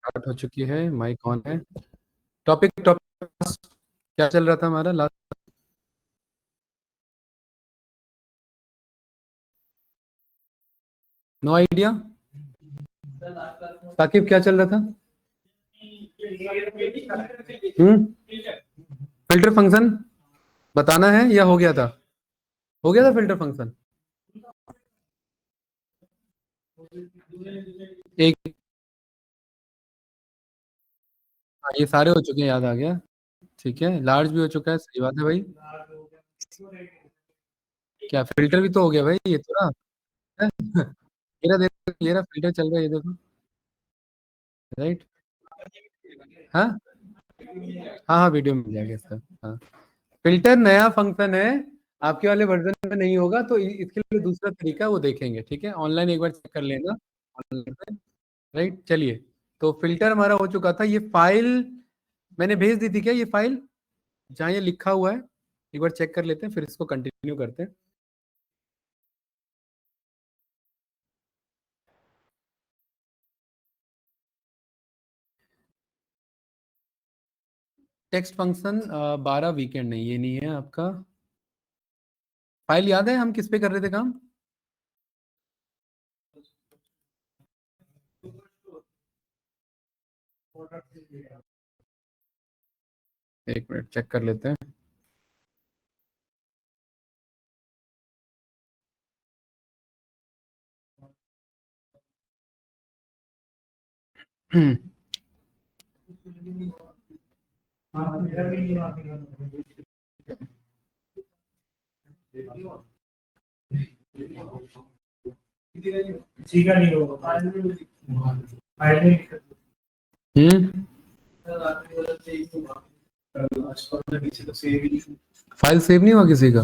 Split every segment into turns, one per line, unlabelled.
Start हो चुकी है, माइक ऑन है। टॉपिक टॉपिक क्या चल रहा था हमारा लास्ट? No idea. साकिब क्या चल रहा था? फिल्टर फंक्शन बताना है या हो गया था? हो गया था फिल्टर फंक्शन। एक, हाँ, ये सारे हो चुके हैं, याद आ गया। ठीक है, लार्ज भी हो चुका है, सही बात है भाई। क्या फिल्टर भी तो हो गया भाई, ये तो ना। मेरा देखो, ये रहा फिल्टर चल रहा है, ये देखो। राइट। हाँ हाँ हाँ, वीडियो मिल जाएगा इसका। हाँ, फिल्टर नया फंक्शन है, आपके वाले वर्जन में नहीं होगा, तो इसके लिए दूसरा तरीका वो देखेंगे। ठीक है, ऑनलाइन एक बार चेक कर लेना ऑनलाइन पे। राइट, चलिए। तो फिल्टर हमारा हो चुका था। ये फाइल मैंने भेज दी थी क्या, ये फाइल जहाँ ये लिखा हुआ है? एक बार चेक कर लेते हैं, फिर इसको कंटिन्यू करते हैं। टेक्स्ट फंक्शन 12 वीकेंड, नहीं ये नहीं है आपका। फाइल याद है हम किस पे कर रहे थे काम? एक मिनट चेक कर लेते हैं। हम्म फाइल सेव नहीं हुआ किसी का?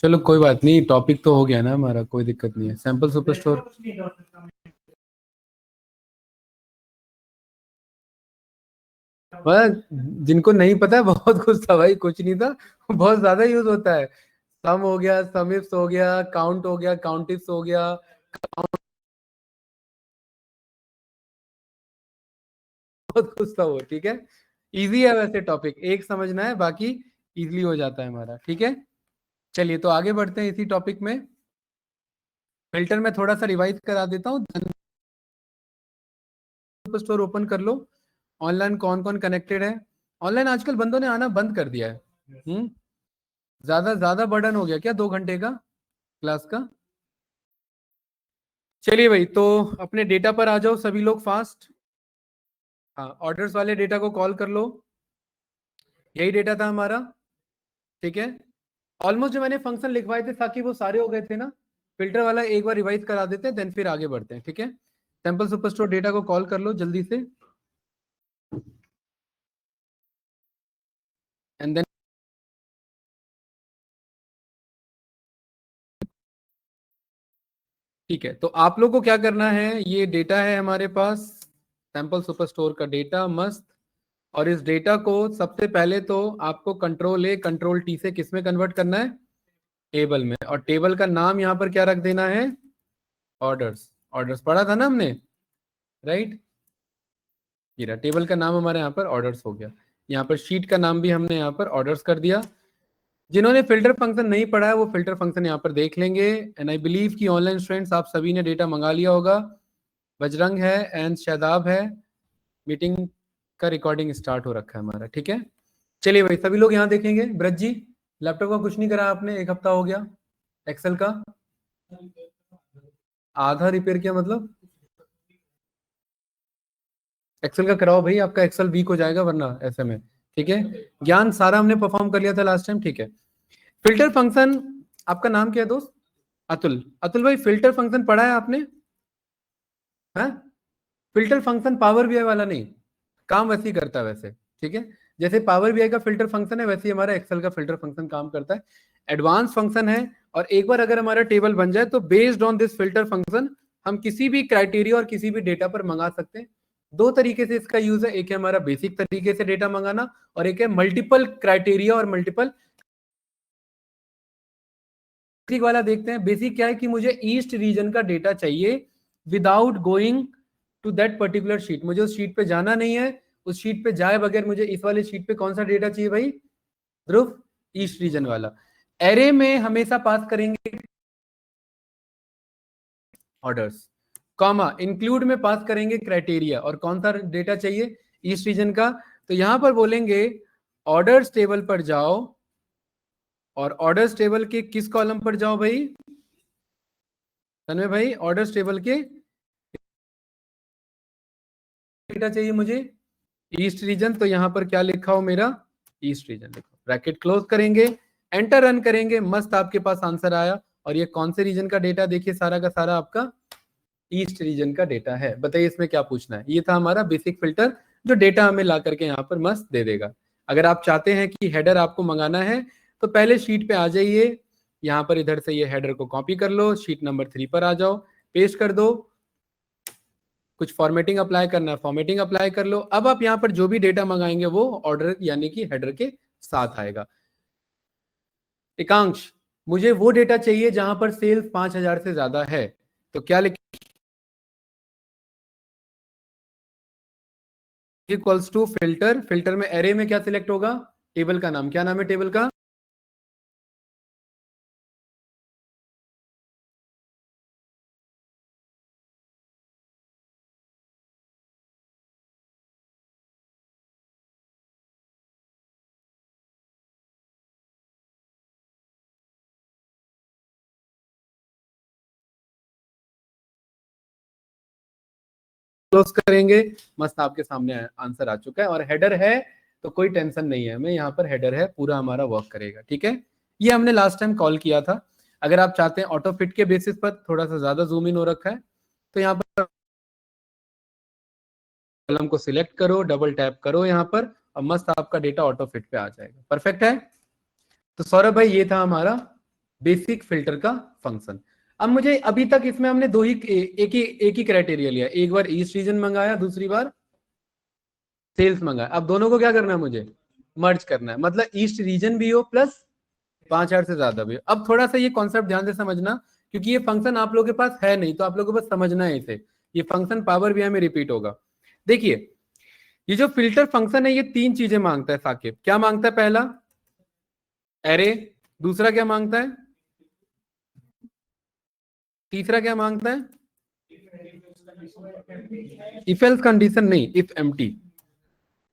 चलो कोई बात नहीं, टॉपिक तो हो गया ना हमारा, कोई दिक्कत नहीं है। Sample super store. बस, जिनको नहीं पता है बहुत कुछ था भाई, कुछ नहीं था। बहुत ज्यादा यूज होता है। सम हो गया, समिफ्स हो गया, काउंट हो गया, काउंटिफ्स हो गया। बहुत कुछ था वो। ठीक है, इजी है वैसे, टॉपिक एक समझना है, बाकी इजीली हो जाता है हमारा। ठीक है, चलिए तो आगे बढ़ते हैं इसी टॉपिक में। फिल्टर में थोड़ा सा रिवाइज करा देता हूँ। स्टोर ओपन कर लो। ऑनलाइन कौन कौन कनेक्टेड है? ऑनलाइन आजकल बंदों ने आना बंद कर दिया है। ज्यादा ज्यादा बर्डन हो गया क्या 2 घंटे का क्लास का? चलिए भाई, तो अपने डेटा पर आ जाओ सभी लोग फास्ट। हाँ, ऑर्डर्स वाले डेटा को कॉल कर लो। यही डेटा था हमारा। ठीक है, ऑलमोस्ट जो मैंने फंक्शन लिखवाए थे ताकि वो सारे हो गए थे ना। फिल्टर वाला एक बार रिवाइज करा देते हैं, देन फिर आगे बढ़ते हैं। ठीक है, सैंपल सुपरस्टोर डेटा को कॉल कर लो जल्दी से। एंड देन ठीक है, तो आप लोग को क्या करना है, ये डेटा है हमारे पास, सैंपल सुपरस्टोर का डेटा मस्त। और इस डेटा को सबसे पहले तो आपको कंट्रोल ए कंट्रोल टी से किस में कन्वर्ट करना है? टेबल में। और टेबल का नाम यहाँ पर क्या रख देना है? ऑर्डर्स। ऑर्डर्स पढ़ा था ना हमने, राइट? ये रहा, टेबल का नाम हमारे यहाँ पर ऑर्डर्स हो गया। यहाँ पर शीट का नाम भी हमने यहाँ पर ऑर्डर्स कर दिया। जिन्होंने फिल्टर फंक्शन नहीं पढ़ा है वो फिल्टर फंक्शन यहाँ पर देख लेंगे। एंड आई बिलीव कि ऑनलाइन स्टूडेंट्स आप सभी ने डेटा मंगा लिया होगा। बजरंग है एंड शादाब है। मीटिंग का रिकॉर्डिंग स्टार्ट हो रखा है हमारा। ठीक है, चलिए भाई सभी लोग यहाँ देखेंगे। ब्रज जी, लैपटॉप का कुछ नहीं करा आपने, 1 हफ्ता हो गया। एक्सेल का आधा रिपेयर किया मतलब? एक्सेल का कराओ भाई, आपका एक्सेल वीक हो जाएगा वरना ऐसे में। ठीक है, ज्ञान सारा हमने परफॉर्म कर लिया था लास्ट टाइम। ठीक है, फिल्टर फंक्शन। आपका नाम क्या है दोस्त? अतुल। अतुल भाई, फिल्टर फंक्शन पढ़ा है आपने? है, फिल्टर फंक्शन पावर बीआई वाला नहीं, काम वैसे ही करता है वैसे। ठीक है, जैसे पावर बीआई का फिल्टर फंक्शन है वैसे ही हमारा एक्सेल का फिल्टर फंक्शन काम करता है। एडवांस फंक्शन है। और एक बार अगर हमारा टेबल बन जाए तो based on this filter function हम किसी भी क्राइटेरिया और किसी भी डेटा पर मंगा सकते हैं। 2 तरीके से इसका यूज है, एक है हमारा बेसिक तरीके से डेटा मंगाना, और एक है मल्टीपल क्राइटेरिया और मल्टीपल। बेसिक वाला देखते हैं। बेसिक क्या है कि मुझे ईस्ट रीजन का डेटा चाहिए without going to that particular sheet. मुझे उस शीट पे जाना नहीं है, उस शीट पे जाए बगैर मुझे इस वाले शीट पे कौन सा डेटा चाहिए भाई? ध्रुव, ईस्ट रीजन वाला। एरे में हमेशा पास करेंगे ऑर्डर्स, कॉमा इंक्लूड में पास करेंगे क्राइटेरिया, और कौन सा डेटा चाहिए? ईस्ट रीजन का। तो यहां पर बोलेंगे ऑर्डर्स टेबल पर जाओ, और ऑर्डर्स टेबल के किस कॉलम पर जाओ भाई? तन्मय भाई, ऑर्डर्स टेबल के डेटा चाहिए मुझे ईस्ट रीजन। तो यहां पर क्या लिखा हो मेरा? ईस्ट रीजन लिखो, ब्रैकेट क्लोज करेंगे, एंटर रन करेंगे, मस्त आपके पास आंसर आया। और ये कौन से रीजन का डेटा? देखिए सारा का सारा आपका ईस्ट रीजन का डेटा है। बताइए इसमें क्या पूछना है? ये था हमारा बेसिक फिल्टर, जो डेटा हमें ला करके यहाँ पर मस्त दे देगा। अगर आप चाहते हैं कि हेडर आपको मंगाना है तो पहले शीट पे आ जाइए, यहाँ पर इधर से ये हेडर को कॉपी कर लो, शीट नंबर 3 पर आ जाओ, पेस्ट कर दो, कुछ फॉर्मेटिंग अप्लाई करना है फॉर्मेटिंग अप्लाई कर लो। अब आप यहाँ पर जो भी डेटा मंगाएंगे वो ऑर्डर यानी कि हेडर के साथ आएगा। एकांश, मुझे वो डेटा चाहिए जहां पर सेल्स 5,000 से ज्यादा है, तो क्या लिखें? इक्वल्स टू फिल्टर, फिल्टर में एरे में क्या सिलेक्ट होगा? टेबल का नाम, क्या नाम है टेबल का? क्लोज करेंगे, मस्त आपके सामने आंसर आ चुका है। और हेडर है तो कोई टेंशन नहीं है, हमें यहाँ पर हेडर है, पूरा हमारा वर्क करेगा। ठीक है, ये हमने लास्ट टाइम कॉल किया था। अगर आप चाहते हैं ऑटो फिट के बेसिस पर थोड़ा सा ज्यादा जूम इन हो रखा है, तो यहाँ पर कॉलम को सिलेक्ट करो, डबल टैप करो यहाँ पर, और मस्त आपका डेटा ऑटो फिट पे आ जाएगा। परफेक्ट है। तो सौरभ भाई, ये था हमारा बेसिक फिल्टर का फंक्शन। अब मुझे, अभी तक इसमें हमने दो ही एक ही क्राइटेरिया लिया, एक बार ईस्ट रीजन मंगाया, दूसरी बार सेल्स मंगाया। अब दोनों को क्या करना है? मुझे मर्ज करना है, मतलब ईस्ट रीजन भी हो प्लस 5,000 से ज्यादा भी हो। अब थोड़ा सा ये कॉन्सेप्ट ध्यान से समझना, क्योंकि ये फंक्शन आप लोगों के पास है नहीं, तो आप लोगों को बस समझना है इसे। ये फंक्शन पावर बीआई में रिपीट होगा। देखिए, ये जो फिल्टर फंक्शन है ये तीन चीजें मांगता है साकिब। क्या मांगता है? पहला एरे, दूसरा क्या मांगता है? तीसरा क्या मांगता है? इफ एल्स कंडीशन नहीं, इफ एम्प्टी।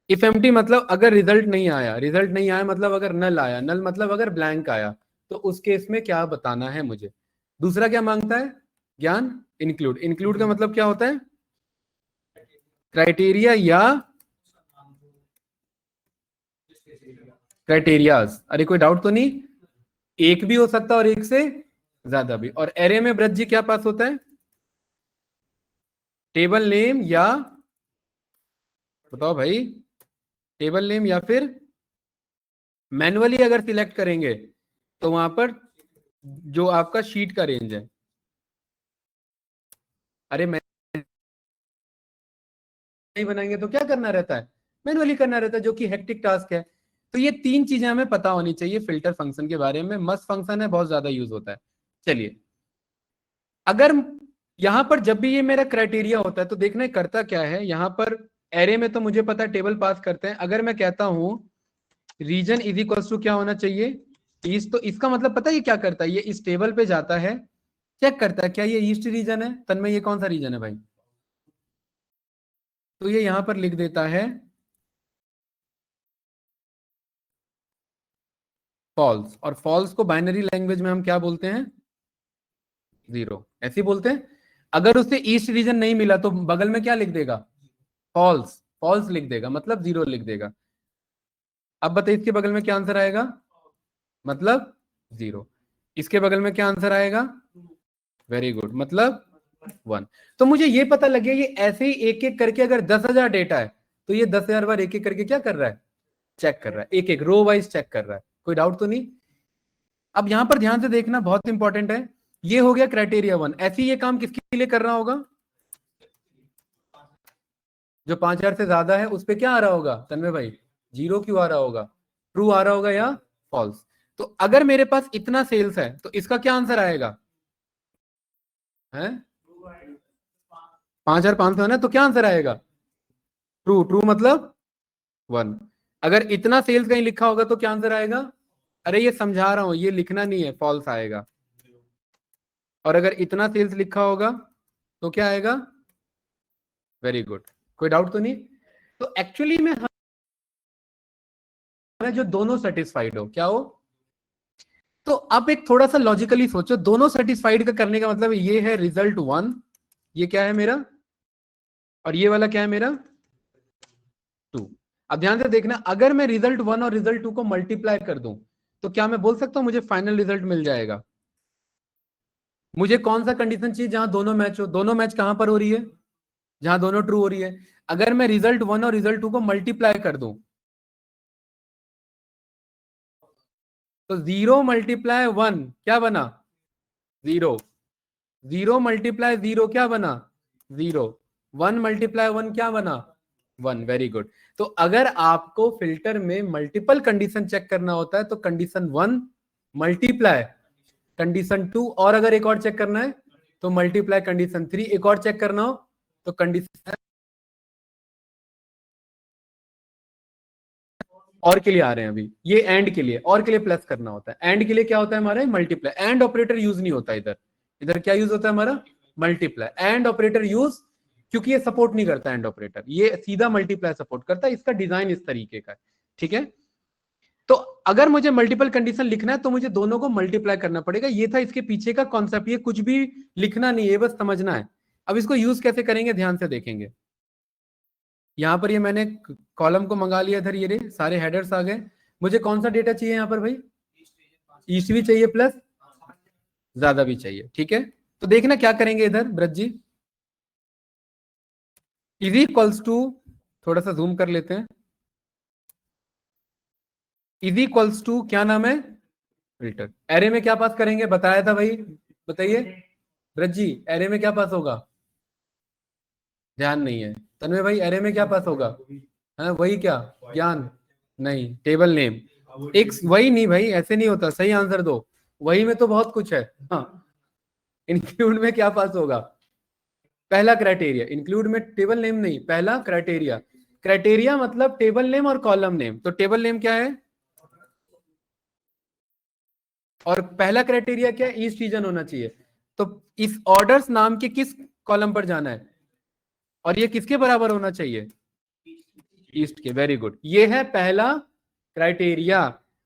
इफ एम्प्टी मतलब अगर रिजल्ट नहीं आया, रिजल्ट नहीं आया मतलब अगर नल आया, नल मतलब अगर ब्लैंक आया, तो उस केस में क्या बताना है मुझे। दूसरा क्या मांगता है ज्ञान? इंक्लूड। इंक्लूड का मतलब क्या होता है? क्राइटेरिया या क्राइटेरियाज। अरे कोई डाउट तो नहीं? एक भी हो सकता है और एक से ज्यादा भी। और एरे में ब्रज जी क्या पास होता है? टेबल नेम या, बताओ भाई, टेबल नेम या फिर मैनुअली अगर सिलेक्ट करेंगे तो वहां पर जो आपका शीट का रेंज है। अरे नहीं बनाएंगे तो क्या करना रहता है? मैनुअली करना रहता है, जो कि हेक्टिक टास्क है। तो ये तीन चीजें हमें पता होनी चाहिए फिल्टर फंक्शन के बारे में। मस्त फंक्शन है, बहुत ज्यादा यूज होता है। चलिए, अगर यहां पर जब भी ये मेरा क्राइटेरिया होता है तो देखना है करता क्या है। यहां पर एरे में तो मुझे पता है टेबल पास करते हैं। अगर मैं कहता हूं रीजन इज इक्वल टू क्या होना चाहिए? ईस्ट, तो इसका मतलब पता है ये क्या करता है? ये इस टेबल पे जाता है, चेक करता है क्या ये ईस्ट रीजन है। तन्मय, ये कौन सा रीजन है भाई? तो ये यहां पर लिख देता है फॉल्स। और फॉल्स को बाइनरी लैंग्वेज में हम क्या बोलते हैं? जीरो, ऐसे ही बोलते हैं। अगर उसे ईस्ट रीजन नहीं मिला तो बगल में क्या लिख देगा? फॉल्स। फॉल्स लिख देगा मतलब जीरो लिख देगा। अब बताइए इसके बगल में क्या आंसर आएगा? मतलब जीरो। इसके बगल में क्या आंसर आएगा? वेरी गुड, मतलब 1। तो मुझे ये पता लग गया ये ऐसे ही एक एक करके, अगर 10,000 डेटा है तो ये 10,000 बार एक एक करके क्या कर रहा है? चेक कर रहा है, एक एक रो वाइज चेक कर रहा है। कोई डाउट तो नहीं? अब यहां पर ध्यान से देखना, बहुत इंपॉर्टेंट है। ये हो गया क्राइटेरिया 1। ऐसे ही ये काम किसके लिए कर रहा होगा? जो 5,000 से ज्यादा है उस पर क्या आ रहा होगा तन्मय भाई? जीरो क्यों आ रहा होगा? ट्रू आ रहा होगा या फॉल्स? तो अगर मेरे पास इतना सेल्स है तो इसका क्या आंसर आएगा? है 5500 है ना, तो क्या आंसर आएगा? ट्रू। ट्रू मतलब 1। अगर इतना सेल्स कहीं लिखा होगा तो क्या आंसर आएगा? अरे ये समझा रहा हूं, ये लिखना नहीं है, फॉल्स आएगा। और अगर इतना सेल्स लिखा होगा तो क्या आएगा? Very good. कोई डाउट तो नहीं? तो एक्चुअली में हमें जो दोनों सेटिस्फाइड हो, क्या हो? तो आप एक थोड़ा सा लॉजिकली सोचो, दोनों सेटिस्फाइड का करने का मतलब ये है रिजल्ट 1, ये क्या है मेरा, और ये वाला क्या है मेरा 2। अब ध्यान से देखना, अगर मैं रिजल्ट 1 और रिजल्ट 2 को मल्टीप्लाई कर दूं तो क्या मैं बोल सकता हूं मुझे फाइनल रिजल्ट मिल जाएगा? मुझे कौन सा कंडीशन चाहिए जहां दोनों मैच हो? दोनों मैच कहां पर हो रही है? जहां दोनों ट्रू हो रही है। अगर मैं रिजल्ट 1 और रिजल्ट 2 को मल्टीप्लाई कर दूं तो 0 मल्टीप्लाई 1 क्या बना? 0। 0 मल्टीप्लाई 0 क्या बना? 0। 1 मल्टीप्लाई 1 क्या बना? 1। Very good. तो अगर आपको फिल्टर में मल्टीपल कंडीशन चेक करना होता है तो कंडीशन 1 मल्टीप्लाई कंडीशन 2, और अगर एक और चेक करना है तो मल्टीप्लाई कंडीशन 3, एक और चेक करना हो तो कंडीशन और के लिए आ रहे हैं अभी, ये एंड के लिए, और के लिए प्लस करना होता है। एंड के लिए क्या होता है हमारा? मल्टीप्लाई। एंड ऑपरेटर यूज नहीं होता इधर। इधर क्या यूज होता है हमारा? मल्टीप्लाई। एंड ऑपरेटर यूज, क्योंकि ये सपोर्ट नहीं करता एंड ऑपरेटर, ये सीधा मल्टीप्लाई सपोर्ट करता है। इसका डिजाइन इस तरीके का है, ठीक है। तो अगर मुझे मल्टीपल कंडीशन लिखना है तो मुझे दोनों को मल्टीप्लाई करना पड़ेगा। ये था इसके पीछे का कॉन्सेप्ट। ये कुछ भी लिखना नहीं है, बस समझना है। अब इसको यूज कैसे करेंगे ध्यान से देखेंगे। यहां पर ये मैंने कॉलम को मंगा लिया इधर, ये रे सारे हेडर्स आ गए। मुझे कौन सा डेटा चाहिए यहाँ पर भाई? ईस्ट भी चाहिए प्लस ज्यादा भी चाहिए, ठीक है। तो देखना क्या करेंगे इधर ब्रज जी। इज इक्वल्स टू, थोड़ा सा जूम कर लेते हैं। इज इक्वल्स टू क्या नाम है? फिल्टर। एरे में क्या पास करेंगे बताया था भाई, बताइए ब्रज जी। एरे में क्या पास होगा? ध्यान नहीं है तन्मय भाई, एरे में क्या पास होगा? हाँ वही क्या? ज्ञान नहीं, टेबल नेम। एक वही नहीं भाई, ऐसे नहीं होता, सही आंसर दो। वही में तो बहुत कुछ है। हाँ, इंक्लूड में क्या पास होगा? पहला क्राइटेरिया। इंक्लूड में टेबल नेम नहीं, पहला क्राइटेरिया। क्राइटेरिया मतलब टेबल नेम और कॉलम नेम। तो टेबल नेम क्या है और पहला क्राइटेरिया क्या है? ईस्ट रीजन होना चाहिए। तो इस ऑर्डर्स नाम के किस कॉलम पर जाना है और ये किसके बराबर होना चाहिए? ईस्ट के। Very good. ये है पहला क्राइटेरिया।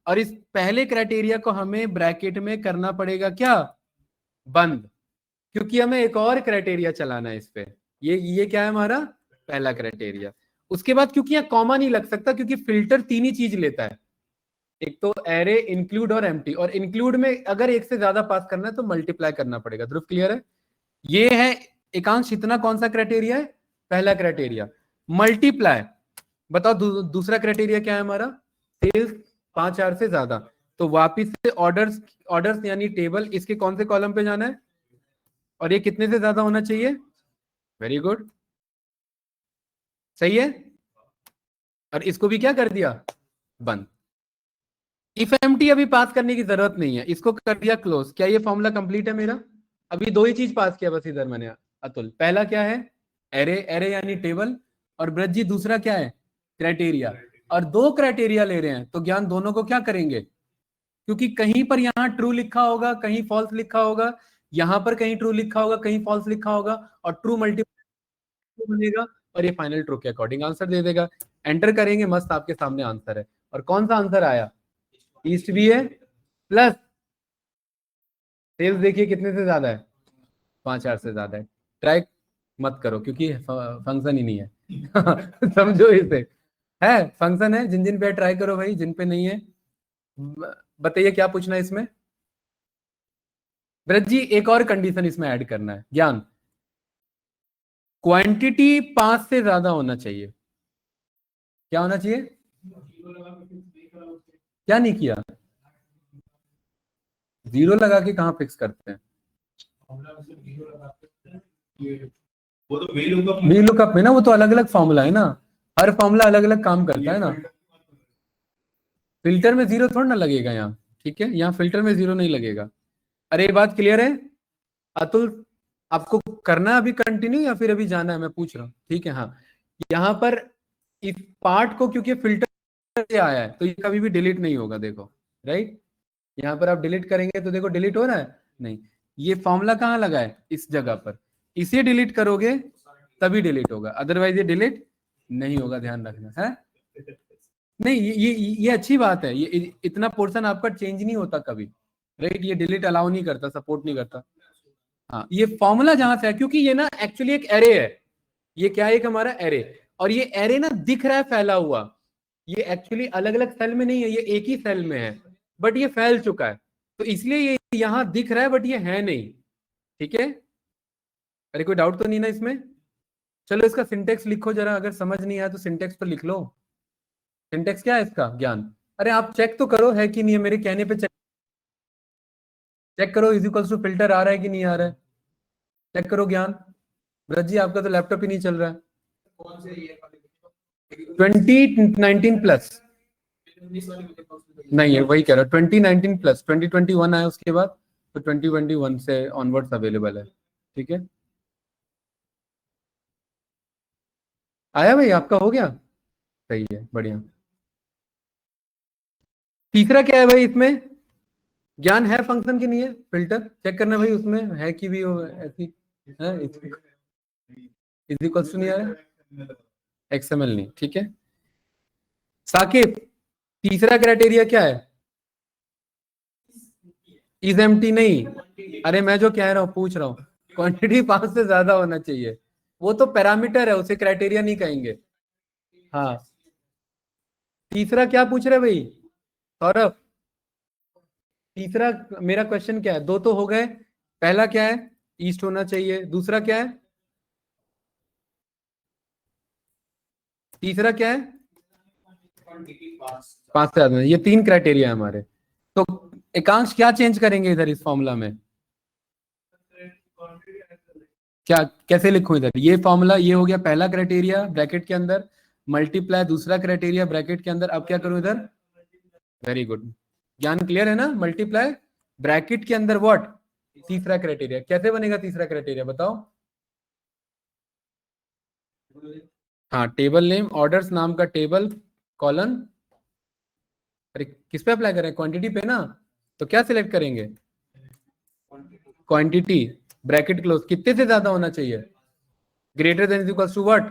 और इस पहले क्राइटेरिया को हमें ब्रैकेट में करना पड़ेगा क्या? बंद, क्योंकि हमें एक और क्राइटेरिया चलाना है इस पे। ये क्या है हमारा? पहला क्राइटेरिया। उसके बाद क्योंकि यहाँ कॉमा नहीं लग सकता, क्योंकि फिल्टर तीन ही चीज लेता है, एक तो एरे, इंक्लूड और एम्प्टी। और इंक्लूड में अगर एक से ज्यादा पास करना है तो मल्टीप्लाई करना पड़ेगा। ध्रुव क्लियर है? ये है एकांश, इतना कौन सा क्राइटेरिया है? पहला क्राइटेरिया। मल्टीप्लाई, बताओ दूसरा क्राइटेरिया क्या है हमारा? सेल्स 5,000 से ज्यादा। तो वापिस से ऑर्डर्स, ऑर्डर्स यानी टेबल, इसके कौन से कॉलम पे जाना है और ये कितने से ज्यादा होना चाहिए? वेरी गुड, सही है। और इसको भी क्या कर दिया? बंद। इफ एम्प्टी अभी पास करने की जरूरत नहीं है, इसको कर दिया क्लोज। क्या ये फॉर्मूला कंप्लीट है मेरा? अभी दो ही चीज पास किया बस इधर मैंने अतुल। पहला क्या है? एरे, एरे यानी टेबल। और ब्रज जी दूसरा क्या है? क्राइटेरिया। और दो क्राइटेरिया ले रहे हैं तो ज्ञान दोनों को क्या करेंगे? क्योंकि कहीं पर यहाँ ट्रू लिखा होगा, कहीं फॉल्स लिखा होगा, यहाँ पर कहीं ट्रू लिखा होगा, कहीं फॉल्स लिखा होगा, और ट्रू मल्टीप्लाई बनेगा और ये फाइनल ट्रू के अकॉर्डिंग आंसर दे देगा। एंटर करेंगे, मस्त आपके सामने आंसर है। और कौन सा आंसर आया? ईस्ट भी है प्लस सेल्स, देखिए कितने से ज्यादा है? 5,000 से ज्यादा है। ट्राई मत करो क्योंकि फंक्शन ही नहीं है। समझो इसे, है फंक्शन है। जिन जिन पे ट्राई करो भाई, जिन पे नहीं है बताइए क्या पूछना है इसमें। ब्रज जी एक और कंडीशन इसमें ऐड करना है। ज्ञान, क्वांटिटी 5 से ज्यादा होना चाहिए। क्या होना चाहिए? क्या नहीं किया? जीरो लगा के कहाँ फिक्स करते हैं? वो तो वी लुकअप में ना, वो तो अलग अलग फॉर्मूला है ना, हर फॉर्मूला अलग अलग काम करता है ना। फिल्टर में जीरो थोड़ा ना लगेगा यहाँ, ठीक है। यहाँ फिल्टर में जीरो नहीं लगेगा। अरे ये बात क्लियर है अतुल? आपको करना है अभी कंटिन्यू या फिर अभी जाना है, मैं पूछ रहा हूँ, ठीक है। हाँ, यहाँ पर इस पार्ट को क्योंकि फिल्टर से आया है तो ये कभी भी डिलीट नहीं होगा, देखो, राइट। यहाँ पर आप डिलीट करेंगे तो देखो डिलीट हो रहा है, नहीं। ये फॉर्मूला कहाँ लगा है, इस जगह पर, इसे डिलीट करोगे तभी डिलीट होगा, अदरवाइज ये डिलीट नहीं होगा, ध्यान रखना है। नहीं, ये अच्छी बात है, ये इतना पोर्शन आपका चेंज नहीं होता कभी, राइट। ये डिलीट अलाउ नहीं करता, सपोर्ट नहीं करता। हाँ, ये फॉर्मूला जहां से है, क्योंकि ये ना एक्चुअली एक एरे है, ये क्या है, एक हमारा एरे, और ये एरे ना दिख रहा है फैला हुआ, ये एक्चुअली अलग अलग सेल में नहीं है, ये एक ही सेल में है, बट ये फैल चुका है, तो इसलिए ये यहां दिख रहा है बट ये है नहीं, ठीक है। अरे कोई डाउट तो नहीं ना इसमें? चलो इसका सिंटेक्स लिखो जरा, अगर समझ नहीं आया तो सिंटेक्स तो लिख लो। सिंटेक्स क्या है इसका, ज्ञान? अरे आप चेक तो करो है कि नहीं है, मेरे कहने पे चेक करो, इज इक्वल्स टू फिल्टर आ रहा है कि नहीं आ रहा है, चेक करो ज्ञान। ब्रज जी आपका तो लैपटॉप ही नहीं चल रहा है। 2019 प्लस नहीं है, वही कह रहा हूँ, 2019 प्लस, 2021 आया उसके बाद, तो 2021 से ऑनवर्ड्स अवेलेबल है, ठीक है। आया भाई, आपका हो गया, सही है, बढ़िया। तीसरा क्या है भाई इसमें, ज्ञान है फंक्शन की नहीं है, फिल्टर चेक करना भाई, उसमें है कि भी हो ऐसी है, इज इक्वल्स टू नहीं आया, एक्सएमएल नहीं, ठीक है। साकिब, तीसरा क्राइटेरिया क्या है? इज एम्प्टी नहीं, अरे मैं जो कह रहा हूँ पूछ रहा हूँ, क्वांटिटी 5 से ज्यादा होना चाहिए, वो तो पैरामीटर है, उसे क्राइटेरिया नहीं कहेंगे। हाँ, तीसरा क्या पूछ रहे भाई सौरभ? तीसरा मेरा क्वेश्चन क्या है, दो तो हो गए, पहला क्या है, ईस्ट होना चाहिए, दूसरा क्या है, तीसरा क्या है, 5 से ज्यादा, ये 3 क्राइटेरिया है हमारे। तो एकांश क्या चेंज करेंगे इधर इस फॉर्मूला में, क्या कैसे लिखूं इधर, ये फॉर्मूला ये हो गया पहला क्राइटेरिया ब्रैकेट के अंदर, मल्टीप्लाई दूसरा क्राइटेरिया ब्रैकेट के अंदर, अब क्या करूं इधर, वेरी गुड, ज्ञान क्लियर है ना, मल्टीप्लाई ब्रैकेट के अंदर व्हाट, तीसरा क्राइटेरिया, कैसे बनेगा तीसरा क्राइटेरिया बताओ? हाँ, टेबल नेम, ऑर्डर्स नाम का टेबल, कॉलन, अरे किस पे अप्लाई करें, क्वांटिटी पे ना, तो क्या सिलेक्ट करेंगे, क्वांटिटी, ब्रैकेट क्लोज, कितने से ज्यादा होना चाहिए, greater than equals to what,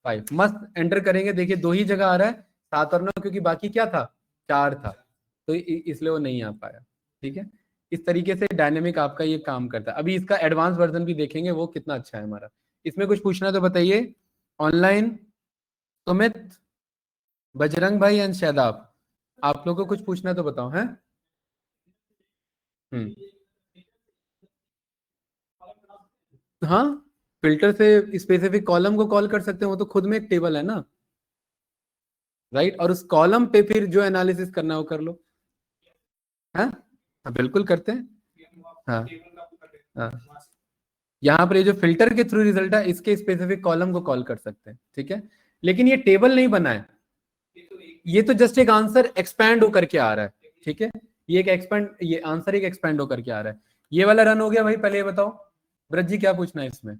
5, मस्त एंटर करेंगे, देखिए दो ही जगह आ रहा है, 7 और 9, क्योंकि बाकी क्या था, 4 था, तो इसलिए वो नहीं आ पाया, ठीक है। इस तरीके से डायनेमिक आपका ये काम करता है। अभी इसका एडवांस वर्जन भी देखेंगे, वो कितना अच्छा है हमारा। इसमें कुछ पूछना तो बताइए ऑनलाइन, सुमित, बजरंग भाई एंड शादाब, आप लोगों को कुछ पूछना तो बताओ, है। हम्म, हाँ, फिल्टर से स्पेसिफिक कॉलम को कॉल कर सकते हैं, वो तो खुद में एक टेबल है ना, राइट, और उस कॉलम पे फिर जो एनालिसिस करना है वो कर लो। हाँ, हाँ बिल्कुल करते हैं। हाँ, हाँ, यहाँ पर ये जो फिल्टर के थ्रू रिजल्ट है, इसके स्पेसिफिक कॉलम को कॉल कर सकते हैं, ठीक है। लेकिन ये टेबल नहीं बना है, ये तो जस्ट एक आंसर एक्सपैंड होकर के आ रहा है, ठीक है। ये एक एक्सपैंड, ये आंसर एक एक्सपैंड होकर के आ रहा है। ये वाला रन हो गया भाई, पहले ये बताओ ब्रज जी क्या पूछना है इसमें,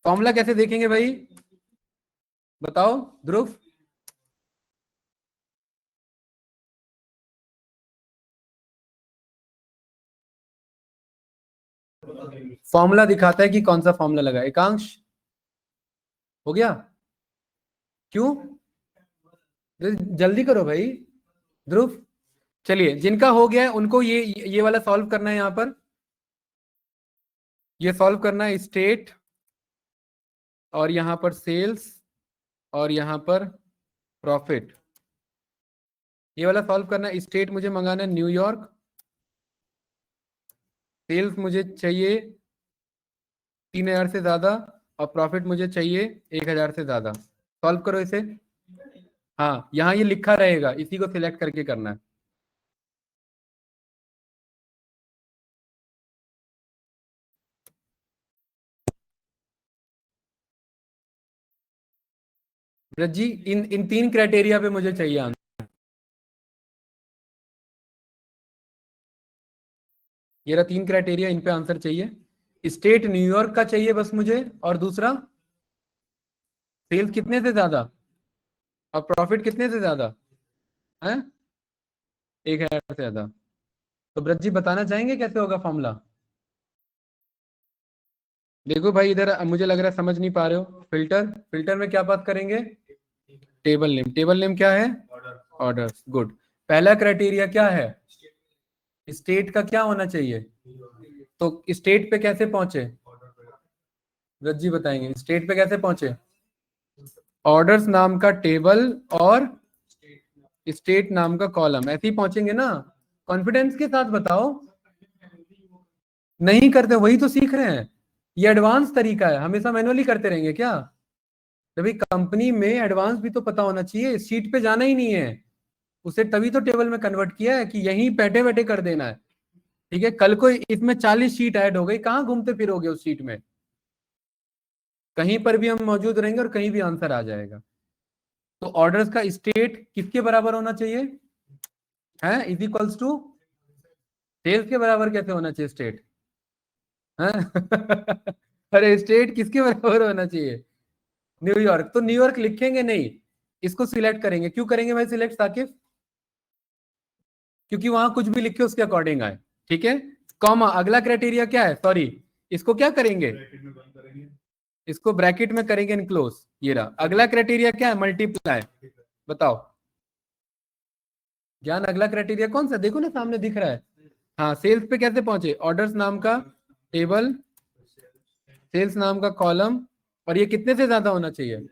फॉर्मूला कैसे देखेंगे भाई, बताओ ध्रुव। फॉर्मूला दिखाता है कि कौन सा फॉर्मूला लगा, एकांश हो गया, क्यों, जल्दी करो भाई ध्रुव। चलिए, जिनका हो गया है उनको ये वाला सॉल्व करना है, यहाँ पर ये सॉल्व करना है, स्टेट, और यहाँ पर सेल्स, और यहाँ पर प्रॉफिट, ये वाला सॉल्व करना है। स्टेट मुझे मंगाना है न्यूयॉर्क, सेल्स मुझे चाहिए 3,000 से ज्यादा, और प्रॉफिट मुझे चाहिए 1,000 से ज्यादा। सॉल्व करो इसे। हाँ, यहाँ ये लिखा रहेगा, इसी को सिलेक्ट करके करना है। ब्रज जी, इन इन 3 क्राइटेरिया पे मुझे चाहिए आंसर। ये रहा 3 क्राइटेरिया, इन पे आंसर चाहिए। स्टेट न्यूयॉर्क का चाहिए बस मुझे, और दूसरा सेल्स कितने से ज्यादा और प्रॉफिट कितने से ज्यादा है, 1,000 से ज्यादा। तो ब्रज जी बताना चाहेंगे कैसे होगा फॉर्मूला? देखो भाई इधर मुझे लग रहा है समझ नहीं पा रहे हो। फिल्टर, फिल्टर में क्या बात करेंगे? Table name. टेबल नेम क्या है? ऑर्डर्स। गुड। पहला क्राइटेरिया क्या है? स्टेट का क्या होना चाहिए? तो स्टेट पे कैसे पहुंचे? ब्रज जी बताएंगे स्टेट पे कैसे पहुंचे। ऑर्डर्स नाम का टेबल और स्टेट नाम का कॉलम, ऐसे ही पहुंचेंगे ना। कॉन्फिडेंस के साथ बताओ। नहीं करते, वही तो सीख रहे हैं। ये एडवांस तरीका है, हमेशा मैनुअली करते रहेंगे क्या? तभी कंपनी में एडवांस भी तो पता होना चाहिए, शीट पे जाना ही नहीं है उसे, तभी तो टेबल में कन्वर्ट किया है कि यहीं बैठे बैठे कर देना है। ठीक है, कल को इसमें 40 शीट ऐड हो गई, कहाँ घूमते फिरोगे उस शीट में? कहीं पर भी हम मौजूद रहेंगे और कहीं भी आंसर आ जाएगा। तो ऑर्डर्स का स्टेट किसके बराबर होना चाहिए? है इज इक्वल्स टू सेल्स के बराबर कैसे होना चाहिए स्टेट? है अरे स्टेट किसके बराबर होना चाहिए? न्यूयॉर्क। तो न्यूयॉर्क लिखेंगे नहीं, इसको सिलेक्ट करेंगे। क्यों करेंगे भाई सिलेक्ट साकिब? क्योंकि वहां कुछ भी लिखे उसके अकॉर्डिंग आए। ठीक है, कॉमा। अगला क्राइटेरिया क्या है? सॉरी, इसको क्या करेंगे? इसको ब्रैकेट में करेंगे इनक्लोज। ये रहा अगला क्राइटेरिया क्या है? मल्टीप्लाई। बताओ ज्ञान, अगला क्राइटेरिया कौन सा? देखो ना सामने दिख रहा है। हाँ, सेल्स पे कैसे पहुंचे? ऑर्डर्स नाम का टेबल, सेल्स नाम का कॉलम, और ये कितने से ज्यादा होना चाहिए?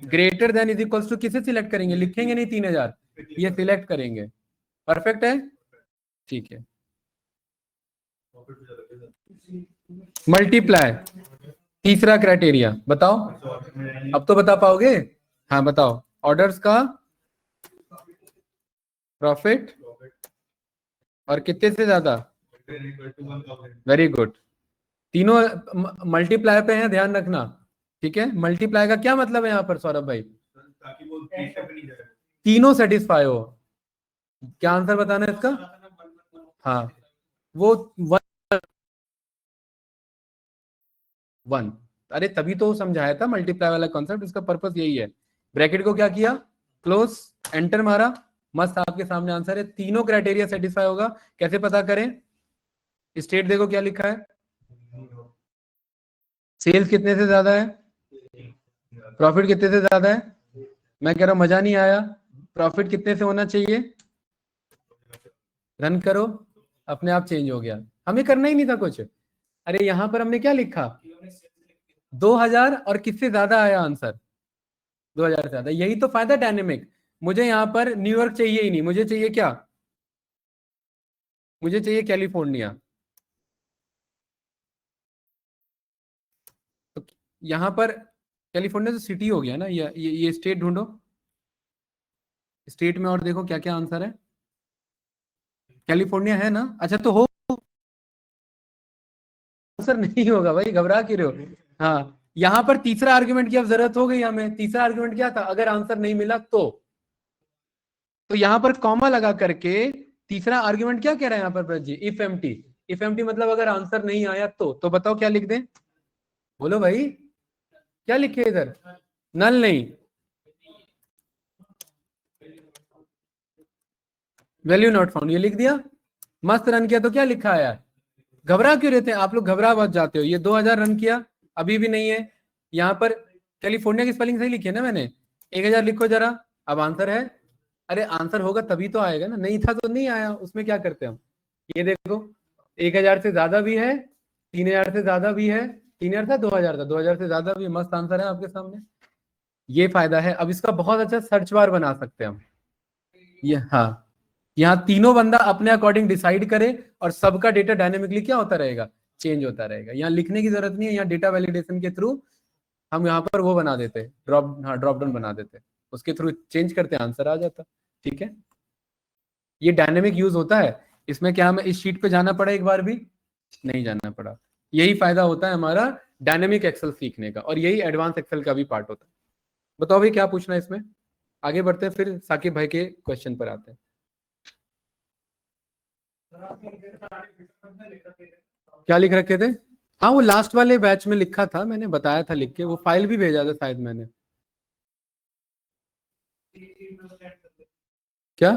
Greater than is equals to, किसे सिलेक्ट करेंगे? लिखेंगे नहीं 3,000, ये सिलेक्ट करेंगे। परफेक्ट है, ठीक है। मल्टीप्लाई, तीसरा क्राइटेरिया बताओ। अब तो बता पाओगे? हाँ बताओ। ऑर्डर्स का प्रॉफिट और कितने से ज्यादा? Very good. तीनों मल्टीप्लाई पे हैं, ध्यान रखना। ठीक है, मल्टीप्लाई का क्या मतलब है यहाँ पर सौरभ भाई? तीनों सेटिस्फाई हो। क्या आंसर बताना है इसका? हाँ, वो वन। अरे तभी तो समझाया था मल्टीप्लाई वाला कॉन्सेप्ट, इसका पर्पस यही है। ब्रैकेट को क्या किया? क्लोज, एंटर मारा, मस्त आपके सामने आंसर है। तीनों क्राइटेरिया सेटिस्फाई होगा। कैसे पता करें? स्टेट देखो क्या लिखा है, सेल्स कितने से ज्यादा है, प्रॉफिट कितने से ज्यादा है। मैं कह रहा हूं मजा नहीं आया। प्रॉफिट कितने से होना चाहिए? रन करो, अपने आप चेंज हो गया, हमें करना ही नहीं था कुछ। अरे यहां पर हमने क्या लिखा? 2,000, और किससे ज्यादा आया आंसर? 2,000 से ज्यादा। यही तो फायदा डायनेमिक। मुझे यहाँ पर न्यूयॉर्क चाहिए ही नहीं, मुझे चाहिए क्या? मुझे चाहिए कैलिफोर्निया। तो यहाँ पर कैलिफोर्निया तो सिटी हो गया ना, ये स्टेट ढूंढो। स्टेट में और देखो क्या क्या आंसर है। कैलिफोर्निया है ना? अच्छा तो हो, आंसर नहीं होगा भाई, घबरा क्यों रहे हो? हाँ, यहाँ पर तीसरा आर्गुमेंट की अब जरूरत हो गई हमें। तीसरा आर्गुमेंट क्या था? अगर आंसर नहीं मिला तो यहाँ पर कॉमा लगा करके तीसरा आर्गुमेंट क्या कह रहा है यहाँ पर Braj ji? If empty. If empty मतलब अगर आंसर नहीं आया तो बताओ क्या लिख दें? बोलो भाई, क्या लिखे इधर? नल नहीं, वैल्यू नॉट फाउंड, ये लिख दिया। मस्त रन किया तो क्या लिखा है यार? घबरा क्यों रहते हैं आप लोग? घबरा बहुत जाते हो। ये 2,000 रन किया, अभी भी नहीं है। यहाँ पर कैलिफोर्निया की स्पेलिंग सही लिखी है ना मैंने? 1,000 लिखो जरा, अब आंसर है। अरे आंसर होगा तभी तो आएगा ना, नहीं था तो नहीं आया, उसमें क्या करते हम। ये देखो, 1,000 से ज्यादा भी है, 3,000 से ज्यादा भी है। 3,000 था, 2,000 था, 2,000 से ज्यादा भी। मस्त आंसर है आपके सामने। ये फायदा है, अब इसका बहुत अच्छा सर्च बार बना सकते हैं हम। ये हाँ, यहाँ तीनों बंदा अपने अकॉर्डिंग डिसाइड करे, और सबका डेटा डायनेमिकली क्या होता रहेगा? चेंज होता रहेगा। यहाँ लिखने की जरूरत नहीं है, यहाँ डेटा वैलिडेशन के थ्रू हम यहाँ पर वो बना देते, ड्रॉप डाउन बना देते, उसके थ्रू चेंज करते आंसर आ जाता। ठीक है, ये डायनेमिक यूज होता है। इसमें क्या हमें इस शीट पे जाना पड़ा? एक बार भी नहीं जाना पड़ा। यही फायदा होता है हमारा डायनेमिक एक्सेल सीखने का, और यही एडवांस एक्सेल का भी पार्ट होता है। बताओ भाई क्या पूछना है इसमें? आगे बढ़ते हैं, फिर साकिब भाई के क्वेश्चन पर आते हैं। क्या लिख रखे थे? हाँ, वो लास्ट वाले बैच में लिखा था, मैंने बताया था लिख के, वो फाइल भी भेजा था शायद मैंने। क्या?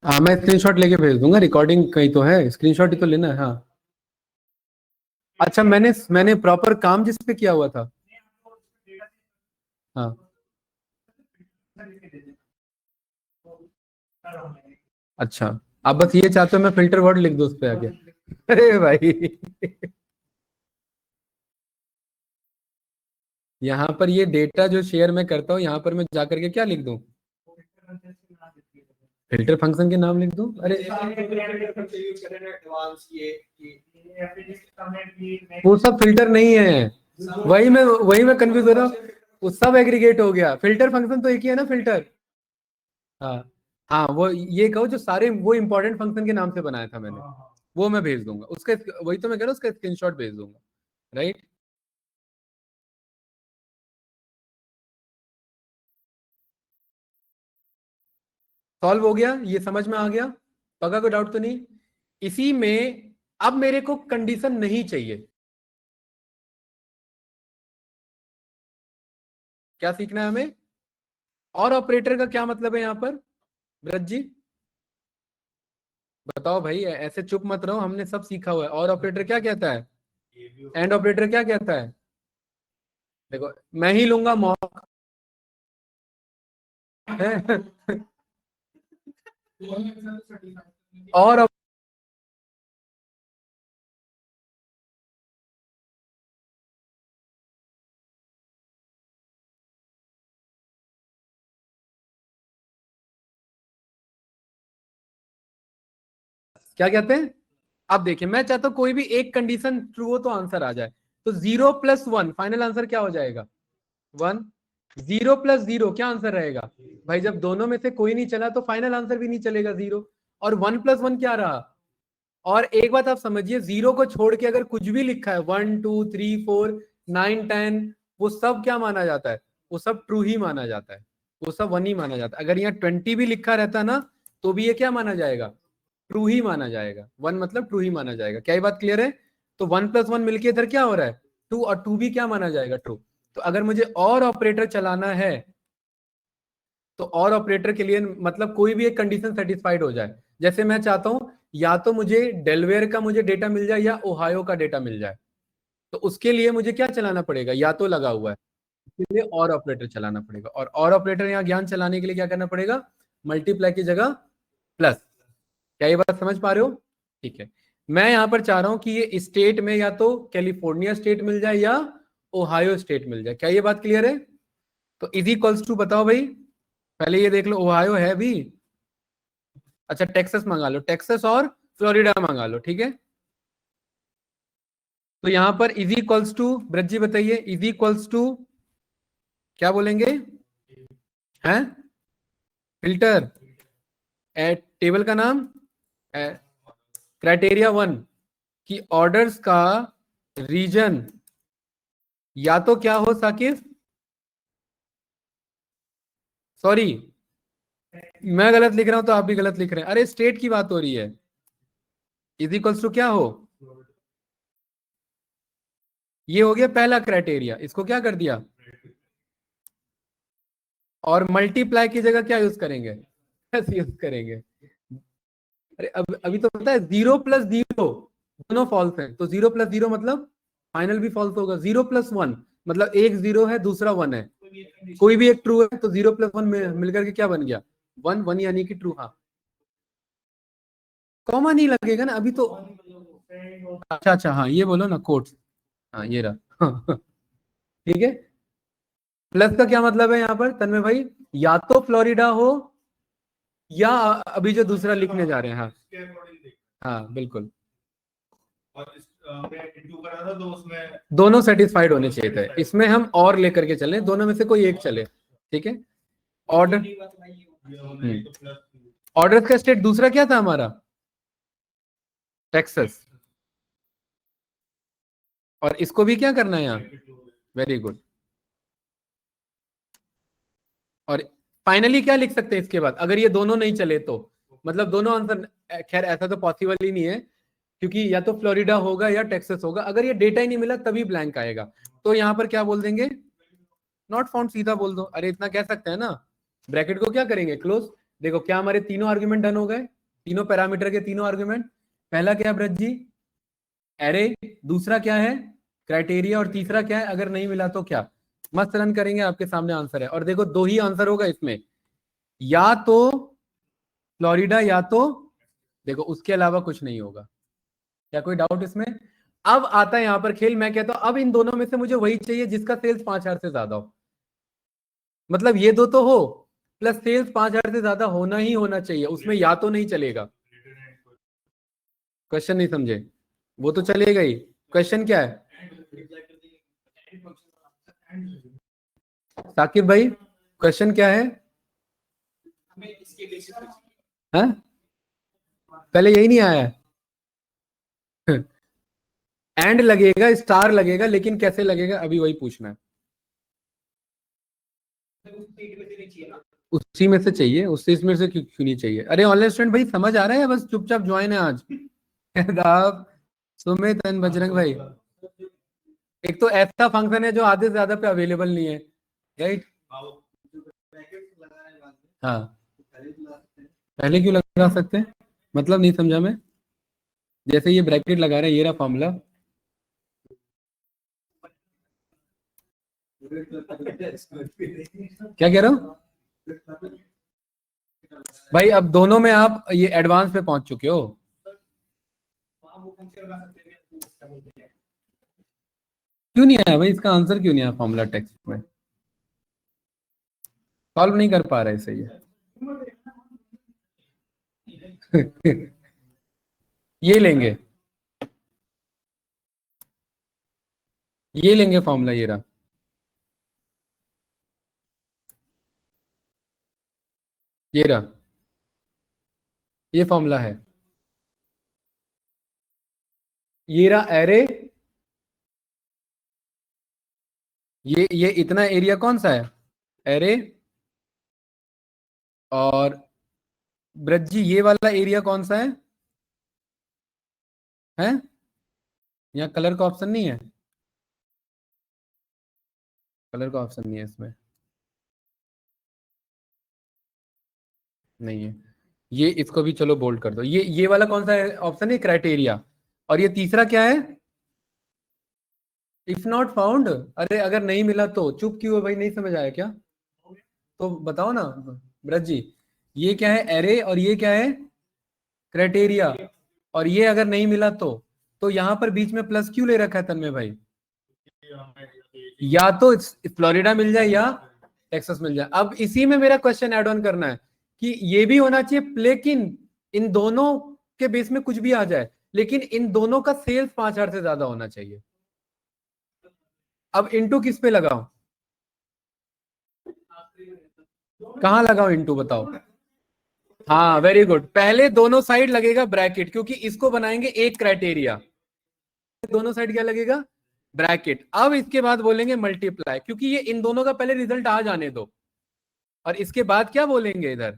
हाँ, मैं स्क्रीनशॉट लेके भेज दूंगा, रिकॉर्डिंग कहीं तो है, स्क्रीनशॉट ही तो लेना है। हाँ, अच्छा, मैंने मैंने प्रॉपर काम जिस पे किया हुआ था। हाँ, अच्छा, आप बस ये चाहते हो मैं फिल्टर वर्ड लिख दूं उस पे आगे? अरे भाई, यहाँ पर ये डेटा जो शेयर मैं करता हूँ, यहाँ पर मैं जाकर के क्या लिख दूं? फिल्टर फंक्शन के नाम लिख दूं? अरे, वो सब फिल्टर नहीं है, वही मैं कंफ्यूज हो रहा हूँ। वो सब एग्रीगेट हो गया, फिल्टर फंक्शन तो एक ही है ना, फिल्टर। हाँ, हाँ, वो ये कहो जो सारे वो इंपॉर्टेंट फंक्शन के नाम से बनाया था मैंने, वो मैं भेज दूंगा उसका। वही तो मैं कह रहा हूँ, उसका स्क्रीनशॉट भेज दूंगा। राइट? सॉल्व हो गया, ये समझ में आ गया? पक्का, कोई डाउट तो नहीं? इसी में अब मेरे को कंडीशन नहीं चाहिए। क्या सीखना है हमें? और ऑपरेटर का क्या मतलब है यहाँ पर, ब्रज जी? बताओ भाई, ऐसे चुप मत रहो, हमने सब सीखा हुआ है। और ऑपरेटर क्या कहता है? एंड ऑपरेटर क्या कहता है? देखो, मैं ही लूंगा मॉक है। और क्या कहते हैं? अब देखिए, मैं चाहता हूं कोई भी एक कंडीशन ट्रू हो तो आंसर आ जाए। तो 0 + 1 फाइनल आंसर क्या हो जाएगा? 1। 0 + 0 क्या आंसर रहेगा? भाई, जब दोनों में से कोई नहीं चला तो फाइनल आंसर भी नहीं चलेगा, 0। और 1 + 1 क्या रहा? और एक बात आप समझिए, 0 को छोड़ के अगर कुछ भी लिखा है, 1 2 3 4 9 10, वो सब क्या माना जाता है? वो सब ट्रू ही माना जाता है, वो सब 1 ही माना जाता है। अगर यहाँ 20 भी लिखा रहता ना, तो भी ये क्या माना जाएगा? ट्रू ही माना जाएगा। 1 मतलब ट्रू ही माना जाएगा। क्या ये बात क्लियर है? तो 1 + 1 मिलके इधर क्या हो रहा है? 2, और 2 भी क्या माना जाएगा? ट्रू। तो अगर मुझे और ऑपरेटर चलाना है, तो और ऑपरेटर के लिए मतलब कोई भी एक कंडीशन सेटिस्फाइड हो जाए। जैसे मैं चाहता हूं या तो मुझे डेलवेयर का मुझे डेटा मिल जाए या ओहायो का डेटा मिल जाए, तो उसके लिए मुझे क्या चलाना पड़ेगा? या तो लगा हुआ है, इसके लिए और ऑपरेटर चलाना पड़ेगा। और ऑपरेटर यहाँ ज्ञान चलाने के लिए क्या करना पड़ेगा? मल्टीप्लाई की जगह प्लस। क्या ये बात समझ पा रहे हो? ठीक है। मैं यहां पर चाह रहा हूं कि ये स्टेट में या तो कैलिफोर्निया स्टेट मिल जाए या ओहायो स्टेट मिल जाए। क्या ये बात क्लियर है? तो इज इक्वल्स टू, बताओ भाई, पहले ये देख लो, ओहायो है भी। अच्छा, टेक्सास मंगा लो, टेक्सास और फ्लोरिडा मंगा लो, ठीक है। तो यहां पर इज इक्वल्स टू, ब्रज जी बताइए, इज इक्वल्स टू क्या बोलेंगे? हैं? फिल्टर एट टेबल का नाम, क्राइटेरिया 1 की ऑर्डर्स का रीजन या तो क्या हो साकिब? सॉरी, मैं गलत लिख रहा हूं तो आप भी गलत लिख रहे हैं। अरे, स्टेट की बात हो रही है। इज इक्वल्स टू क्या हो? ये हो गया पहला क्राइटेरिया, इसको क्या कर दिया? और मल्टीप्लाई की जगह क्या यूज करेंगे? प्लस यूज करेंगे। अरे, अब अभी तो पता है 0 + 0 दोनों फॉल्स है, तो 0 + 0 मतलब फाइनल भी फॉल्स होगा। 0 + 1 मतलब एक 0 है, दूसरा 1 है, कोई भी एक ट्रू है, तो 0 + 1 मिलकर के क्या बन गया? 1 1 यानी कि ट्रू। हाँ, कॉमा नहीं लगेगा ना अभी तो। अच्छा, अच्छा, हाँ, ये बोलो ना, कोट्स। हाँ, ये रहा। ठीक है। प्लस का क्या मतलब है यहाँ पर तन्मय भाई? या तो फ्लोरिडा हो या अभी जो दूसरा लिखने जा रहे हैं। हाँ, हाँ, बिल्कुल। दोनों सेटिस्फाइड होने चाहिए थे, इसमें हम और लेकर के चले, दोनों में से कोई एक चले। ठीक है। ऑर्डर, ऑर्डर का स्टेट दूसरा क्या था हमारा? टेक्सास। और इसको भी क्या करना है यहाँ? Very good. और फाइनली क्या लिख सकते हैं इसके बाद, अगर ये दोनों नहीं चले तो, मतलब दोनों आंसर, खैर ऐसा तो पॉसिबल ही नहीं है, क्योंकि या तो फ्लोरिडा होगा या टेक्सास होगा, अगर ये डेटा ही नहीं मिला तभी ब्लैंक आएगा। तो यहाँ पर क्या बोल देंगे, नॉट फाउंड, सीधा बोल दो। अरे इतना कह सकते हैं ना, ब्रैकेट को क्या करेंगे, क्लोज। देखो क्या हमारे तीनों आर्ग्यूमेंट डन हो गए, तीनों पैरामीटर के तीनों आर्ग्यूमेंट। पहला क्या है ब्रज जी, एरे, दूसरा क्या है क्राइटेरिया, और तीसरा क्या है अगर नहीं मिला तो क्या। मस्त रन करेंगे, आपके सामने आंसर है। और देखो दो ही आंसर होगा इसमें, या तो फ्लोरिडा या तो, देखो उसके अलावा कुछ नहीं होगा। क्या कोई डाउट इसमें। अब आता है यहां पर खेल, मैं कहता हूं अब इन दोनों में से मुझे वही चाहिए जिसका सेल्स 5,000 से ज्यादा हो, मतलब ये दो तो हो, प्लस सेल्स 5,000 से ज्यादा होना ही होना चाहिए, उसमें या तो नहीं चलेगा। क्वेश्चन नहीं समझे, वो तो चलेगा ही। क्वेश्चन क्या है साकिब भाई, क्वेश्चन क्या है। हाँ? पहले यही नहीं आया है। एंड लगेगा, स्टार लगेगा, लेकिन कैसे लगेगा अभी वही पूछना है। उसी में से चाहिए, उससे इसमें से क्यों क्यों नहीं चाहिए। अरे ऑनलाइन स्टूडेंट भाई समझ आ रहा है या बस चुपचाप ज्वाइन है आज। आप, सुमित एंड बजरंग भाई, एक तो ऐसा फंक्शन है जो आधे से ज्यादा पे अवेलेबल नहीं है, राइट। हाँ, पहले क्यों लगा सकते हैं, मतलब नहीं समझा मैं। जैसे ये ब्रैकेट लगा रहे हैं, ये रहा फॉर्मूला। क्या कह रहा हूँ भाई, अब दोनों में आप ये एडवांस पे पहुंच चुके हो। क्यों नहीं आया भाई, इसका आंसर क्यों नहीं आया फॉर्मूला टेक्स्ट में, सॉल्व नहीं कर पा रहे सही है। ये लेंगे, ये लेंगे फॉर्मूला, ये रहा, ये रहा, ये फॉर्मूला है। ये रहा एरे, ये इतना एरिया कौन सा है, एरे। और ब्रज जी ये वाला एरिया कौन सा है। यहाँ कलर का ऑप्शन नहीं है, कलर का ऑप्शन नहीं है इसमें, नहीं है। ये इसको भी चलो बोल्ड कर दो, ये वाला कौन सा ऑप्शन है, क्राइटेरिया। और ये तीसरा क्या है, इफ नॉट फाउंड। अरे अगर नहीं मिला तो चुप क्यों है भाई, नहीं समझ आया क्या, तो बताओ ना ब्रज जी। ये क्या है एरे, और ये क्या है क्राइटेरिया, और ये अगर नहीं मिला तो यहां पर बीच में प्लस क्यों ले रखा है तन्मय भाई, या तो फ्लोरिडा मिल जाए या टेक्सास मिल जाए। अब इसी में मेरा क्वेश्चन ऐड ऑन करना है कि ये भी होना चाहिए, लेकिन इन दोनों के बेस में कुछ भी आ जाए, लेकिन इन दोनों का सेल्स 5,000 से ज्यादा होना चाहिए। अब इनटू किस पे लगाओ, कहां लगाओ इनटू बताओ। हाँ वेरी गुड, पहले दोनों साइड लगेगा ब्रैकेट, क्योंकि इसको बनाएंगे एक क्राइटेरिया, दोनों साइड क्या लगेगा ब्रैकेट। अब इसके बाद बोलेंगे मल्टीप्लाई, क्योंकि ये इन दोनों का पहले रिजल्ट आ जाने दो, और इसके बाद क्या बोलेंगे इधर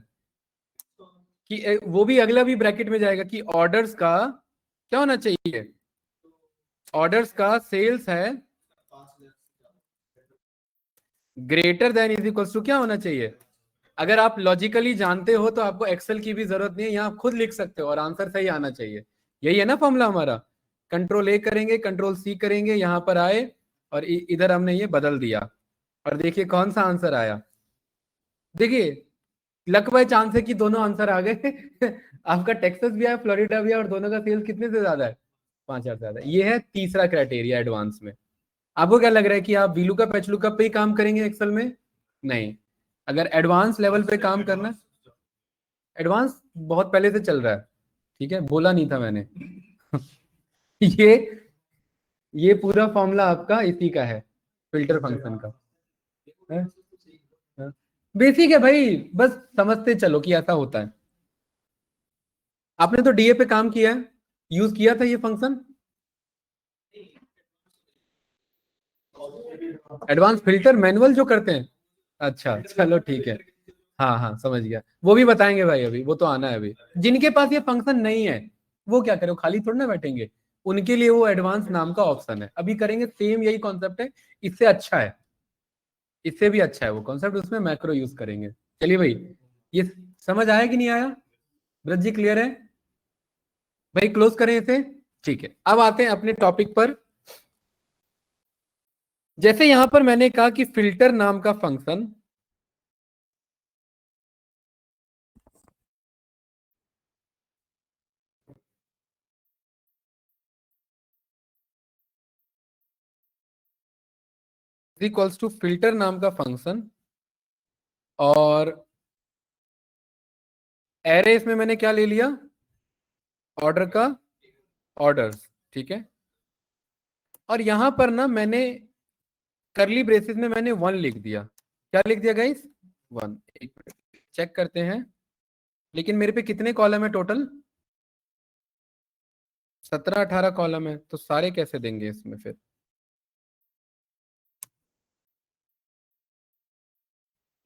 कि वो भी अगला भी ब्रैकेट में जाएगा कि ऑर्डर्स का क्या होना चाहिए, ऑर्डर्स का सेल्स है greater than is equals to क्या होना चाहिए। अगर आप लॉजिकली जानते हो तो आपको एक्सेल की भी जरूरत नहीं है, यहाँ खुद लिख सकते हो और आंसर सही आना चाहिए। यही है ना फॉर्मूला हमारा, कंट्रोल ए करेंगे, कंट्रोल सी करेंगे, यहां पर आए और इधर हमने ये बदल दिया, और देखिए कौन सा आंसर आया। देखिए लक बाय चांस है कि दोनों आंसर आ गए। आपका टेक्सास भी है, फ्लोरिडा भी है, और दोनों का सेल्स कितने से ज्यादा है, 5,000 से ज्यादा। ये है तीसरा क्राइटेरिया एडवांस में। आपको क्या लग रहा है कि आप वीलुकअप पैचलुकअप पे ही काम करेंगे एक्सेल में, नहीं। अगर एडवांस लेवल पे काम करना, एडवांस बहुत पहले से चल रहा है, ठीक है, बोला नहीं था मैंने। ये ये पूरा फॉर्मूला आपका इसी का है, फिल्टर फंक्शन का है? बेसिक है भाई, बस समझते चलो कि ऐसा होता है। आपने तो डीए पे काम किया है, यूज किया था ये फंक्शन, एडवांस फिल्टर मैनुअल जो करते हैं। अच्छा चलो ठीक है। हाँ हाँ समझ गया, वो भी बताएंगे भाई, अभी वो तो आना है। अभी जिनके पास ये फंक्शन नहीं है वो क्या करें, वो खाली थोड़ी ना बैठेंगे, उनके लिए वो एडवांस नाम का ऑप्शन है, अभी करेंगे। सेम यही कॉन्सेप्ट है, इससे अच्छा है, इससे भी अच्छा है वो कॉन्सेप्ट, उसमें मैक्रो यूज करेंगे। चलिए भाई, ये समझ आया कि नहीं आया? ब्रज जी क्लियर है भाई? क्लोज करें इसे। ठीक है, अब आते हैं अपने टॉपिक पर। जैसे यहां पर मैंने कहा कि फिल्टर नाम का फंक्शन इक्वल्स टू फिल्टर नाम का फंक्शन, और एरे इसमें मैंने क्या ले लिया, ऑर्डर का ऑर्डर्स, ठीक है। और यहां पर ना मैंने करली ब्रेसेस में मैंने 1 लिख दिया। क्या लिख दिया गाइस? 1। एक मिनट चेक करते हैं, लेकिन मेरे पे कितने कॉलम है टोटल? 17-18 कॉलम है, तो सारे कैसे देंगे इसमें फिर?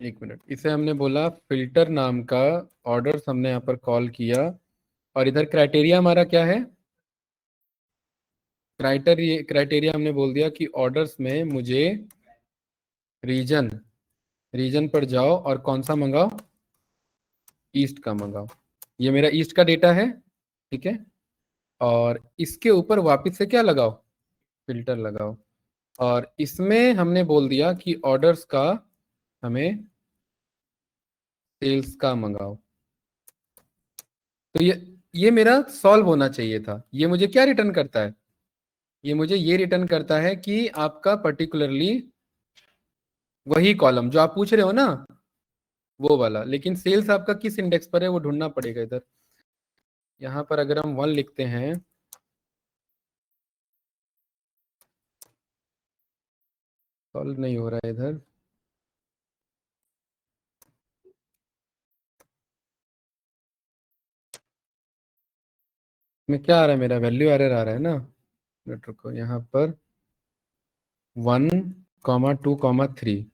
एक मिनट, इसे हमने बोला फिल्टर नाम का ऑर्डर्स, हमने यहाँ पर कॉल किया, और इधर क्राइटेरिया हमारा क्या है? क्राइटेरिया हमने बोल दिया कि ऑर्डर्स में मुझे रीजन, रीजन पर जाओ और कौन सा मंगाओ? ईस्ट का मंगाओ। ये मेरा ईस्ट का डेटा है, ठीक है। और इसके ऊपर वापस से क्या लगाओ? फिल्टर लगाओ। और इसमें हमने बोल दिया कि ऑर्डर्स का हमें सेल्स का मंगाओ। तो ये मेरा सॉल्व होना चाहिए था। ये मुझे क्या रिटर्न करता है? ये मुझे ये रिटर्न करता है कि आपका पर्टिकुलरली वही कॉलम जो आप पूछ रहे हो ना, वो वाला। लेकिन सेल्स आपका किस इंडेक्स पर है वो ढूंढना पड़ेगा इधर। यहाँ पर अगर हम 1 लिखते हैं, सॉल्व नहीं हो रहा है इधर। में क्या आ रहा है, मेरा वैल्यू एरर आ रहा है ना। मिनट रुको, यहाँ पर 1,2,3,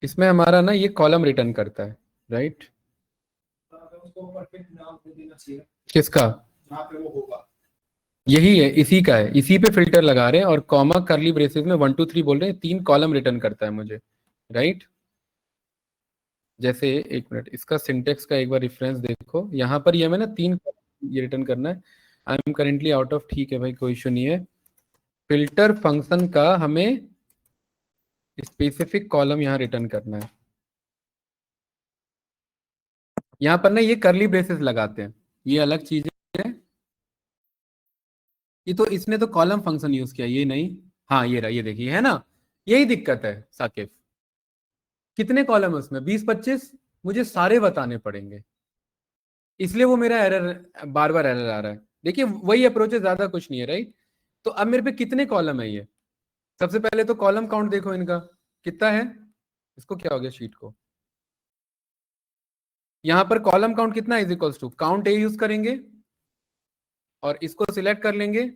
इसमें हमारा ना ये कॉलम रिटर्न करता है, राइट? किसका? यही है, इसी का है, इसी पे फिल्टर लगा रहे हैं, और कॉमा करली ब्रेसेस में 1 2 3 बोल रहे हैं, 3 कॉलम रिटर्न करता है मुझे, राइट? जैसे एक मिनट, इसका सिंटेक्स का एक बार रेफरेंस देखो, यहाँ पर ये हमें ना 3 ये रिटर्न करना है। I am currently out of, ठीक है भाई, कोई इशू नहीं है। फिल्टर फंक्शन का हमें स्पेसिफिक कॉलम यहाँ रिटर्न करना है। यहाँ पर ना ये करली ब्रेसेस लगाते हैं, ये अलग चीज है। ये तो इसने तो कॉलम फंक्शन यूज किया, ये नहीं। हाँ ये रहा, ये देखिए, है ना, यही दिक्कत है साकिब। कितने कॉलम है उसमें? 20-25, मुझे सारे बताने पड़ेंगे, इसलिए वो मेरा एरर, बार बार एरर आ रहा है। देखिए वही अप्रोच है, ज्यादा कुछ नहीं है, राइट? तो अब मेरे पे कितने कॉलम है ये? सबसे पहले तो कॉलम काउंट देखो इनका कितना है। इसको क्या हो गया शीट को? यहाँ पर कॉलम काउंट कितना है? Is equals to count A use करेंगे, और इसको सिलेक्ट कर लेंगे।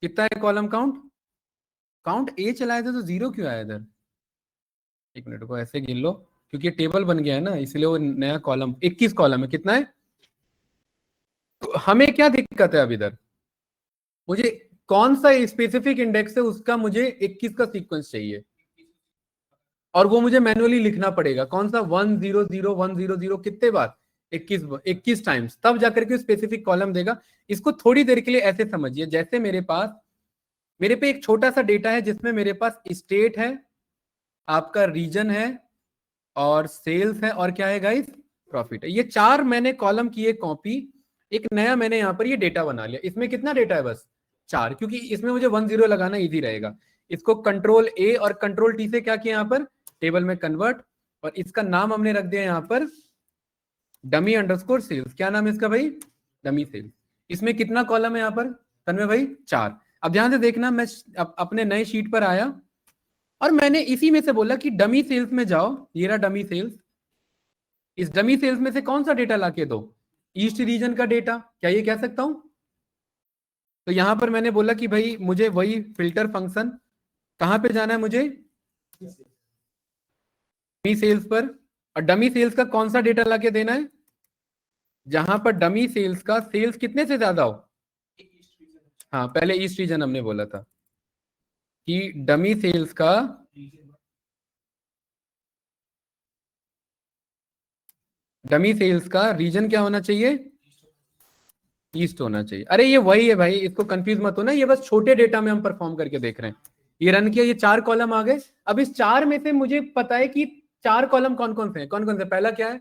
कितना है कॉलम काउंट? काउंट ए चलाए थे तो 0 क्यों आया इधर? एक मिनट को ऐसे गिन लो, क्योंकि टेबल बन गया है ना, इसलिए वो नया कॉलम 21 कॉलम है। कितना है? तो हमें क्या दिक्कत है अब इधर? मुझे कौन सा स्पेसिफिक इंडेक्स है उसका मुझे 21 का सीक्वेंस चाहिए, और वो मुझे मैन्युअली लिखना पड़ेगा। कौन सा? 1 0 0 1 0 0, कितने बार? 21 टाइम्स, तब जाकर के स्पेसिफिक कॉलम देगा। इसको थोड़ी देर के लिए ऐसे समझिए, जैसे मेरे पास, मेरे पे एक छोटा सा डेटा है जिसमें मेरे पास स्टेट है, आपका रीजन है, और सेल्स है, और क्या है गाइस? प्रॉफिट है। ये 4 मैंने कॉलम किए कॉपी, एक नया मैंने यहाँ पर ये डेटा बना लिया। इसमें कितना डेटा है? बस 4, क्योंकि इसमें मुझे 1 0 लगाना इजी रहेगा। इसको कंट्रोल ए और कंट्रोल टी से क्या किया यहाँ पर? टेबल में कन्वर्ट। और इसका नाम हमने रख दिया यहाँ पर डमी अंडरस्कोर सेल्स। क्या नाम है इसका भाई? Dummy sales. इसमें कितना कॉलम है यहाँ पर तन्मय भाई? 4। अब ध्यान से देखना, मैं अपने नए शीट पर आया, और मैंने इसी में से बोला कि डमी सेल्स में जाओ। ये रहा डमी सेल्स। इस डमी सेल्स में से कौन सा डेटा लाके दो? ईस्ट रीजन का डेटा। क्या ये कह सकता हूं? तो यहां पर मैंने बोला कि भाई मुझे वही फिल्टर फंक्शन कहां पे जाना है मुझे? डमी सेल्स पर। और डमी सेल्स का कौन सा डेटा लाके देना है? जहां पर डमी सेल्स का सेल्स कितने से ज्यादा हो। हाँ, पहले ईस्ट रीजन हमने बोला था कि डमी सेल्स का रीजन क्या होना चाहिए? ईस्ट होना चाहिए। अरे ये वही है भाई, इसको कंफ्यूज मत होना, ये बस छोटे डेटा में हम परफॉर्म करके देख रहे हैं। ये रन किया, ये 4 कॉलम आ गए। अब इस 4 में से मुझे पता है कि 4 कॉलम कौन कौन से हैं। कौन कौन से? पहला क्या है?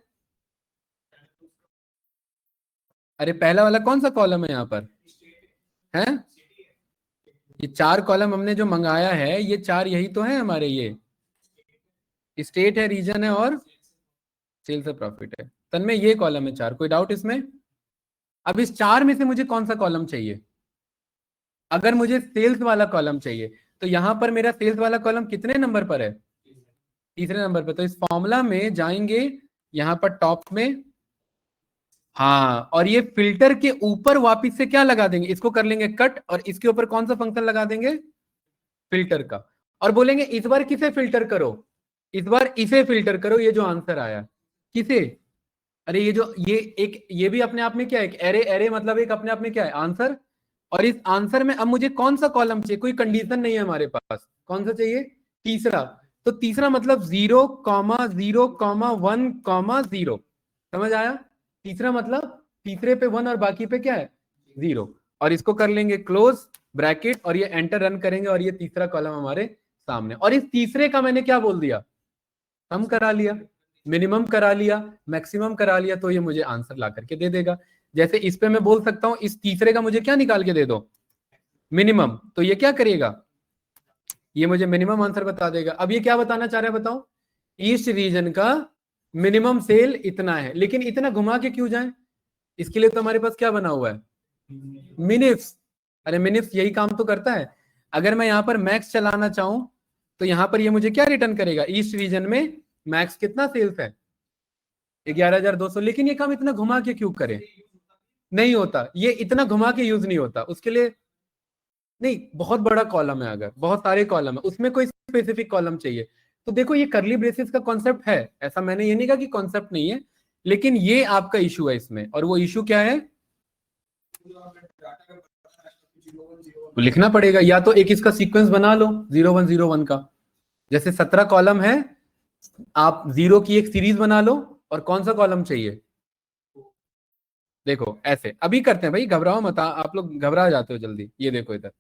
अरे पहला वाला कौन सा कॉलम है यहाँ पर? है ये 4 कॉलम हमने जो मंगाया है, ये 4 यही तो है हमारे। ये स्टेट है, रीजन है और सेल्स है, प्रॉफिट है। तन्मय ये कॉलम है 4, कोई डाउट इसमें? अब इस 4 में से मुझे कौन सा कॉलम चाहिए? अगर मुझे सेल्स वाला कॉलम चाहिए तो यहां पर मेरा सेल्स वाला कॉलम कितने नंबर पर है? तीसरे नंबर पर। तो इस फॉर्मूला में जाएंगे, यहां पर टॉप में, हाँ, और ये फिल्टर के ऊपर वापिस से क्या लगा देंगे? इसको कर लेंगे कट, और इसके ऊपर कौन सा फंक्शन लगा देंगे? फिल्टर का। और बोलेंगे इस बार किसे फिल्टर करो? इस बार इसे फिल्टर करो, ये जो आंसर आया। किसे? अरे ये जो ये भी अपने आप में क्या है? एक एरे। एरे मतलब एक अपने आप में क्या है? आंसर। और इस आंसर में अब मुझे कौन सा कॉलम चाहिए? कोई कंडीशन नहीं है हमारे पास। कौन सा चाहिए? तीसरा। तो तीसरा मतलब 0,0,1,0। समझ आया? तीसरा मतलब तीसरे पे 1 और बाकी पे क्या है? 0। और इसको कर लेंगे क्लोज ब्रैकेट, और ये एंटर रन करेंगे, और ये तीसरा कॉलम हमारे सामने। और इस तीसरे का मैंने क्या बोल दिया? सम करा लिया, मिनिमम करा लिया, मैक्सिमम करा लिया, तो ये मुझे आंसर ला करके दे देगा। जैसे इस पे मैं बोल सकता हूं इस तीसरे का मुझे क्या निकाल के दे दो? मिनिमम। तो ये क्या करेगा? ये मुझे मिनिमम आंसर बता देगा। अब ये क्या बताना चाह रहा है बताओ? ईस्ट रीजन का मिनिमम सेल इतना है। लेकिन इतना घुमा के क्यों जाए? इसके लिए तो हमारे पास क्या बना हुआ है? मिनिफ्स। अरे मिनिफ्स यही काम तो करता है। अगर मैं यहाँ पर मैक्स चलाना चाहूं तो यहाँ पर ये मुझे क्या रिटर्न करेगा? ईस्ट रीजन में मैक्स कितना सेल्स है? 11,200। लेकिन ये काम इतना घुमा के क्यों करे? नहीं होता, ये इतना घुमा के यूज नहीं होता उसके लिए। नहीं, बहुत बड़ा कॉलम है, अगर बहुत सारे कॉलम है, उसमें कोई स्पेसिफिक कॉलम चाहिए। तो देखो ये करली ब्रेसेस का कॉन्सेप्ट है, ऐसा मैंने ये नहीं कहा कि कॉन्सेप्ट नहीं है, लेकिन ये आपका इशू है इसमें। और वो इशू क्या है? तो लिखना पड़ेगा, या तो एक इसका सीक्वेंस बना लो 0101 का। जैसे 17 कॉलम है, आप 0 की एक सीरीज बना लो। और कौन सा कॉलम चाहिए? देखो ऐसे अभी करते हैं भाई, घबराओ मत, आप लोग घबरा जाते हो जल्दी। ये देखो इधर,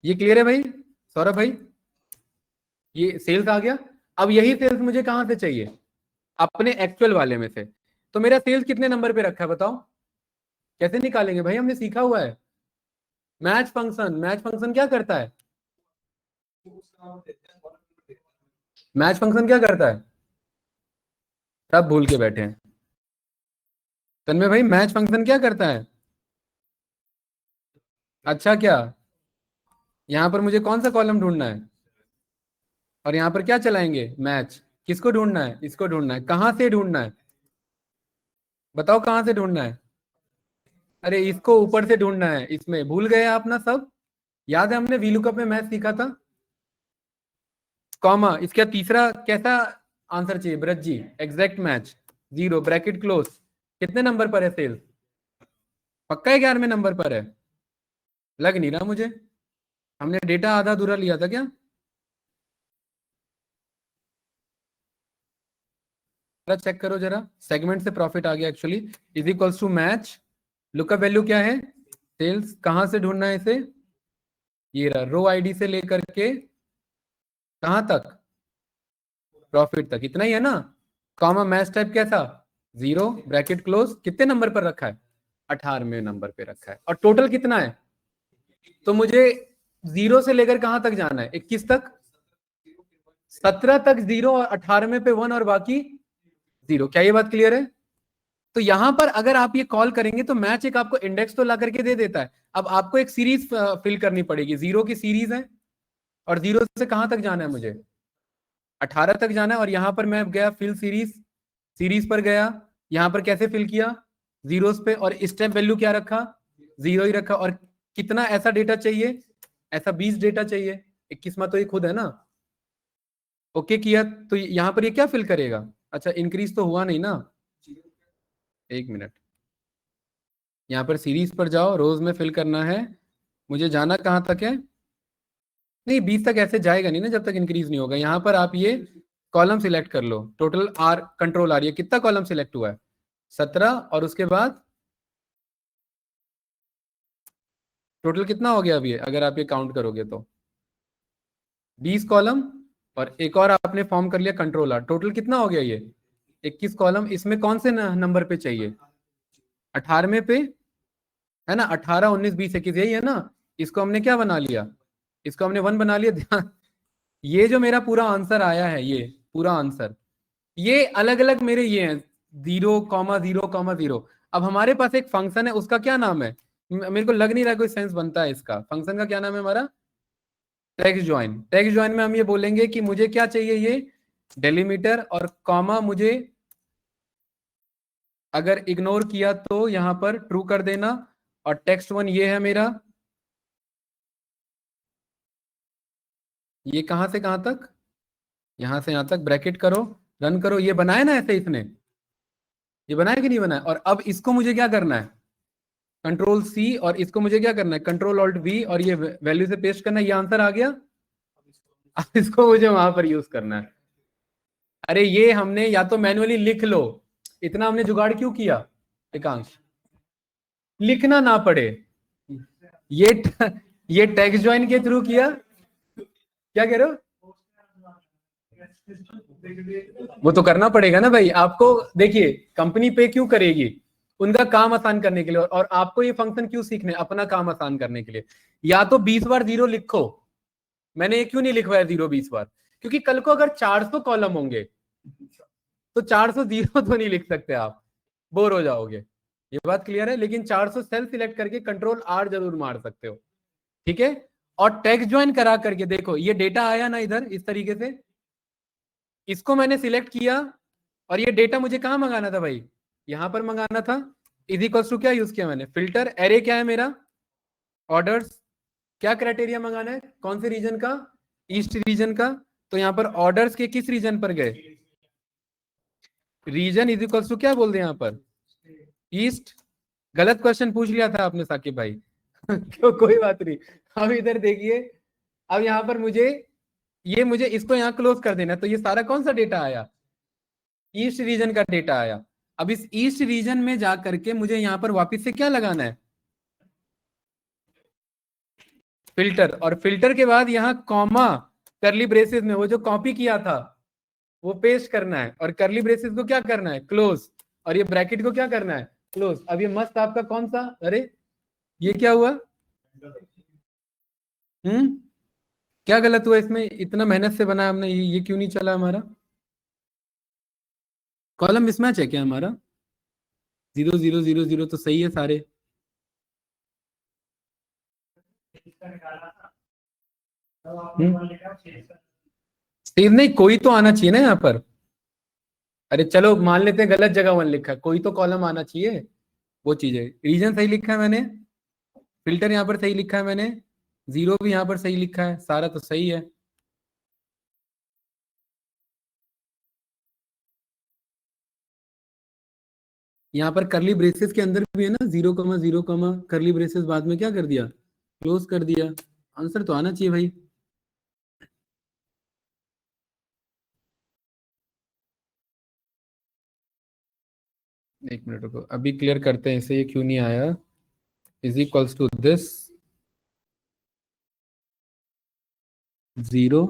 ये क्लियर है भाई? सौरभ भाई, ये सेल्स आ गया। अब यही सेल्स मुझे कहां से चाहिए? अपने एक्चुअल वाले में से। तो मेरा सेल्स कितने नंबर पे रखा है बताओ? कैसे निकालेंगे भाई? हमने सीखा हुआ है मैच फंक्शन। मैच फंक्शन क्या करता है? मैच फंक्शन क्या करता है? सब भूल के बैठे हैं। तन्मय भाई, मैच फंक्शन क्या करता है? अच्छा, क्या यहां पर मुझे कौन सा कॉलम ढूंढना है? और यहां पर क्या चलाएंगे? मैच। किसको ढूंढना है? इसको ढूंढना है। कहां से ढूंढना है? बताओ कहां से ढूंढना है? अरे इसको ऊपर से ढूंढना है। इसमें भूल गए आप ना सब? याद है हमने वीलुकअप में मैच सीखा था? कॉमा, इसका तीसरा कैसा आंसर चाहिए? ब्रज जी, एग्जैक्ट मैच। 0 bracket close. कितने नंबर पर है सेल्स? पक्का 11वें नंबर पर है? लग नहीं रहा मुझे। हमने डेटा आधा अधूरा लिया था क्या? जरा चेक करो जरा, सेगमेंट से प्रॉफिट आ गया actually. Is equals to match, lookup value क्या है? सेल्स। कहां से ढूंढना है इसे? ये रहा, रो आईडी से लेकर के कहां तक? प्रॉफिट तक। इतना ही है ना? कॉमा मैच टाइप कैसा? 0 ब्रैकेट क्लोज। कितने नंबर पर रखा है? 18वें नंबर पे रखा है। और टोटल कितना है? तो मुझे 0 से लेकर कहां तक जाना है? 21 तक। 17 तक 0, और 18वें पे 1, और बाकी 0। क्या ये बात क्लियर है? तो यहां पर अगर आप ये कॉल करेंगे तो मैच एक आपको इंडेक्स तो ला करके दे देता है। अब आपको एक सीरीज फिल करनी पड़ेगी। 0 की सीरीज है, और 0 से कहां तक जाना है मुझे? 18 तक जाना है। और यहां पर मैं गया फिल सीरीज, सीरीज पर गया। यहां पर कैसे फिल किया? जीरोस पे। और स्टेप वैल्यू क्या रखा? 0 ही रखा। और कितना ऐसा डेटा चाहिए? ऐसा 20 डेटा चाहिए, 21वां तो ये खुद है ना। ओके किया तो यहाँ पर ये क्या फिल करेगा? अच्छा इंक्रीज तो हुआ नहीं ना, एक मिनट, यहाँ पर सीरीज पर जाओ, रोज में फिल करना है। मुझे जाना कहाँ तक है? नहीं 20 तक ऐसे जाएगा नहीं ना जब तक इंक्रीज नहीं होगा। यहाँ पर आप ये कॉलम सिलेक्ट कर लो, टोटल आर कंट्रोल आर, ये कितना कॉलम सिलेक्ट हुआ है? 17, और उसके बाद टोटल कितना हो गया अभी अगर आप ये काउंट करोगे तो 20 कॉलम, और एक और आपने फॉर्म कर लिया कंट्रोल आर, टोटल कितना हो गया ये 21 कॉलम। इसमें कौन से नंबर पे चाहिए? 18वें पे है ना, 18 19 20 21 यही है ना। इसको हमने क्या बना लिया? इसको हमने 1 बना लिया। ध्यान, ये जो मेरा पूरा आंसर आया है, ये पूरा आंसर, ये अलग अलग मेरे ये हैं 0,0,0। अब हमारे पास एक फंक्शन है, उसका क्या नाम है? मेरे को लग नहीं रहा कोई सेंस बनता है इसका। फंक्शन का क्या नाम है हमारा? Text join. टेक्स्ट ज्वाइन में हम ये बोलेंगे कि मुझे क्या चाहिए, ये डेलीमीटर और कॉमा मुझे अगर इग्नोर किया तो यहां पर ट्रू कर देना। और टेक्स्ट वन ये है मेरा, ये कहां से कहां तक? यहां से यहां तक, ब्रैकेट करो, रन करो। ये बनाया ना ऐसे इसने, ये बनाया कि नहीं बनाया? और अब इसको मुझे क्या करना है? कंट्रोल सी, और इसको मुझे क्या करना है? कंट्रोल ऑल्ट वी, और ये वैल्यू से पेस्ट करना है। ये आंसर आ गया। अब इसको मुझे वहां पर यूज करना है। अरे ये हमने या तो मैन्युअली लिख लो, इतना हमने जुगाड़ क्यों किया एकांश, लिखना ना पड़े। ये ये टेक्स्ट ज्वाइन के थ्रू किया। क्या कह रहे हो? वो तो करना पड़ेगा ना भाई आपको। देखिए कंपनी पे क्यों करेगी? उनका काम आसान करने के लिए। और आपको ये फंक्शन क्यों सीखने? अपना काम आसान करने के लिए। या तो 20 बार जीरो लिखो, मैंने ये क्यों नहीं लिखवाया जीरो 20 बार? क्योंकि कल को अगर 400 कॉलम होंगे तो 400 जीरो तो नहीं लिख सकते आप, बोर हो जाओगे। ये बात क्लियर है? लेकिन 400 सेल सिलेक्ट करके कंट्रोल आर जरूर मार सकते हो, ठीक है। और टेक्स्ट ज्वाइन करा करके देखो, ये डेटा आया ना इधर इस तरीके से, इसको मैंने सिलेक्ट किया, और ये डेटा मुझे कहां मंगाना था भाई? यहां पर मंगाना था। इज इक्वल्स टू क्या यूज किया मैंने? फिल्टर। एरे क्या है मेरा? ऑर्डर्स। क्या क्राइटेरिया मंगाना है? कौन से रीजन का? ईस्ट रीजन का। तो यहां पर ऑर्डर्स के किस रीजन पर गए? रीजन इज इक्वल्स टू क्या बोल दिया यहाँ पर? ईस्ट। गलत क्वेश्चन पूछ लिया था आपने साकिब भाई। क्यों, कोई बात नहीं। अब इधर देखिए, अब यहाँ पर मुझे ये, मुझे इसको यहाँ क्लोज कर देना। तो ये सारा कौन सा डेटा आया? ईस्ट रीजन का डेटा आया। अब इस ईस्ट रीजन में जा करके मुझे यहाँ पर वापस से क्या लगाना है? फिल्टर। और फिल्टर के बाद यहाँ कॉमा, करली ब्रेसेस में वो जो कॉपी किया था वो पेस्ट करना है, और करली ब्रेसेस को क्या करना है? क्लोज। और ये ब्रैकेट को क्या करना है? क्लोज। अब ये मस्त आपका कौन सा, अरे ये क्या हुआ? क्या गलत हुआ इसमें? इतना मेहनत से बना हमने, ये क्यों नहीं चला हमारा? कॉलम मिसमैच है क्या हमारा? 0 0 0 0 तो सही है सारे। सेव नहीं, कोई तो आना चाहिए ना यहाँ पर। अरे चलो मान लेते हैं गलत जगह वन लिखा है, कोई तो कॉलम आना चाहिए। वो चीज है। रीजन सही लिखा है मैंने, फिल्टर यहाँ पर सही लिखा है मैंने, जीरो भी यहाँ पर सही लिखा है, सारा तो सही है। यहाँ पर करली ब्रेसेस के अंदर भी है ना, 0,0, करली ब्रेसेस बाद में क्या कर दिया? क्लोज कर दिया। आंसर तो आना चाहिए भाई। एक मिनट रुको, अभी क्लियर करते हैं इसे, ये क्यों नहीं आया। इज इक्वल्स टू दिस 0,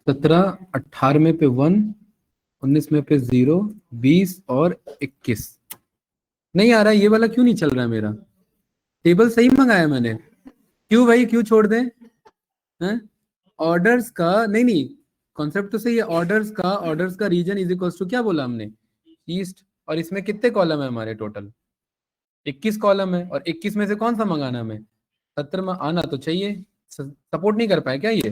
सत्रह, 18 में पे 1, 19 में पे 0, 20 और 21। नहीं आ रहा है ये वाला, क्यों नहीं चल रहा है मेरा? टेबल सही मंगाया मैंने, क्यों भाई क्यों छोड़ दें? हैं? ऑर्डर्स का नहीं नहीं, कॉन्सेप्ट तो सही है। ऑर्डर्स का रीजन इज इक्वल्स टू क्या बोला हमने? ईस्ट। और इसमें कितने कॉलम है हमारे टोटल? 21 कॉलम है और 21 में से कौन सा मंगाना हमें? 70 में आना तो चाहिए। सपोर्ट नहीं कर पाए क्या ये?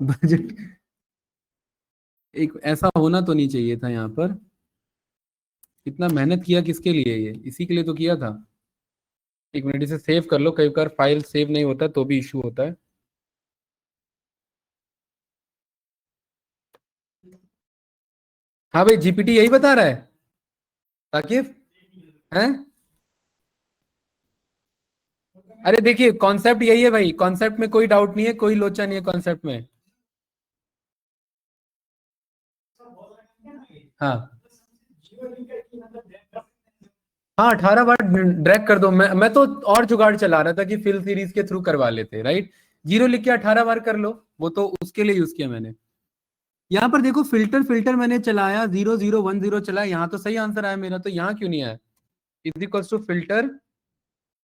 बजट एक ऐसा होना तो नहीं चाहिए था यहाँ पर। इतना मेहनत किया किसके लिए? ये इसी के लिए तो किया था। एक मिनट, इसे सेव कर लो, कई बार फाइल सेव नहीं होता तो भी इशू होता है। हाँ भाई, जीपीटी यही बता रहा है ताकिब है। अरे देखिए, कॉन्सेप्ट यही है भाई, कॉन्सेप्ट में कोई डाउट नहीं है, कोई लोचा नहीं है कॉन्सेप्ट में। हाँ हाँ, 18 बार ड्रैग कर दो। मैं तो और जुगाड़ चला रहा था कि फिल सीरीज के थ्रू करवा लेते, राइट। 0 लिख के 18 बार कर लो, वो तो उसके लिए यूज किया मैंने। यहाँ पर देखो, फिल्टर फिल्टर मैंने चलाया, 0010 चलाया, यहाँ तो सही आंसर आया मेरा, तो यहाँ क्यों नहीं आया? Is equals to filter.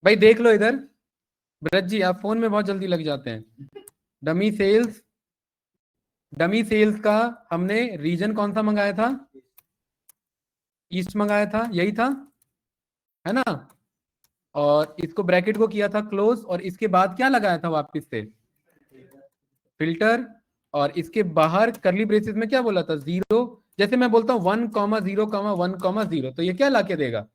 भाई देख लो इधर, ब्रज जी आप फोन में बहुत जल्दी लग जाते हैं। डमी सेल्स, डमी सेल्स का हमने रीजन कौन सा मंगाया था? ईस्ट मंगाया था, यही था, है ना। और इसको ब्रैकेट को किया था क्लोज, और इसके बाद क्या लगाया था वापस से? फिल्टर। और इसके बाहर करली ब्रेसेस में क्या बोला था? 0। जैसे मैं बोलता हूँ 1,0,1,0, तो ये क्या लाके देगा?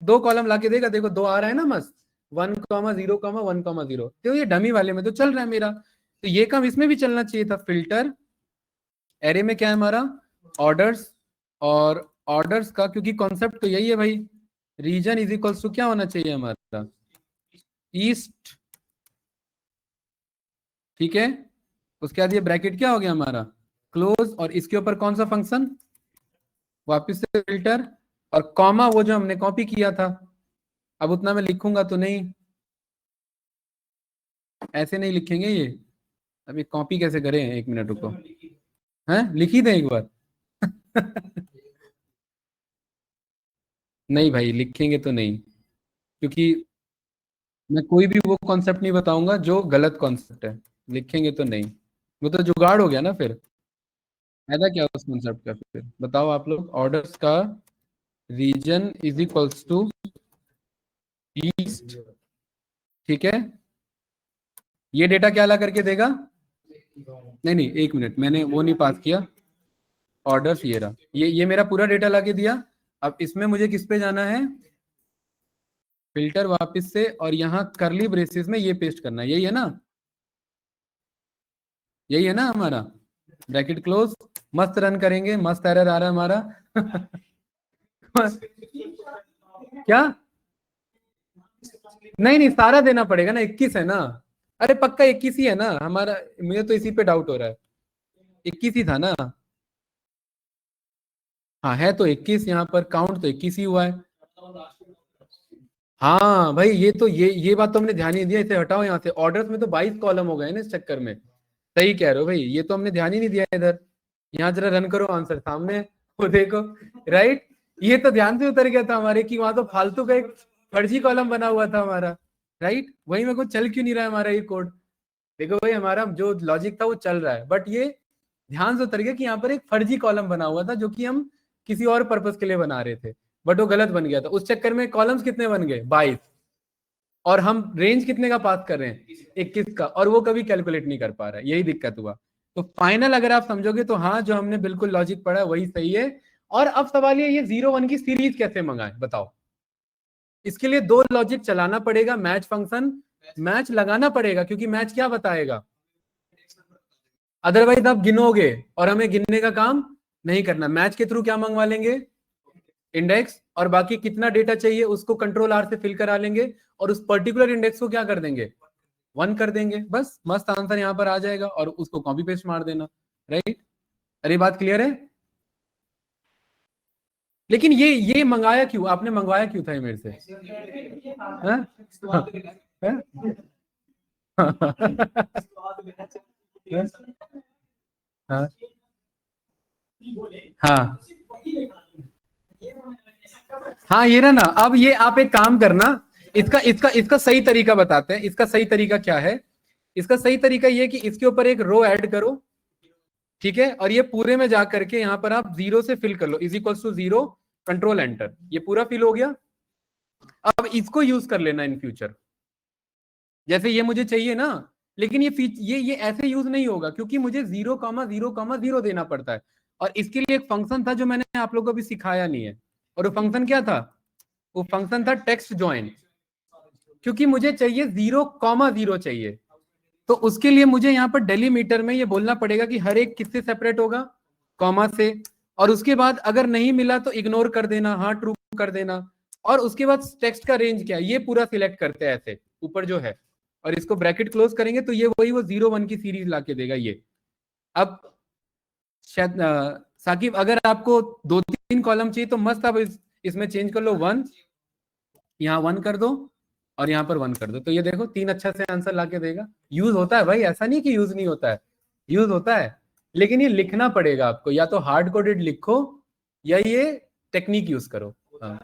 2 कॉलम लाके देगा। देखो 2 आ रहा है ना मस्त, 1,0,1,0। तो ये डमी वाले में तो चल रहा है मेरा, तो ये काम इसमें भी चलना चाहिए था। फिल्टर, एरे में क्या है हमारा? ऑर्डर्स। और ऑर्डर्स का क्योंकि कॉन्सेप्ट तो यही है भाई, रीजन इज इक्वल्स टू क्या होना चाहिए हमारा? ईस्ट। ठीक है, उसके बाद ये ब्रैकेट क्या हो गया हमारा? क्लोज। और इसके ऊपर कौन सा फंक्शन? वापस से फिल्टर। और कॉमा वो जो हमने कॉपी किया था। अब उतना मैं लिखूंगा तो नहीं, ऐसे नहीं लिखेंगे ये। अभी कॉपी कैसे करें? एक मिनट रुको, हैं लिख ही दें एक बार। नहीं भाई, लिखेंगे तो नहीं, क्योंकि मैं कोई भी वो कॉन्सेप्ट नहीं बताऊंगा जो गलत कॉन्सेप्ट है। लिखेंगे तो नहीं, वो तो जुगाड़ हो गया ना फिर। फायदा क्या उस कॉन्सेप्ट का? फिर बताओ आप लोग। ऑर्डर्स का region is equals to east. ठीक है, ये डेटा क्या ला करके देगा? नहीं नहीं, एक मिनट, मैंने वो नहीं पास किया। ऑर्डर्स ये रहा, ये मेरा पूरा डेटा ला के दिया। अब इसमें मुझे किस पे जाना है? फिल्टर वापस से, और यहाँ करली ब्रेसेस में ये पेस्ट करना है, यही है ना? यही है ना हमारा? Bracket close. मस्त रन करेंगे, मस्त एरर आ रहा है हमारा। क्या? नहीं नहीं, सारा देना पड़ेगा ना, 21 है ना। अरे पक्का 21 ही है ना हमारा, मुझे तो इसी पे डाउट हो रहा है। 21 ही था ना? हाँ है तो 21, यहाँ पर काउंट तो 21 ही हुआ है। हाँ भाई, ये तो ये बात तो हमने ध्यान ही नहीं दिया। इसे हटाओ यहाँ से, ऑर्डर्स में तो 22 कॉलम हो गए ना इस चक्कर में। सही कह रहे हो भाई, ये तो हमने ध्यान ही नहीं दिया इधर। यहाँ जरा रन करो, आंसर सामने है, वो देखो। राइट, ये तो ध्यान से उतर गया था हमारे कि वहां तो फालतू का एक फर्जी कॉलम बना हुआ था हमारा। राइट, वही मेरे को चल क्यों नहीं रहा है हमारा ये कोड? देखो भाई, हमारा जो लॉजिक था वो चल रहा है, बट ये ध्यान से उतर गया कि यहाँ पर एक फर्जी कॉलम बना हुआ था जो कि हम किसी और पर्पस के लिए बना रहे थे, बट वो गलत बन गया था। उस चक्कर में कॉलम्स कितने बन गए? 22। और हम रेंज कितने का पास कर रहे हैं? 21 का, और वो कभी कैलकुलेट नहीं कर पा रहा है, यही दिक्कत हुआ। तो फाइनल अगर आप समझोगे तो हाँ, जो हमने बिल्कुल लॉजिक पढ़ा वही सही है। और अब सवाल ये 0 1 की सीरीज कैसे मंगाए बताओ? इसके लिए 2 लॉजिक चलाना पड़ेगा, मैच फंक्शन, मैच लगाना पड़ेगा, क्योंकि मैच क्या बताएगा? अदरवाइज आप गिनोगे और हमें गिनने का काम नहीं करना। मैच के थ्रू क्या मंगवा लेंगे? इंडेक्स, और बाकी कितना डेटा चाहिए उसको कंट्रोल आर से फिल करा लेंगे, और उस पर्टिकुलर इंडेक्स को क्या कर देंगे? 1 कर देंगे, बस मस्त आंसर यहाँ पर आ जाएगा, और उसको कॉपी पेस्ट मार देना। राइट, अरे बात क्लियर है? लेकिन ये मंगाया क्यों आपने? मंगवाया क्यों था ये मेरे से? हाँ? हाँ? हाँ? हाँ हाँ, ये ना ना, अब ये आप एक काम करना, इसका इसका इसका सही तरीका बताते हैं। इसका सही तरीका क्या है? इसका सही तरीका ये कि इसके ऊपर एक रो ऐड करो, ठीक है, और ये पूरे में जा करके यहाँ पर आप 0 से फिल कर लो, is equal to 0, control enter, ये पूरा फिल हो गया। अब इसको यूज कर लेना इन फ्यूचर, जैसे ये मुझे चाहिए ना, लेकिन ये ऐसे यूज नहीं होगा, क्योंकि मुझे 0,0,0 देना पड़ता है, और इसके लिए एक फंक्शन था जो मैंने आप लोगों को अभी सिखाया नहीं है, और वो फंक्शन क्या था? वो फंक्शन था टेक्स्ट ज्वाइन, क्योंकि मुझे चाहिए 0,0 चाहिए, तो उसके लिए मुझे यहाँ पर डेलीमीटर में ये बोलना पड़ेगा कि हर एक किससे सेपरेट होगा, कॉमा से, और उसके बाद अगर नहीं मिला तो इग्नोर कर देना, हाँ ट्रू कर देना, और उसके बाद टेक्स्ट का रेंज क्या है ये पूरा सिलेक्ट करते हैं ऐसे ऊपर जो है, और इसको ब्रैकेट क्लोज करेंगे तो ये वही वो 0,1 की सीरीज ला के देगा ये। अब शायद साकिब अगर आपको 2-3 कॉलम चाहिए तो मस्त आप इसमें चेंज कर लो, 1 यहाँ 1 कर दो और यहाँ पर 1 कर दो, तो ये देखो 3 अच्छा से आंसर ला के देगा। यूज होता है भाई, ऐसा नहीं कि यूज नहीं होता है, यूज होता है, लेकिन ये लिखना पड़ेगा आपको, या तो हार्ड कोडेड लिखो या ये टेक्निक यूज करो। हाँ।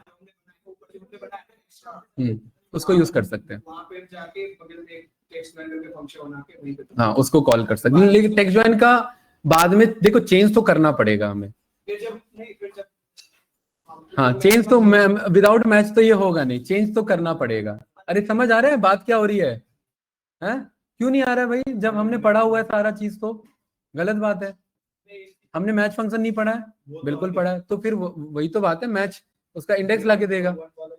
उसको यूज कर सकते हैं, हाँ उसको कॉल कर सकते हैं, लेकिन टेक्स्ट ज्वाइन का बाद में देखो चेंज तो करना पड़ेगा हमें। हाँ चेंज तो विदाउट मैच तो ये होगा नहीं, चेंज तो करना पड़ेगा। अरे समझ आ रहा है बात क्या हो रही है? हैं? क्यों नहीं आ रहा है भाई, जब हमने पढ़ा हुआ है सारा चीज तो गलत बात है। हमने मैच फंक्शन नहीं पढ़ा है? बिल्कुल पढ़ा है, तो फिर वही तो बात है, मैच उसका इंडेक्स लाके देगा,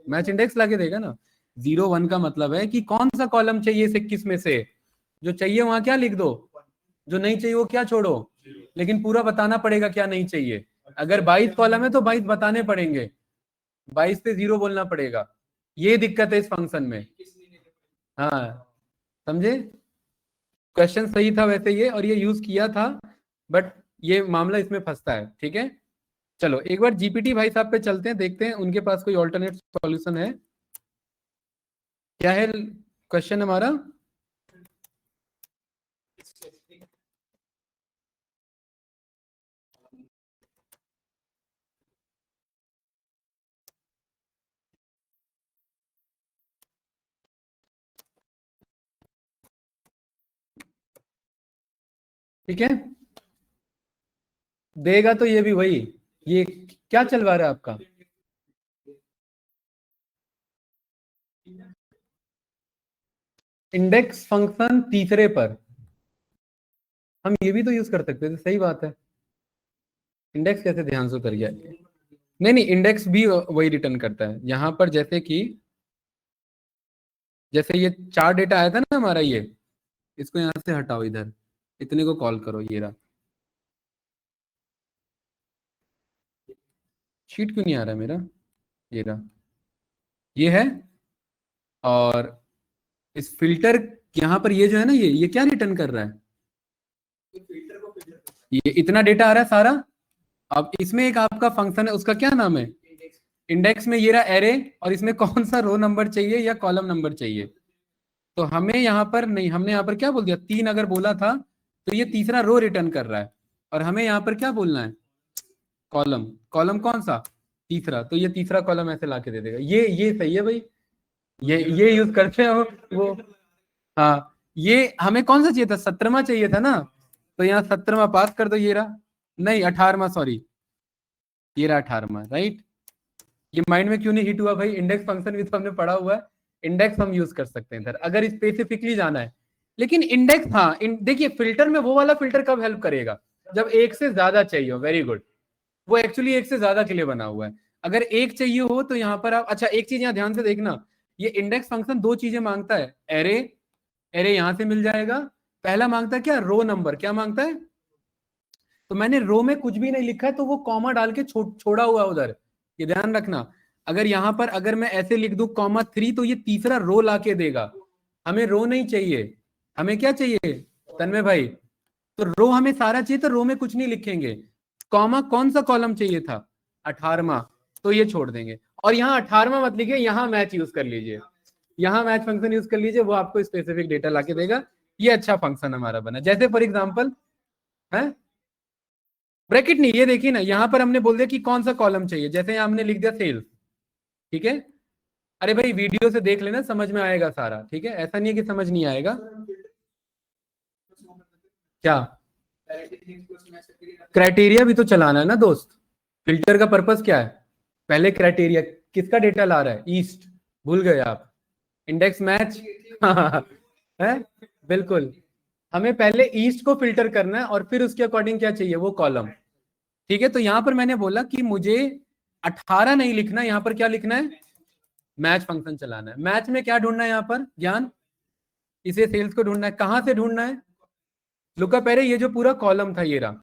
मैच इंडेक्स लाके देगा ना। 0,1 का मतलब है कि कौन सा कॉलम चाहिए इस 21 में से, जो चाहिए वहां क्या लिख दो, जो नहीं चाहिए वो क्या छोड़ो, लेकिन पूरा बताना पड़ेगा क्या नहीं चाहिए। अगर 22 कॉलम है तो 22 बताने पड़ेंगे, 22 पे 0 बोलना पड़ेगा, ये दिक्कत है इस फंक्शन में। हाँ समझे, क्वेश्चन सही था वैसे ये, और ये यूज किया था, बट ये मामला इसमें फंसता है। ठीक है, चलो एक बार जीपीटी भाई साहब पे चलते हैं, देखते हैं उनके पास कोई ऑल्टरनेट सॉल्यूशन है। क्या है क्वेश्चन हमारा? ठीक है, देगा तो ये भी वही, ये क्या चलवा रहा है आपका? इंडेक्स फंक्शन तीसरे पर, हम ये भी तो यूज कर सकते थे, सही बात है। इंडेक्स कैसे ध्यान से उतर गया? नहीं नहीं, इंडेक्स भी वही रिटर्न करता है यहाँ पर, जैसे कि जैसे ये 4 डेटा आया था ना हमारा, ये इसको यहाँ से हटाओ, इधर इतने को कॉल करो, ये रहा। शीट क्यों नहीं आ रहा है मेरा? ये रहा, ये है। और इस फिल्टर यहाँ पर ये जो है ना, ये क्या रिटर्न कर रहा है? ये इतना डेटा आ रहा है सारा। अब इसमें एक आपका फंक्शन है, उसका क्या नाम है? इंडेक्स में ये रहा एरे, और इसमें कौन सा रो नंबर चाहिए या कॉलम नंबर चाहिए। तो हमें यहाँ पर नहीं, हमने यहाँ पर क्या बोल दिया, 3 अगर बोला था तो ये तीसरा रो रिटर्न कर रहा है, और हमें यहाँ पर क्या बोलना है? कॉलम। कॉलम कौन सा? तीसरा, तो ये तीसरा कॉलम ऐसे ला के दे देगा, ये सही है भाई, ये यूज करते हो वो। हाँ, ये हमें कौन सा चाहिए था? 17वां चाहिए था ना, तो यहाँ 17वां पास कर दो, ये रहा। नहीं 18वां, सॉरी, ये रहा 18वां, राइट। ये माइंड में क्यों नहीं हिट हुआ भाई? इंडेक्स फंक्शन भी तो हमने पढ़ा हुआ है, इंडेक्स हम यूज कर सकते हैं इधर अगर स्पेसिफिकली जाना है। लेकिन इंडेक्स, हाँ देखिए फिल्टर में वो वाला फिल्टर कब हेल्प करेगा? जब एक से ज्यादा चाहिए हो, वेरी गुड, वो एक्चुअली एक से ज्यादा के लिए बना हुआ है। अगर एक चाहिए हो तो यहाँ पर आप, अच्छा एक चीज यहाँ ध्यान से देखना, ये इंडेक्स फंक्शन 2 चीजें मांगता है, एरे, एरे यहां से मिल जाएगा। पहला मांगता है क्या? रो नंबर, क्या मांगता है? तो मैंने रो में कुछ भी नहीं लिखा है, तो वो कॉमा डाल के छोड़ा हुआ है उधर, ये ध्यान रखना। अगर यहाँ पर अगर मैं ऐसे लिख दूं ,3, तो ये तीसरा रो ला के देगा। हमें रो नहीं चाहिए, हमें क्या चाहिए तन्मय भाई? तो रो हमें सारा चाहिए, तो रो में कुछ नहीं लिखेंगे। कॉमा कौन सा कॉलम चाहिए था? 18वां, तो ये छोड़ देंगे। और यहाँ 18वां मत लिखिए, यहाँ मैच यूज कर लीजिए, यहाँ मैच फंक्शन यूज कर लीजिए, वो आपको स्पेसिफिक डेटा लाके देगा। ये अच्छा फंक्शन हमारा बना, जैसे फॉर एग्जाम्पल है ब्रैकेट नहीं, ये देखिए ना, यहाँ पर हमने बोल दिया कि कौन सा कॉलम चाहिए, जैसे यहाँ हमने लिख दिया सेल्स, ठीक है। अरे भाई वीडियो से देख लेना, समझ में आएगा सारा, ठीक है, ऐसा नहीं है कि समझ नहीं आएगा। क्या? क्राइटेरिया भी तो चलाना है ना दोस्त। फिल्टर का पर्पस क्या है? पहले क्राइटेरिया किसका डेटा ला रहा है? ईस्ट। भूल गए आप? इंडेक्स मैच है। बिल्कुल, हमें पहले ईस्ट को फिल्टर करना है और फिर उसके अकॉर्डिंग क्या चाहिए, वो कॉलम। ठीक है, तो यहां पर मैंने बोला कि मुझे 18 नहीं लिखना, यहां पर क्या लिखना है? मैच फंक्शन चलाना है। मैच में क्या ढूंढना है यहां पर ज्ञान? इसे सेल्स को ढूंढना है। कहां से ढूंढना है? लुका पहले ये जो पूरा कॉलम था ये रहा,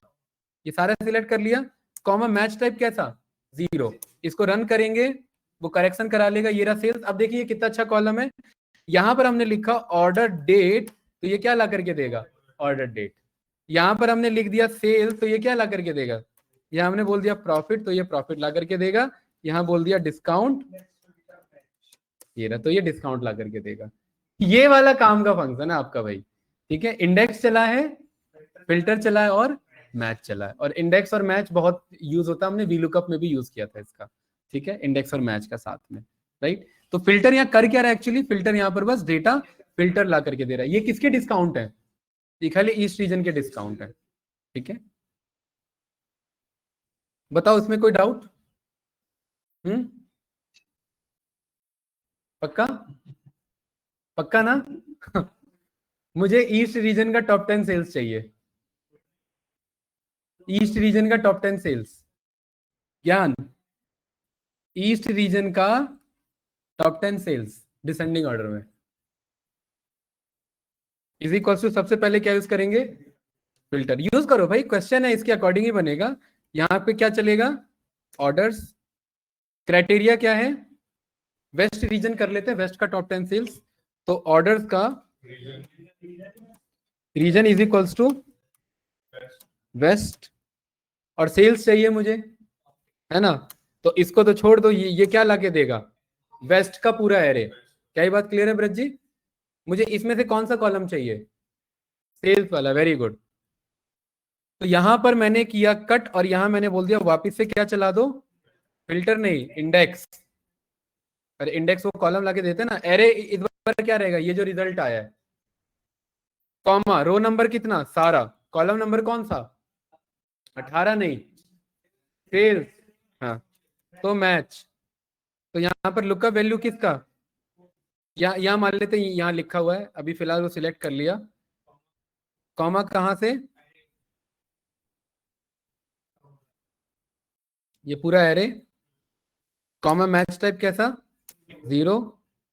ये सारा सिलेक्ट कर लिया। कॉमा मैच टाइप कैसा? 0। इसको रन करेंगे, वो करेक्शन करा लेगा। ये रहा सेल्स। अब देखिए कितना अच्छा कॉलम है। यहां पर हमने लिखा ऑर्डर डेट, तो ये क्या ला करके देगा? Order date. यहां पर हमने लिख दिया सेल्स, तो ये क्या ला करके देगा? यहां हमने बोल दिया प्रॉफिट, तो ये प्रॉफिट ला करके देगा। यहां बोल दिया डिस्काउंट, ये रहा, तो ये डिस्काउंट ला करके देगा। ये वाला काम का फंक्शन है आपका भाई। ठीक है, इंडेक्स चला है, फिल्टर चला है और मैच चला है। और इंडेक्स और मैच बहुत यूज होता है, हमने वीलुकअप में भी यूज किया था इसका। ठीक है, इंडेक्स और मैच का साथ में। राइट, तो फिल्टर यहाँ कर क्या रहा है एक्चुअली? फिल्टर यहाँ पर बस डेटा फिल्टर ला करके दे रहा है। ये किसके डिस्काउंट है? ये खाली ईस्ट रीजन के डिस्काउंट है। ठीक है, बताओ इसमें कोई डाउट? पक्का? पक्का ना? मुझे ईस्ट रीजन का टॉप 10 सेल्स चाहिए। ईस्ट रीजन का टॉप 10 सेल्स। ज्ञान, ईस्ट रीजन का टॉप 10 सेल्स डिसेंडिंग ऑर्डर में। इज इक्वल टू सबसे पहले क्या यूज करेंगे? फिल्टर यूज करो भाई, क्वेश्चन है इसके अकॉर्डिंग ही बनेगा। यहां पे क्या चलेगा? ऑर्डर्स। क्राइटेरिया क्या है? वेस्ट रीजन कर लेते हैं, वेस्ट का टॉप 10 सेल्स। तो ऑर्डर्स का region is equals to west, और सेल्स चाहिए मुझे, है ना? तो इसको तो छोड़ दो, ये क्या लाके देगा? वेस्ट का पूरा एरे। क्या ये बात क्लियर है ब्रज जी? मुझे इसमें से कौन सा कॉलम चाहिए? सेल्स वाला। Very good. तो यहां पर मैंने किया कट, और यहां मैंने बोल दिया वापस से क्या चला दो? फिल्टर नहीं, इंडेक्स। अरे इंडेक्स वो कॉलम लाके देते हैं ना। एरे इस बार क्या रहेगा? ये जो रिजल्ट आया है, कॉमा रो नंबर कितना सारा, कॉलम नंबर कौन सा? 18 नहीं, सेल्स। हाँ, तो मैच। तो यहाँ पर लुकअप वैल्यू किसका? यहाँ मान लेते हैं यहाँ लिखा हुआ है, अभी फिलहाल वो सिलेक्ट कर लिया। कॉमा कहाँ से? ये पूरा एरे। कॉमा मैच टाइप कैसा? 0,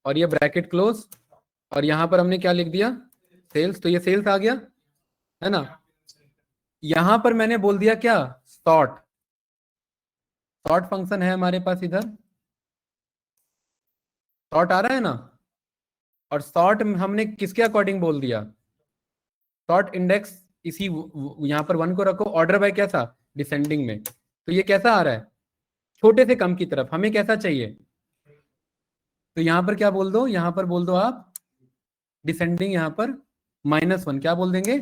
और ये ब्रैकेट क्लोज। और यहां पर हमने क्या लिख दिया? सेल्स। तो ये सेल्स आ गया, है ना? यहां पर मैंने बोल दिया क्या? सॉर्ट। सॉर्ट फंक्शन है हमारे पास इधर। सॉर्ट आ रहा है ना? और सॉर्ट हमने किसके अकॉर्डिंग बोल दिया? सॉर्ट इंडेक्स इसी यहां पर 1 को रखो। ऑर्डर बाय कैसा? डिसेंडिंग में। तो ये कैसा आ रहा है? छोटे से कम की तरफ। हमें कैसा चाहिए? तो यहां पर क्या बोल दो? यहां पर बोल दो आप डिसेंडिंग, यहां पर -1। क्या बोल देंगे?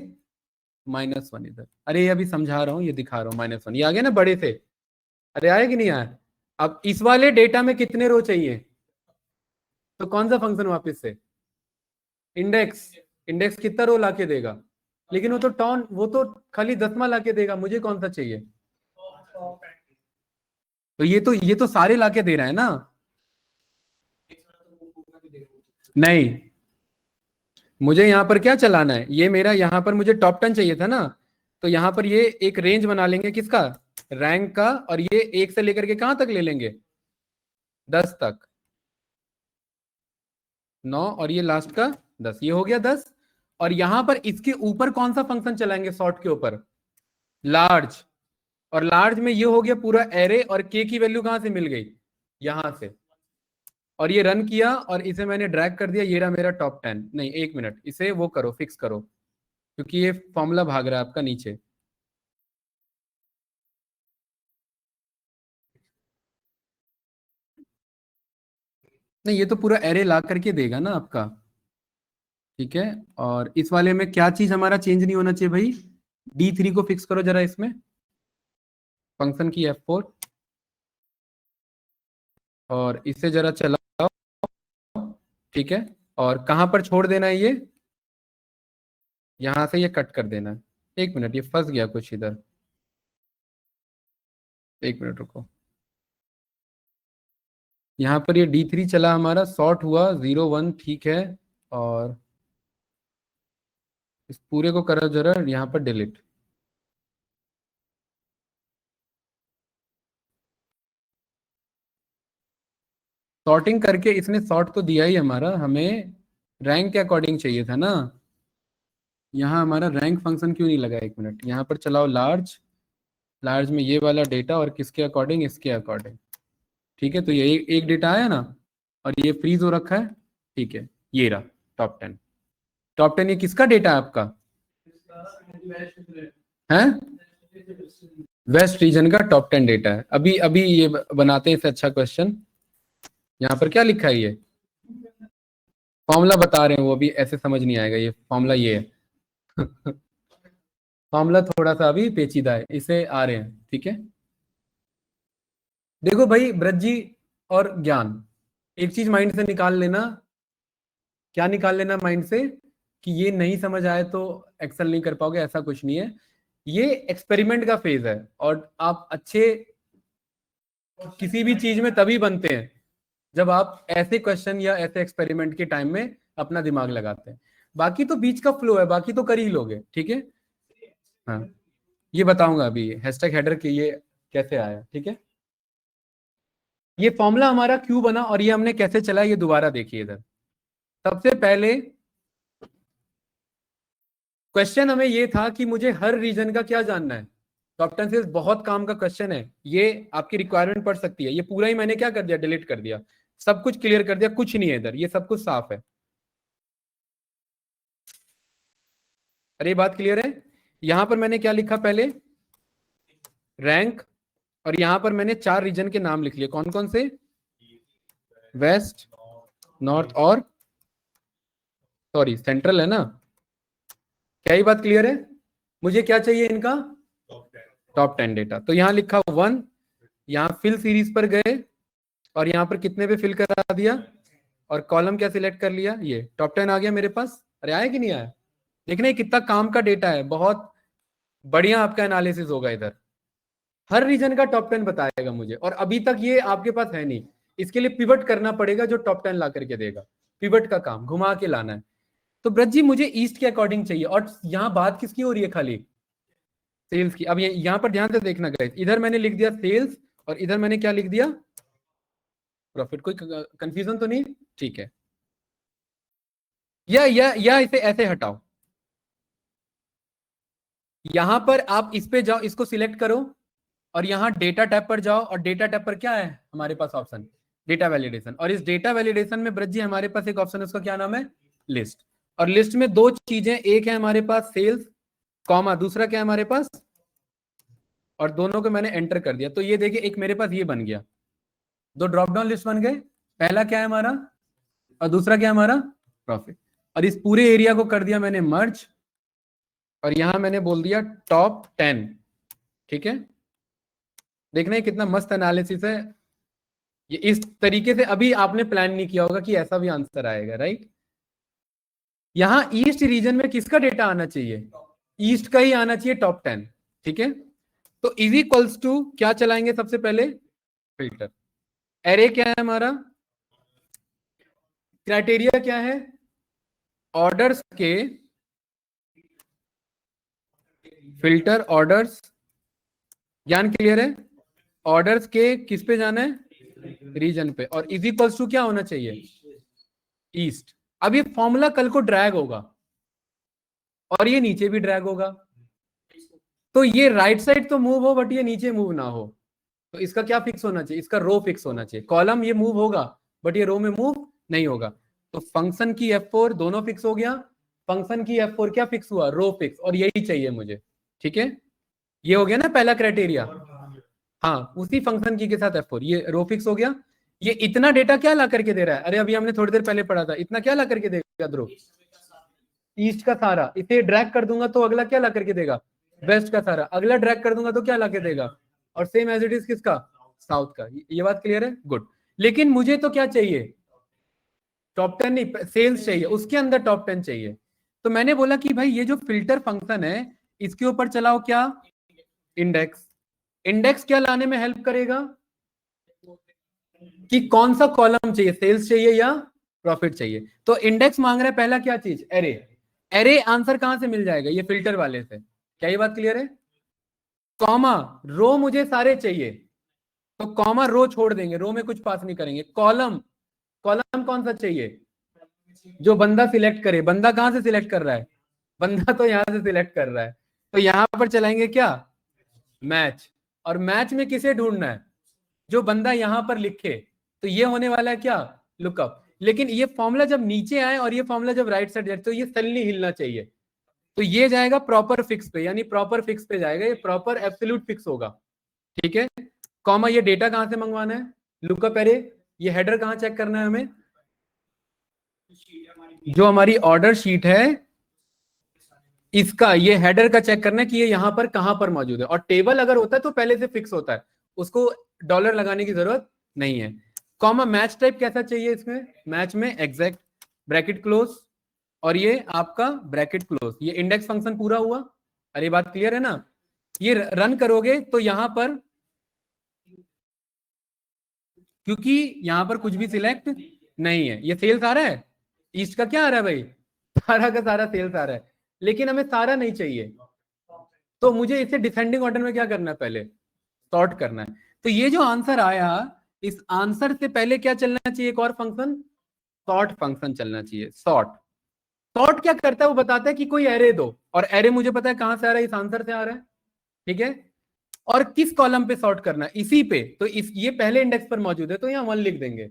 -1 इधर। अरे ये अभी समझा रहा हूं, ये दिखा रहा हूं। -1 ये आ गया ना बड़े से? अरे आया कि नहीं आया? अब इस वाले डेटा में कितने रो चाहिए? तो कौन सा फंक्शन वापस से? इंडेक्स। इंडेक्स कितना रो लाके देगा? लेकिन वो तो टॉन, वो तो खाली 10वां लाके देगा। मुझे कौन सा चाहिए? तो ये तो सारे लाके दे रहा है ना? नहीं, मुझे यहां पर क्या चलाना है? ये मेरा यहां पर मुझे टॉप 10 चाहिए था ना। तो यहां पर ये एक रेंज बना लेंगे किसका? रैंक का। और ये 1 से लेकर के कहां तक ले लेंगे? 10 तक। 9, और ये लास्ट का 10। ये हो गया 10। और यहां पर इसके ऊपर कौन सा फंक्शन चलाएंगे सॉर्ट के ऊपर? लार्ज। और लार्ज में ये हो गया पूरा एरे, और के की वैल्यू कहां से मिल गई? यहां से। और ये रन किया, और इसे मैंने ड्रैग कर दिया। ये रहा मेरा टॉप 10। नहीं, 1 मिनट, इसे वो करो, फिक्स करो, क्योंकि ये फॉर्मूला भाग रहा है आपका नीचे। नहीं, ये तो पूरा एरे ला करके देगा ना आपका। ठीक है, और इस वाले में क्या चीज हमारा चेंज नहीं होना चाहिए भाई? D3 को फिक्स करो जरा इसमें, फंक्शन की F4, और इसे जरा चलाओ। ठीक है, और कहां पर छोड़ देना है ये? यहां से ये कट कर देना है। एक मिनट, ये फंस गया कुछ इधर, एक मिनट रुको। यहाँ पर ये D3 चला हमारा, सॉर्ट हुआ 0 1, ठीक है। और इस पूरे को करो जरा यहाँ पर डिलीट। सॉर्टिंग करके इसने सॉर्ट तो दिया ही हमारा, हमें रैंक के अकॉर्डिंग चाहिए था ना। यहाँ हमारा रैंक फंक्शन क्यों नहीं लगा, एक मिनट, यहाँ पर चलाओ लार्ज। लार्ज में ये वाला डेटा और किसके अकॉर्डिंग, इसके अकॉर्डिंग। ठीक है, तो ये एक डेटा आया ना, और ये फ्रीज हो रखा है। ठीक है, ये रहा टॉप 10। टॉप 10 ये किसका डेटा है आपका, है वेस्ट रीजन का टॉप 10 डेटा है। अभी अभी ये बनाते हैं इससे अच्छा क्वेश्चन। यहाँ पर क्या लिखा है, ये फॉर्मूला बता रहे हैं, वो अभी ऐसे समझ नहीं आएगा। ये फॉर्मूला ये है फॉर्मूला थोड़ा सा अभी पेचीदा है, इसे आ रहे हैं, ठीक है। देखो भाई ब्रज जी और ज्ञान, एक चीज माइंड से निकाल लेना। क्या निकाल लेना माइंड से, कि ये नहीं समझ आए तो एक्सेल नहीं कर पाओगे, ऐसा कुछ नहीं है। ये एक्सपेरिमेंट का फेज है, और आप अच्छे किसी भी चीज में तभी बनते हैं जब आप ऐसे क्वेश्चन या ऐसे एक्सपेरिमेंट के टाइम में अपना दिमाग लगाते हैं। बाकी तो बीच का फ्लो है, बाकी तो कर ही लोगे, ठीक है। हाँ, ये बताऊंगा अभी, हैशटैग हेडर के ये कैसे आया, ठीक है। ये फॉर्मूला हमारा क्यों बना और ये हमने कैसे चला, ये दोबारा देखिए इधर। सबसे पहले क्वेश्चन हमें ये था कि मुझे हर रीजन का क्या जानना है। टॉप 10 सेल्स बहुत काम का क्वेश्चन है, ये आपकी रिक्वायरमेंट पड़ सकती है। ये पूरा ही मैंने क्या कर दिया, डिलीट कर दिया, सब कुछ क्लियर कर दिया, कुछ नहीं है इधर, ये सब कुछ साफ है। अरे ये बात क्लियर है। यहां पर मैंने क्या लिखा पहले, रैंक, और यहां पर मैंने 4 रीजन के नाम लिख लिए, कौन कौन से, वेस्ट, नॉर्थ और सॉरी सेंट्रल है ना। क्या ये बात क्लियर है। मुझे क्या चाहिए इनका, टॉप 10 डेटा। तो यहां लिखा 1, यहां फिल सीरीज पर गए और यहां पर कितने पे फिल करा दिया, और कॉलम क्या सिलेक्ट कर लिया, ये टॉप 10 आ गया मेरे पास। अरे आया कि नहीं आया, देखना ये कितना काम का डेटा है, बहुत बढ़िया आपका एनालिसिस होगा इधर। हर रीजन का टॉप 10 बताएगा मुझे, और अभी तक ये आपके पास है नहीं। इसके लिए पिवट करना पड़ेगा, जो टॉप 10 ला करके देगा। पिवट का काम घुमा के लाना है। तो ब्रज जी मुझे ईस्ट के अकॉर्डिंग चाहिए, और यहाँ बात किसकी हो रही है, खाली सेल्स की। अब यहाँ पर ध्यान से देखना गाइस, इधर मैंने लिख दिया सेल्स और इधर मैंने क्या लिख दिया, प्रॉफिट। कोई कंफ्यूजन तो नहीं, ठीक है। या इसे ऐसे हटाओ, यहां पर आप इस पे जाओ, इसको सिलेक्ट करो और यहाँ डेटा टैब पर जाओ, और डेटा टैब पर क्या है हमारे पास ऑप्शन, डेटा वैलिडेशन। और इस डेटा वैलिडेशन में ब्रज जी हमारे पास एक ऑप्शन है, उसका क्या नाम है, लिस्ट। और लिस्ट में 2 चीजें, एक है हमारे पास सेल्स कॉमा, दूसरा क्या है हमारे पास, और दोनों को मैंने एंटर कर दिया। तो ये देखिए, एक मेरे पास ये बन गया, 2 ड्रॉप डाउन लिस्ट बन गए। पहला क्या है हमारा, और दूसरा क्या है हमारा, प्रॉफिट। और इस पूरे एरिया को कर दिया मैंने मर्ज, और यहां मैंने बोल दिया टॉप 10, ठीक है। देखना है कितना मस्त एनालिसिस है ये। इस तरीके से अभी आपने प्लान नहीं किया होगा कि ऐसा भी आंसर आएगा, राइट। यहां ईस्ट रीजन में किसका डेटा आना चाहिए, ईस्ट का ही आना चाहिए, टॉप 10, ठीक है। तो इज इक्वल्स टू क्या चलाएंगे सबसे पहले, फिल्टर। एरे क्या है हमारा, क्राइटेरिया क्या है, ऑर्डर्स के, फिल्टर ऑर्डर्स, ज्ञान क्लियर है। ऑर्डर्स के किस पे जाना है, रीजन पे, और इज इक्वल्स टू क्या होना चाहिए, ईस्ट। अब ये फॉर्मूला कल को ड्रैग होगा और ये नीचे भी ड्रैग होगा, तो ये राइट साइड तो मूव हो बट ये नीचे मूव ना हो। तो इसका क्या फिक्स होना चाहिए, इसका रो फिक्स होना चाहिए। कॉलम ये मूव होगा बट ये रो में मूव नहीं होगा। तो फंक्शन की F4 दोनों फिक्स हो गया, फंक्शन की F4 क्या फिक्स हुआ, रो फिक्स, और यही चाहिए मुझे, ठीक है। ये हो गया ना पहला क्राइटेरिया। हाँ, उसी फंक्शन की के साथ F4, ये रो फिक्स हो गया। ये इतना डेटा क्या ला करके दे रहा है, अरे अभी हमने थोड़ी देर पहले पढ़ा था, इतना क्या ला करके देगा ध्रुव, ईस्ट का सारा। इसे ड्रैग कर दूंगा तो अगला क्या ला करके देगा, वेस्ट का सारा। अगला ड्रैग कर दूंगा तो क्या ला के देगा, और सेम एज इट इज किसका, साउथ का। ये बात क्लियर है, गुड। लेकिन मुझे तो क्या चाहिए, टॉप 10 नहीं, सेल्स चाहिए, उसके अंदर टॉप 10 चाहिए। तो मैंने बोला कि भाई ये जो फिल्टर फंक्शन है, इसके ऊपर चलाओ क्या, इंडेक्स। इंडेक्स क्या लाने में हेल्प करेगा कि कौन सा कॉलम चाहिए, सेल्स चाहिए या प्रॉफिट चाहिए। तो इंडेक्स मांग रहा है पहला क्या चीज, एरे। एरे आंसर कहां से मिल जाएगा, ये फिल्टर वाले से। क्या ये बात क्लियर है। कॉमा रो मुझे सारे चाहिए, तो कॉमा रो छोड़ देंगे, रो में कुछ पास नहीं करेंगे। कॉलम, कॉलम कौन सा चाहिए, जो बंदा सिलेक्ट करे। बंदा कहां से सिलेक्ट कर रहा है, बंदा तो यहां से सिलेक्ट कर रहा है, तो यहां पर चलाएंगे क्या, मैच। और मैच में किसे ढूंढना है, जो बंदा यहां पर लिखे। तो ये होने वाला है क्या, लुकअप। लेकिन ये फॉर्मूला जब नीचे आए और ये फॉर्मूला जब राइट साइड जाए तो ये सडनली हिलना चाहिए। तो ये जाएगा प्रॉपर फिक्स पे, यानी प्रॉपर फिक्स पे जाएगा, ये प्रॉपर एब्सोल्यूट फिक्स होगा। ठीक है। कॉमा ये डेटा कहां से मंगवाना है, लुकअप एरे। ये हेडर कहां चेक करना है हमें, जो हमारी ऑर्डर शीट है इसका, ये हेडर का चेक करना है कि ये यहां पर कहां पर मौजूद है। और टेबल अगर होता है तो पहले से फिक्स होता है, उसको डॉलर लगाने की जरूरत नहीं है। कॉमा मैच टाइप कैसा चाहिए इसमें, मैच में एग्जैक्ट, ब्रैकेट क्लोज, और ये आपका ब्रैकेट क्लोज। ये इंडेक्स फंक्शन पूरा हुआ। अरे बात क्लियर है ना। ये रन करोगे तो यहां पर, क्योंकि यहां पर कुछ भी सिलेक्ट नहीं है, ये सेल्स आ रहा है, ईस्ट का क्या आ रहा है भाई, सारा का सारा सेल्स आ रहा है। लेकिन हमें सारा नहीं चाहिए, तो मुझे इसे डिसेंडिंग ऑर्डर में क्या करना है, पहले सॉर्ट करना है। तो ये जो आंसर आया, इस आंसर से पहले क्या चलना चाहिए, एक और फंक्शन, सॉर्ट फंक्शन चलना चाहिए। सॉर्ट, सॉर्ट क्या करता है, वो बताता है कि कोई एरे दो, और एरे मुझे पता है कहां से आ रहा है, इस आंसर से आ रहा है। ठीक है। और किस कॉलम पे सॉर्ट करना है, इसी पे। तो इस ये पहले इंडेक्स पर मौजूद है तो यहाँ 1 लिख देंगे।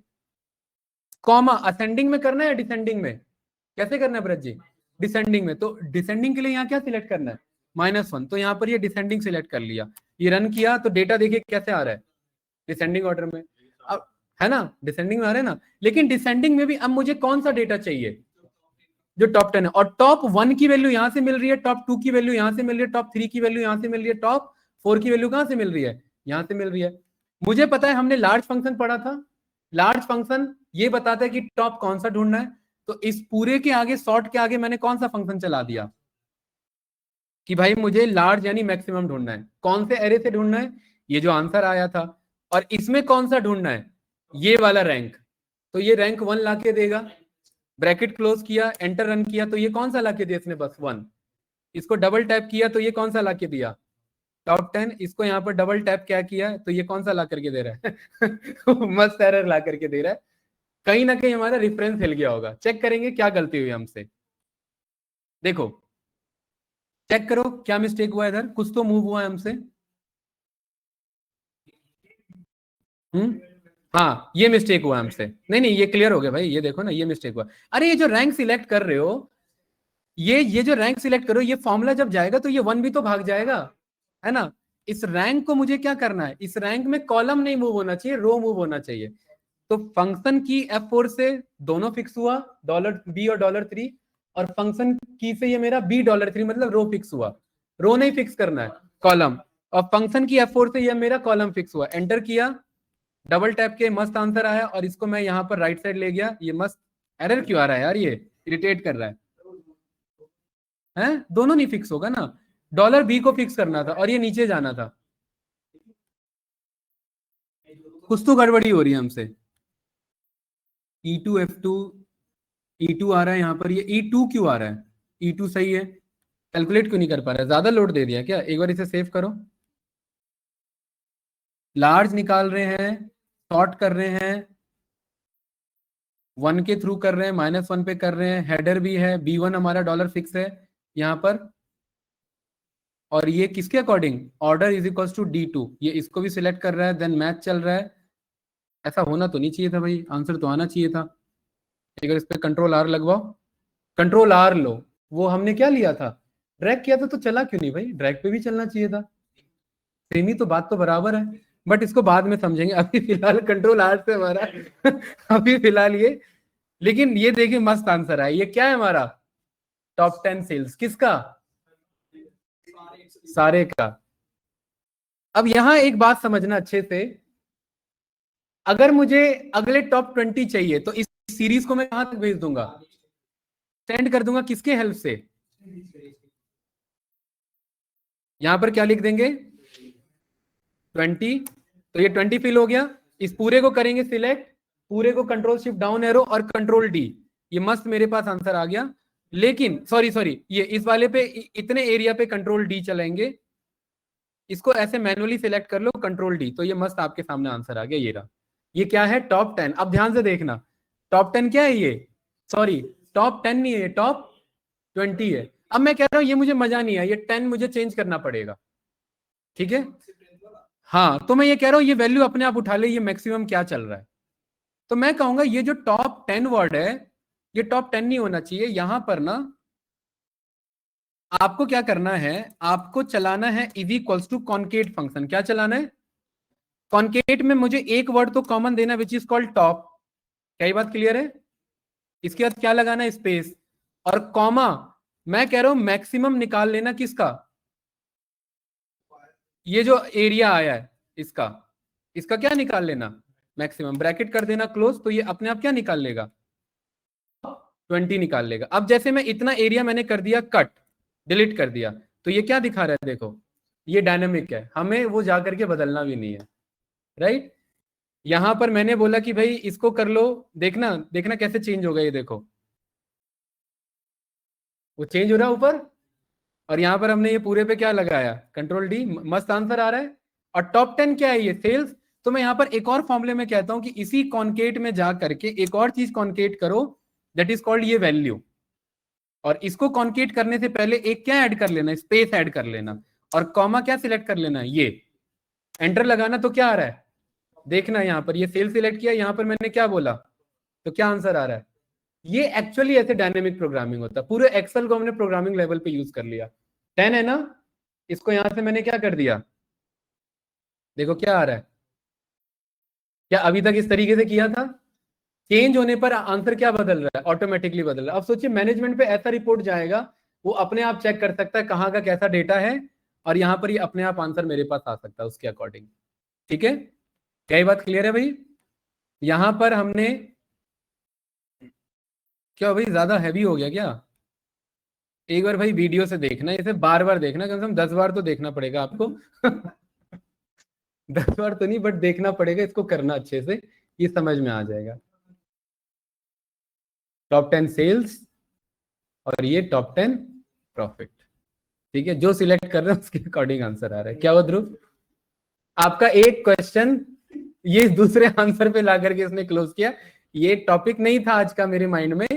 कॉमा असेंडिंग में करना है या डिसेंडिंग में, कैसे करना है भरत जी, डिसेंडिंग में। तो डिसेंडिंग के लिए यहाँ क्या सिलेक्ट करना है, -1। तो यहाँ पर ये डिसेंडिंग सिलेक्ट कर लिया, ये रन किया तो डेटा देखिए कैसे आ रहा है, डिसेंडिंग ऑर्डर में। अब है ना, डिसेंडिंग में आ रहा है ना। लेकिन डिसेंडिंग में भी अब मुझे कौन सा डेटा चाहिए, जो टॉप 10 है। और टॉप 1 की वैल्यू यहां से मिल रही है, टॉप 2 की वैल्यू यहां से मिल रही है, टॉप 3 की वैल्यू यहां से मिल रही है, टॉप 4 की वैल्यू कहां से मिल रही है, यहां से मिल रही है। मुझे पता है हमने लार्ज फंक्शन पढ़ा था, लार्ज फंक्शन ये बताता है कि टॉप कौन सा ढूंढना है। तो इस पूरे के आगे, सॉर्ट के आगे मैंने कौन सा फंक्शन चला दिया कि भाई मुझे लार्ज यानी मैक्सिमम ढूंढना है। कौन से एरे से ढूंढना है, ये जो आंसर आया था। और इसमें कौन सा ढूंढना है, ये वाला रैंक। तो ये रैंक 1 ला के देगा, ब्रैकेट क्लोज किया, एंटर रन किया, तो ये कौन सा ला के दिया इसने, बस 1। इसको डबल टैप किया तो ये कौन सा ला के दिया, टॉप 10। इसको यहाँ पर डबल टैप क्या किया तो ये कौन सा ला करके दे रहा है मस्त एरर ला करके दे रहा है। कहीं ना कहीं हमारा रेफरेंस हिल गया होगा, चेक करेंगे क्या गलती हुई हमसे। देखो चेक करो क्या मिस्टेक हुआ, इधर कुछ तो मूव हुआ है हमसे। हाँ ये मिस्टेक हुआ हमसे, नहीं नहीं ये क्लियर हो गया भाई, ये देखो ना ये मिस्टेक हुआ। अरे ये जो रैंक सिलेक्ट कर रहे हो, ये जो रैंक सिलेक्ट करो, ये फॉर्मूला जब जाएगा तो ये 1 भी तो भाग जाएगा, है ना। इस रैंक को मुझे क्या करना है, इस रैंक में कॉलम नहीं मूव होना चाहिए, रो मूव होना चाहिए। तो फंक्शन की F4 से दोनों फिक्स हुआ, $B और $3। और फंक्शन की से ये मेरा B$3 मतलब रो फिक्स हुआ। रो नहीं फिक्स करना है, कॉलम। और फंक्शन की F4 से ये मेरा कॉलम फिक्स हुआ, एंटर किया, डबल टैप के, मस्त आंसर आया। और इसको मैं यहाँ पर राइट साइड ले गया, ये मस्त। एरर क्यों आ रहा है यार, ये इरिटेट कर रहा है दोनों नहीं फिक्स होगा ना। $B को फिक्स करना था और ये नीचे जाना था, कुछ तो गड़बड़ी हो रही है हमसे। E2 F2 E2 आ रहा है यहाँ पर, ये E2 क्यों आ रहा है, E2 सही है, कैलकुलेट क्यों नहीं कर पा रहा है, ज्यादा लोड दे दिया क्या। एक बार इसे सेव करो, लार्ज निकाल रहे हैं, शॉर्ट कर रहे हैं, 1 के थ्रू कर रहे हैं, -1 पे कर रहे हैं, हेडर भी है, B1 हमारा डॉलर फिक्स है यहाँ पर। और ये किसके according, order is equal to D2, ये इसको भी सिलेक्ट कर रहा है, देन मैच चल रहा है। ऐसा होना तो नहीं चाहिए था भाई, आंसर तो आना चाहिए था। अगर इस पे कंट्रोल R लगवाओ, कंट्रोल R लो। वो हमने क्या लिया था, ड्रैग किया था, तो चला क्यों नहीं भाई, ड्रैग पे भी चलना चाहिए था। सेम ही तो, बात तो बराबर है। बट इसको बाद में समझेंगे, अभी फिलहाल कंट्रोल R से हमारा अभी फिलहाल ये। लेकिन ये देखिए मस्त आंसर है, ये क्या है हमारा, टॉप 10 सेल्स किसका, सारे का। अब यहां एक बात समझना अच्छे से, अगर मुझे अगले टॉप 20 चाहिए तो इस सीरीज को मैं कहां तक भेज दूंगा, सेंड कर दूंगा, किसके हेल्प से, यहां पर क्या लिख देंगे 20, तो ये 20 फिल हो गया। इस पूरे को करेंगे सिलेक्ट, पूरे को कंट्रोल शिफ्ट डाउन एरो और कंट्रोल डी, ये मस्त मेरे पास आंसर आ गया। लेकिन सॉरी ये इस वाले पे इतने एरिया पे कंट्रोल डी चलाएंगे, इसको ऐसे मैनुअली सिलेक्ट कर लो कंट्रोल डी, तो ये मस्त आपके सामने आंसर आ गया। ये रहा, ये क्या है टॉप 10। अब ध्यान से देखना टॉप 10 क्या है ये, सॉरी टॉप 10 नहीं है, टॉप 20 है। अब मैं कह रहा हूं ये मुझे मजा नहीं है, ये 10 मुझे चेंज करना पड़ेगा, ठीक है। हाँ तो मैं ये कह रहा हूं ये वैल्यू अपने आप उठा ले, ये मैक्सिमम क्या चल रहा है। तो मैं कहूंगा ये जो टॉप 10 वर्ड है, ये टॉप 10 नहीं होना चाहिए। यहां पर ना आपको क्या करना है, आपको चलाना है is equals to concat function. क्या चलाना है, कॉन्केट में मुझे एक वर्ड तो कॉमन देना विच इज कॉल्ड टॉप। क्या ये बात क्लियर है। इसके बाद क्या लगाना है, स्पेस और कॉमा। मैं कह रहा हूं मैक्सिमम निकाल लेना किसका, ये जो एरिया आया है इसका, इसका क्या निकाल लेना मैक्सिमम, ब्रैकेट कर देना क्लोज, तो ये अपने आप क्या निकाल लेगा 20 निकाल लेगा। अब जैसे मैं इतना एरिया मैंने कर दिया कट, डिलीट कर दिया, तो ये क्या दिखा रहा है देखो, ये डायनेमिक है, हमें वो जाकर के बदलना भी नहीं है, राइट। यहां पर मैंने बोला कि भाई इसको कर लो, देखना देखना कैसे चेंज होगा, ये देखो वो चेंज हो रहा है ऊपर। और यहां पर हमने ये पूरे पे क्या लगाया कंट्रोल डी, मस्त आंसर आ रहा है। और टॉप 10 क्या है, ये सेल्स। तो मैं यहां पर एक और फॉर्मूले में कहता हूं कि इसी कॉन्केट में जा करके एक और चीज कॉन्केट करो, दैट इज कॉल्ड ये वैल्यू। और इसको कॉन्केट करने से पहले एक क्या ऐड कर लेना, स्पेस ऐड कर लेना, और कॉमा क्या सिलेक्ट कर लेना, ये एंटर लगाना। तो क्या आ रहा है देखना, यहां पर ये सेल सिलेक्ट किया, यहां पर मैंने क्या बोला, तो क्या आंसर आ रहा है। ये एक्चुअली ऐसे डायनेमिक प्रोग्रामिंग होता है, पूरे एक्सेल को हमने प्रोग्रामिंग लेवल पे यूज कर लिया। 10 है ना, इसको यहां से मैंने क्या कर दिया, देखो क्या आ रहा है। क्या अभी तक इस तरीके से किया था, चेंज होने पर आंसर क्या बदल रहा है, ऑटोमेटिकली बदल रहा है। अब सोचिए मैनेजमेंट पे ऐसा रिपोर्ट जाएगा, वो अपने आप चेक कर सकता है कहाँ का कैसा डेटा है, और यहाँ पर ये अपने आप आंसर मेरे पास आ सकता है उसके अकॉर्डिंग, ठीक है। क्या ये बात क्लियर है भाई। यहां पर हमने क्या भाई ज्यादा हैवी हो गया क्या, एक बार भाई वीडियो से देखना, इसे बार बार देखना, कम से कम 10 बार तो देखना पड़ेगा आपको 10 बार तो नहीं बट देखना पड़ेगा, इसको करना अच्छे से, ये समझ में आ जाएगा। टॉप 10 सेल्स और ये टॉप 10 प्रॉफिट, ठीक है। जो सिलेक्ट कर रहे हैं उसके अकॉर्डिंग आंसर आ रहा है। क्या हुआ ध्रुव, आपका एक क्वेश्चन ये दूसरे आंसर पे ला करके इसने क्लोज किया। ये टॉपिक नहीं था आज का मेरे माइंड में,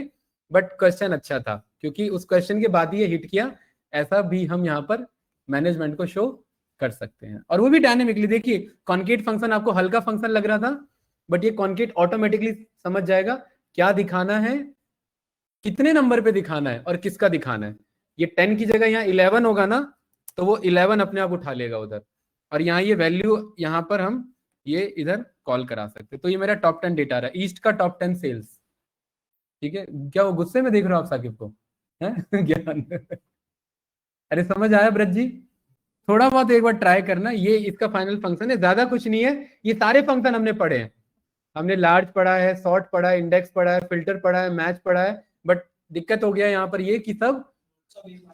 बट क्वेश्चन अच्छा था क्योंकि उस क्वेश्चन के बाद ये हिट किया। ऐसा भी हम यहाँ पर मैनेजमेंट को शो कर सकते हैं, और वो भी डायनेमिकली। देखिए कॉन्केट फंक्शन आपको हल्का फंक्शन लग रहा था, बट ये कॉन्केट ऑटोमेटिकली समझ जाएगा क्या दिखाना है, कितने नंबर पे दिखाना है और किसका दिखाना है। ये 10 की जगह यहाँ 11 होगा ना, तो वो 11 अपने आप उठा लेगा उधर, और यहाँ ये वैल्यू यहाँ पर हम ये इधर कॉल करा सकते। तो ये मेरा टॉप 10 डेटा रहा, ईस्ट का टॉप 10 सेल्स, ठीक है। क्या वो गुस्से में देख रहे हो आप साकिब को, है ज्ञान अरे समझ आया ब्रज जी, थोड़ा बहुत एक बार ट्राई करना। ये इसका फाइनल फंक्शन है, ज्यादा कुछ नहीं है। ये सारे फंक्शन हमने पढ़े हैं, हमने लार्ज पढ़ा है, सॉर्ट पढ़ा है, इंडेक्स पढ़ा है, फिल्टर पढ़ा है, मैच पढ़ा है। बट दिक्कत हो गया यहाँ पर ये कि सब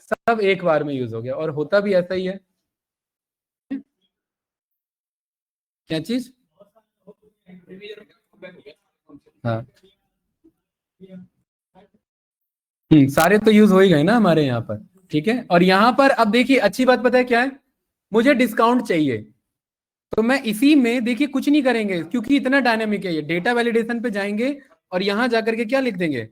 सब एक बार में यूज हो गया, और होता भी ऐसा ही है। क्या चीज, हाँ सारे तो यूज हो ही गए ना हमारे यहाँ पर, ठीक है। और यहाँ पर अब देखिए अच्छी बात पता है क्या है, मुझे डिस्काउंट चाहिए, तो मैं इसी में देखिए कुछ नहीं करेंगे क्योंकि इतना डायनेमिक है ये, डेटा वैलिडेशन पे जाएंगे और यहां जाकर के क्या लिख देंगे,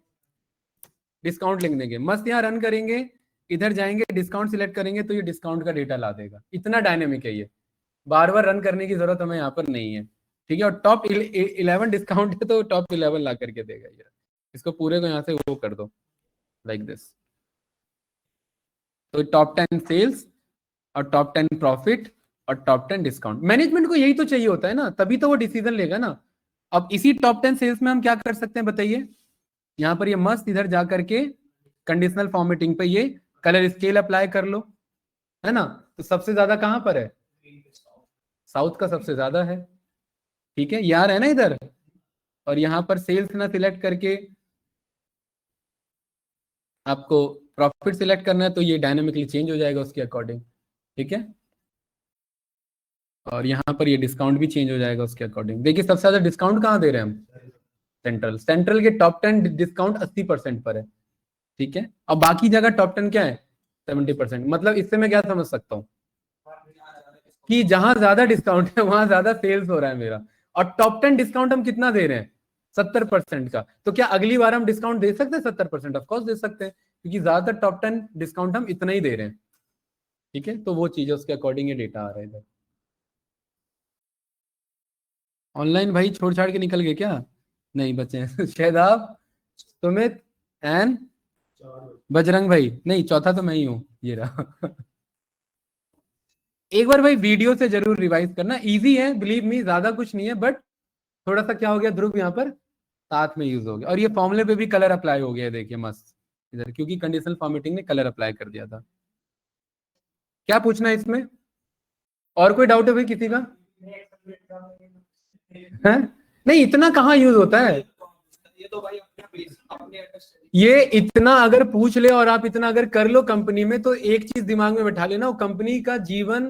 डिस्काउंट लिख देंगे, मस्त यहाँ रन करेंगे, इधर जाएंगे डिस्काउंट सिलेक्ट करेंगे तो ये डिस्काउंट का डेटा ला देगा। इतना डायनेमिक है ये, बार बार रन करने की जरूरत हमें यहाँ पर नहीं है, ठीक है। और टॉप 11 डिस्काउंट है तो टॉप 11 ला करके देगा ये। इसको पूरे को यहाँ से वो कर दो लाइक दिस। तो टॉप 10 सेल्स और टॉप 10 प्रॉफिट और टॉप 10 डिस्काउंट, मैनेजमेंट को यही तो चाहिए होता है ना, तभी तो वो डिसीजन लेगा ना। अब इसी टॉप 10 सेल्स में हम क्या कर सकते हैं बताइए, यहां पर ये मस्त इधर जा करके कंडीशनल फॉर्मेटिंग पे ये कलर स्केल अप्लाई कर लो, है ना। तो सबसे ज्यादा कहां पर है, साउथ का सबसे ज्यादा है, ठीक है यार, है ना इधर। और यहां पर सेल्स ना सिलेक्ट करके आपको प्रॉफिट सिलेक्ट करना है, तो ये डायनेमिकली चेंज हो जाएगा उसके अकॉर्डिंग। ठीक है। और यहाँ पर ये डिस्काउंट भी चेंज हो जाएगा उसके अकॉर्डिंग। देखिए सबसे ज्यादा डिस्काउंट कहाँ दे रहे हैं हम, सेंट्रल के टॉप 10 डिस्काउंट 80% पर है। ठीक है, और बाकी जगह टॉप 10 क्या है, 70%। मतलब इससे मैं क्या समझ सकता हूँ कि जहां ज्यादा डिस्काउंट है वहां ज्यादा सेल्स हो रहा है मेरा। और टॉप 10 डिस्काउंट हम कितना दे रहे हैं, 70% का। तो क्या अगली बार हम डिस्काउंट दे सकते हैं 70%? ऑफकोर्स दे सकते हैं, क्योंकि ज्यादातर टॉप 10 डिस्काउंट हम इतना ही दे रहे हैं। ठीक है, तो वो चीज है, उसके अकॉर्डिंग ये डेटा आ रहा है इधर। ऑनलाइन भाई छोड़ छाड़ के निकल गए क्या? नहीं बचे हैं शायद सुमित एंड बजरंग भाई। नहीं, चौथा तो मैं ही हूँ, ये रहा एक बार भाई वीडियो से जरूर रिवाइज करना, इजी है बिलीव मी, ज्यादा कुछ नहीं है। बट थोड़ा सा क्या हो गया ध्रुव, यहाँ पर साथ में यूज हो गया। और ये फॉर्मूले पे भी कलर अप्लाई हो गया है, देखिए मस्त इधर, क्योंकि कंडीशनल फॉर्मेटिंग ने कलर अप्लाई कर दिया था। क्या पूछना है इसमें, और कोई डाउट है भाई किसी का? है? नहीं, इतना कहाँ यूज होता है ये तो भाई ये इतना अगर पूछ ले और आप इतना अगर कर लो कंपनी में, तो एक चीज दिमाग में बैठा लेना, वो कंपनी का जीवन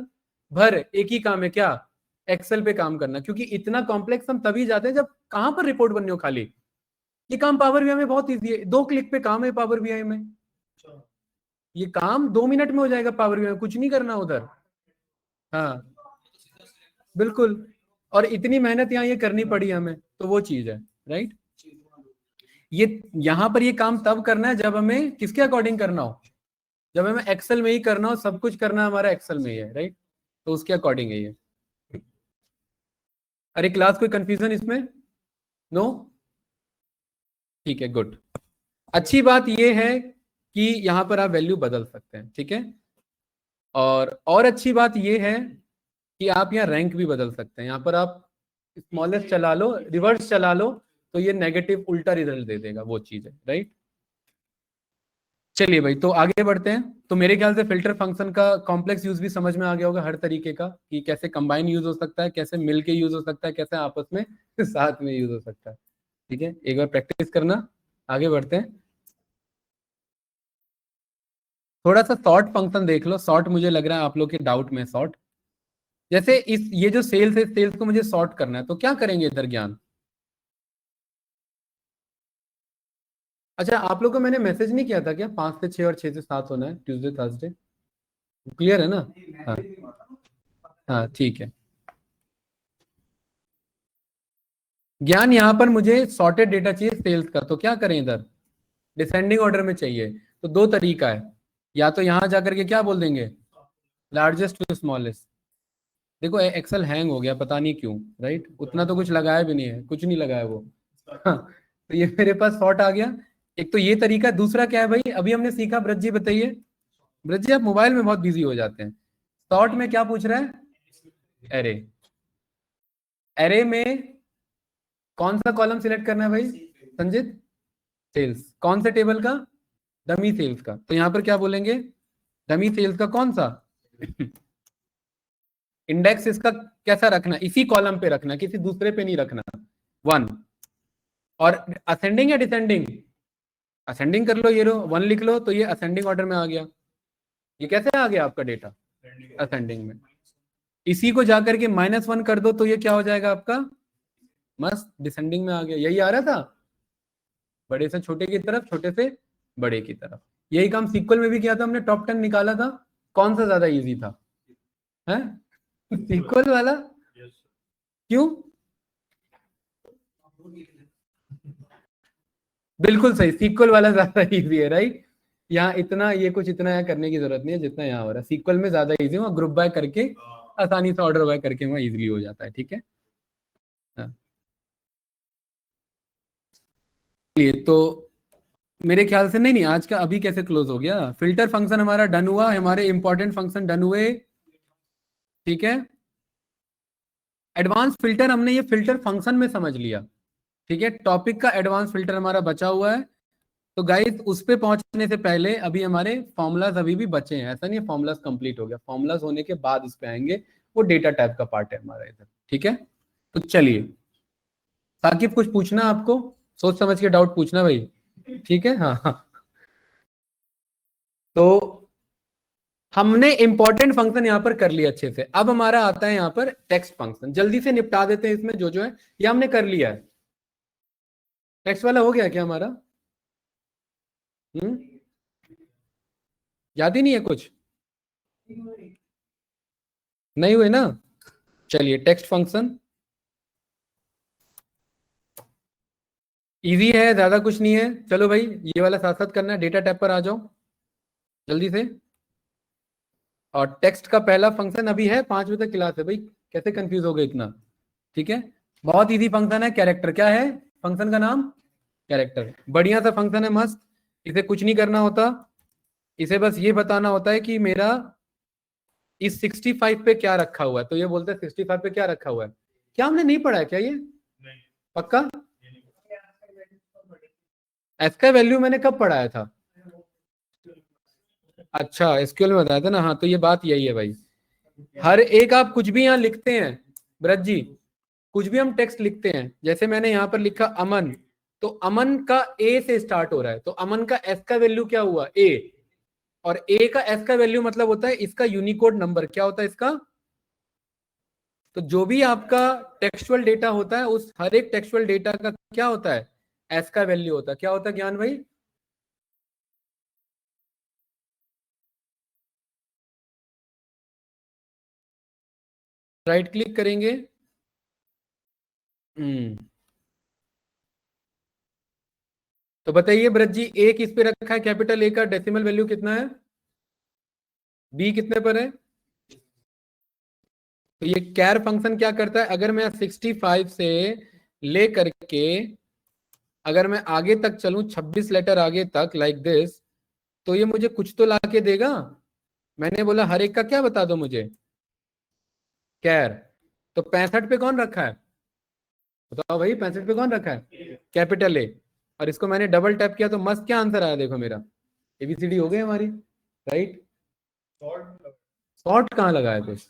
भर एक ही काम है, क्या? एक्सेल पे काम करना। क्योंकि इतना कॉम्प्लेक्स हम तभी जाते हैं जब कहां पर रिपोर्ट बननी हो खाली। ये काम पावर बीआई में बहुत ईजी है, 2 क्लिक पे काम है पावर बीआई में। ये काम 2 मिनट में हो जाएगा पावर बीआई में, कुछ नहीं करना उधर। हाँ बिल्कुल। और इतनी मेहनत यहाँ ये करनी पड़ी हमें, तो वो चीज है, राइट। ये यहाँ पर ये काम तब करना है जब हमें किसके अकॉर्डिंग करना हो, जब हमें एक्सेल में ही करना हो, सब कुछ करना हमारा एक्सेल में ही है, राइट। तो उसके अकॉर्डिंग है ये। अरे क्लास कोई कंफ्यूजन इसमें? नो? ठीक है, गुड। अच्छी बात ये है कि यहाँ पर आप वैल्यू बदल सकते हैं, ठीक है। और अच्छी बात ये है कि आप यहाँ रैंक भी बदल सकते हैं। यहाँ पर आप स्मॉलेस्ट चला लो, रिवर्स चला लो, तो ये नेगेटिव उल्टा रिजल्ट दे देगा, वो चीज है, राइट। चलिए भाई, तो आगे बढ़ते हैं। तो मेरे ख्याल से फिल्टर फंक्शन का कॉम्प्लेक्स यूज भी समझ में आ गया होगा, हर तरीके का, कि कैसे कंबाइन यूज हो सकता है, कैसे मिलके यूज हो सकता है, कैसे आपस में साथ में यूज हो सकता है। ठीक है, एक बार प्रैक्टिस करना। आगे बढ़ते हैं। थोड़ा सा सॉर्ट फंक्शन देख लो। सॉर्ट मुझे लग रहा है आप लोग के डाउट में सॉर्ट, जैसे इस ये जो सेल्स है, सेल्स को मुझे सॉर्ट करना है, तो क्या करेंगे इधर ज्ञान? अच्छा, आप लोग को मैंने मैसेज नहीं किया था क्या, 5 से 6 और 6 से 7 होना है ट्यूसडे थर्सडे? क्लियर है ना? हाँ हाँ, ठीक है। ज्ञान, यहाँ पर मुझे सॉर्टेड डेटा चाहिए सेल्स का, तो क्या करें इधर? डिसेंडिंग ऑर्डर में चाहिए। तो दो तरीका है, या तो यहाँ जाकर के क्या बोल देंगे, लार्जेस्ट टू स्मॉलेस्ट। देखो एक्सेल हैंग हो गया, पता नहीं क्यों, राइट। उतना तो कुछ लगाया भी नहीं है, कुछ नहीं लगाया वो। हाँ, तो ये मेरे पास शॉर्ट आ गया। एक तो ये तरीका, दूसरा क्या है भाई, अभी हमने सीखा, ब्रज जी बताइए। ब्रज जी आप मोबाइल में बहुत बिजी हो जाते हैं। शॉर्ट में क्या पूछ रहा है, एरे। एरे में कौन सा कॉलम सिलेक्ट करना है भाई संजित? सेल्स। कौन से टेबल का? डमी सेल्स का। तो यहाँ पर क्या बोलेंगे, डमी सेल्स का कौन सा इंडेक्स, इसका कैसा रखना, इसी कॉलम पे रखना, किसी दूसरे पे नहीं रखना, 1। और असेंडिंग या डिसेंडिंग? असेंडिंग कर लो, ये लो 1 लिख लो, तो ये असेंडिंग ऑर्डर में आ गया। ये कैसे आ गया आपका डेटा, असेंडिंग में। इसी को जाकर के -1 कर दो, तो ये क्या हो जाएगा आपका, मस्त डिसेंडिंग में आ गया। यही आ रहा था, बड़े से छोटे की तरफ, छोटे से बड़े की तरफ। यही काम सीक्वल में भी किया था हमने, टॉप 10 निकाला था। कौन सा ज्यादा इजी था, है सीक्वल वाला? क्यों? बिल्कुल सही, सीक्वल वाला ज्यादा इजी है, राइट। यहाँ इतना ये कुछ इतना यहाँ करने की जरूरत नहीं है जितना यहाँ हो रहा है। सीक्वल में ज्यादा इजी, वहाँ ग्रुप बाय करके आसानी से ऑर्डर बाय करके वहाँ इजीली हो जाता है, ठीक है। हाँ, ये तो मेरे ख्याल से नहीं नहीं, आज का अभी कैसे क्लोज हो गया? फिल्टर फंक्शन हमारा डन हुआ, हमारे इंपॉर्टेंट फंक्शन डन हुए, ठीक है। एडवांस फिल्टर हमने ये फिल्टर फंक्शन में समझ लिया, ठीक है। टॉपिक का एडवांस फिल्टर हमारा बचा हुआ है। तो गाइस उस पे पहुंचने से पहले अभी हमारे फॉर्मूलाज अभी भी बचे हैं, ऐसा नहीं है फॉर्मूलाज कंप्लीट हो गया। फॉर्मूलाज होने के बाद इस पे आएंगे, वो डेटा टाइप का पार्ट है हमारा इधर, ठीक है। तो चलिए, साकिब कुछ पूछना आपको, सोच समझ के डाउट पूछना भाई, ठीक है। हाँ हाँ। तो हमने इंपॉर्टेंट फंक्शन यहाँ पर कर लिया अच्छे से। अब हमारा आता है यहाँ पर टेक्स्ट फंक्शन। जल्दी से निपटा देते हैं इसमें जो है ये हमने कर लिया है। टेक्स्ट वाला हो गया क्या हमारा? याद ही नहीं है कुछ? नहीं हुए ना? चलिए टेक्स्ट फंक्शन इजी है, ज्यादा कुछ नहीं है। चलो भाई ये वाला साथ साथ करना है। डेटा टैब पर आ जाओ जल्दी से। और टेक्स्ट का पहला फंक्शन अभी है 5 बजे तक क्लास है भाई, कैसे कंफ्यूज हो गए इतना? ठीक है, बहुत इजी फंक्शन है। कैरेक्टर क्या है फंक्शन का नाम? कैरेक्टर। बढ़िया सा फंक्शन है, मस्त। इसे कुछ नहीं करना होता, इसे बस ये बताना होता है कि मेरा इस 65 पे क्या रखा हुआ है। तो ये बोलते हैं 65 पे क्या रखा हुआ है। क्या हमने नहीं पढ़ा है क्या ये? नहीं। पक्का? एस का वैल्यू मैंने कब पढ़ाया था? अच्छा एसक्यूएल में बताया था ना। हाँ तो ये बात यही है भाई, हर एक आप कुछ भी यहाँ लिखते हैं ब्रज जी, कुछ भी हम टेक्स्ट लिखते हैं, जैसे मैंने यहाँ पर लिखा अमन, तो अमन का ए से स्टार्ट हो रहा है, तो अमन का एस का वैल्यू क्या हुआ? ए। और ए का एस का वैल्यू मतलब होता है इसका यूनिकोड नंबर। क्या होता है इसका? तो जो भी आपका टेक्सचुअल डेटा होता है उस हर एक टेक्सचुअल डेटा का क्या होता है? एस का वैल्यू होता है। क्या होता है ज्ञान भाई? राइट क्लिक करेंगे। हम्म, तो बताइए ब्रज जी, ए किस पे रखा है? कैपिटल ए का डेसिमल वैल्यू कितना है? बी कितने पर है? तो ये कैर फंक्शन क्या करता है, अगर मैं 65 से ले करके अगर मैं आगे तक चलूं 26 लेटर आगे तक लाइक दिस, तो ये मुझे कुछ तो ला के देगा। मैंने बोला हर एक का क्या बता दो मुझे, कैर। तो 65 पे कौन रखा है? बताओ भाई 65 पे कौन रखा है? Capital A. और इसको मैंने डबल टैप किया तो मस्त क्या आंसर आया देखो मेरा, एबीसीडी हो गई हमारी। राइट, शॉर्ट कहाँ लगाया कुछ?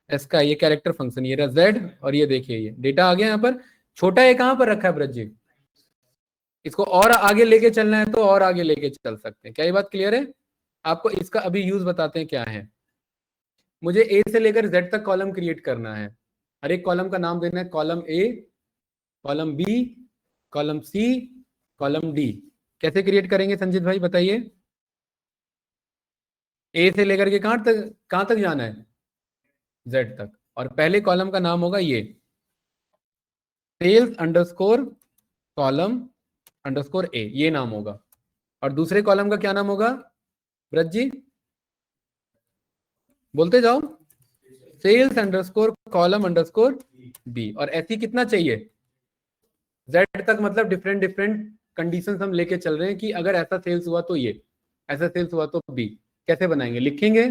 इसका ये कैरेक्टर फंक्शन, ये रहा जेड, और ये देखिए ये डेटा आ गया यहाँ पर। छोटा ए कहाँ पर रखा है ब्रज जी? इसको और आगे लेके चलना है तो और आगे लेके चल सकते हैं। क्या ये बात क्लियर है? आपको इसका अभी यूज बताते हैं क्या है। मुझे ए से लेकर जेड तक कॉलम क्रिएट करना है। हर एक कॉलम का नाम देना है, column A, column B, column C, column D. कैसे क्रिएट करेंगे संजीत भाई बताइए? ए से लेकर के कहाँ तक जाना है? जेड तक। और पहले कॉलम का नाम होगा ये sales underscore column underscore A, ये नाम होगा। और दूसरे कॉलम का क्या नाम होगा ब्रज जी? बोलते जाओ। Sales underscore column underscore B. और ऐसी कितना चाहिए? जेड तक, मतलब डिफरेंट डिफरेंट कंडीशंस हम लेके चल रहे हैं कि अगर ऐसा सेल्स हुआ तो ये, ऐसा सेल्स हुआ तो बी। कैसे बनाएंगे? लिखेंगे,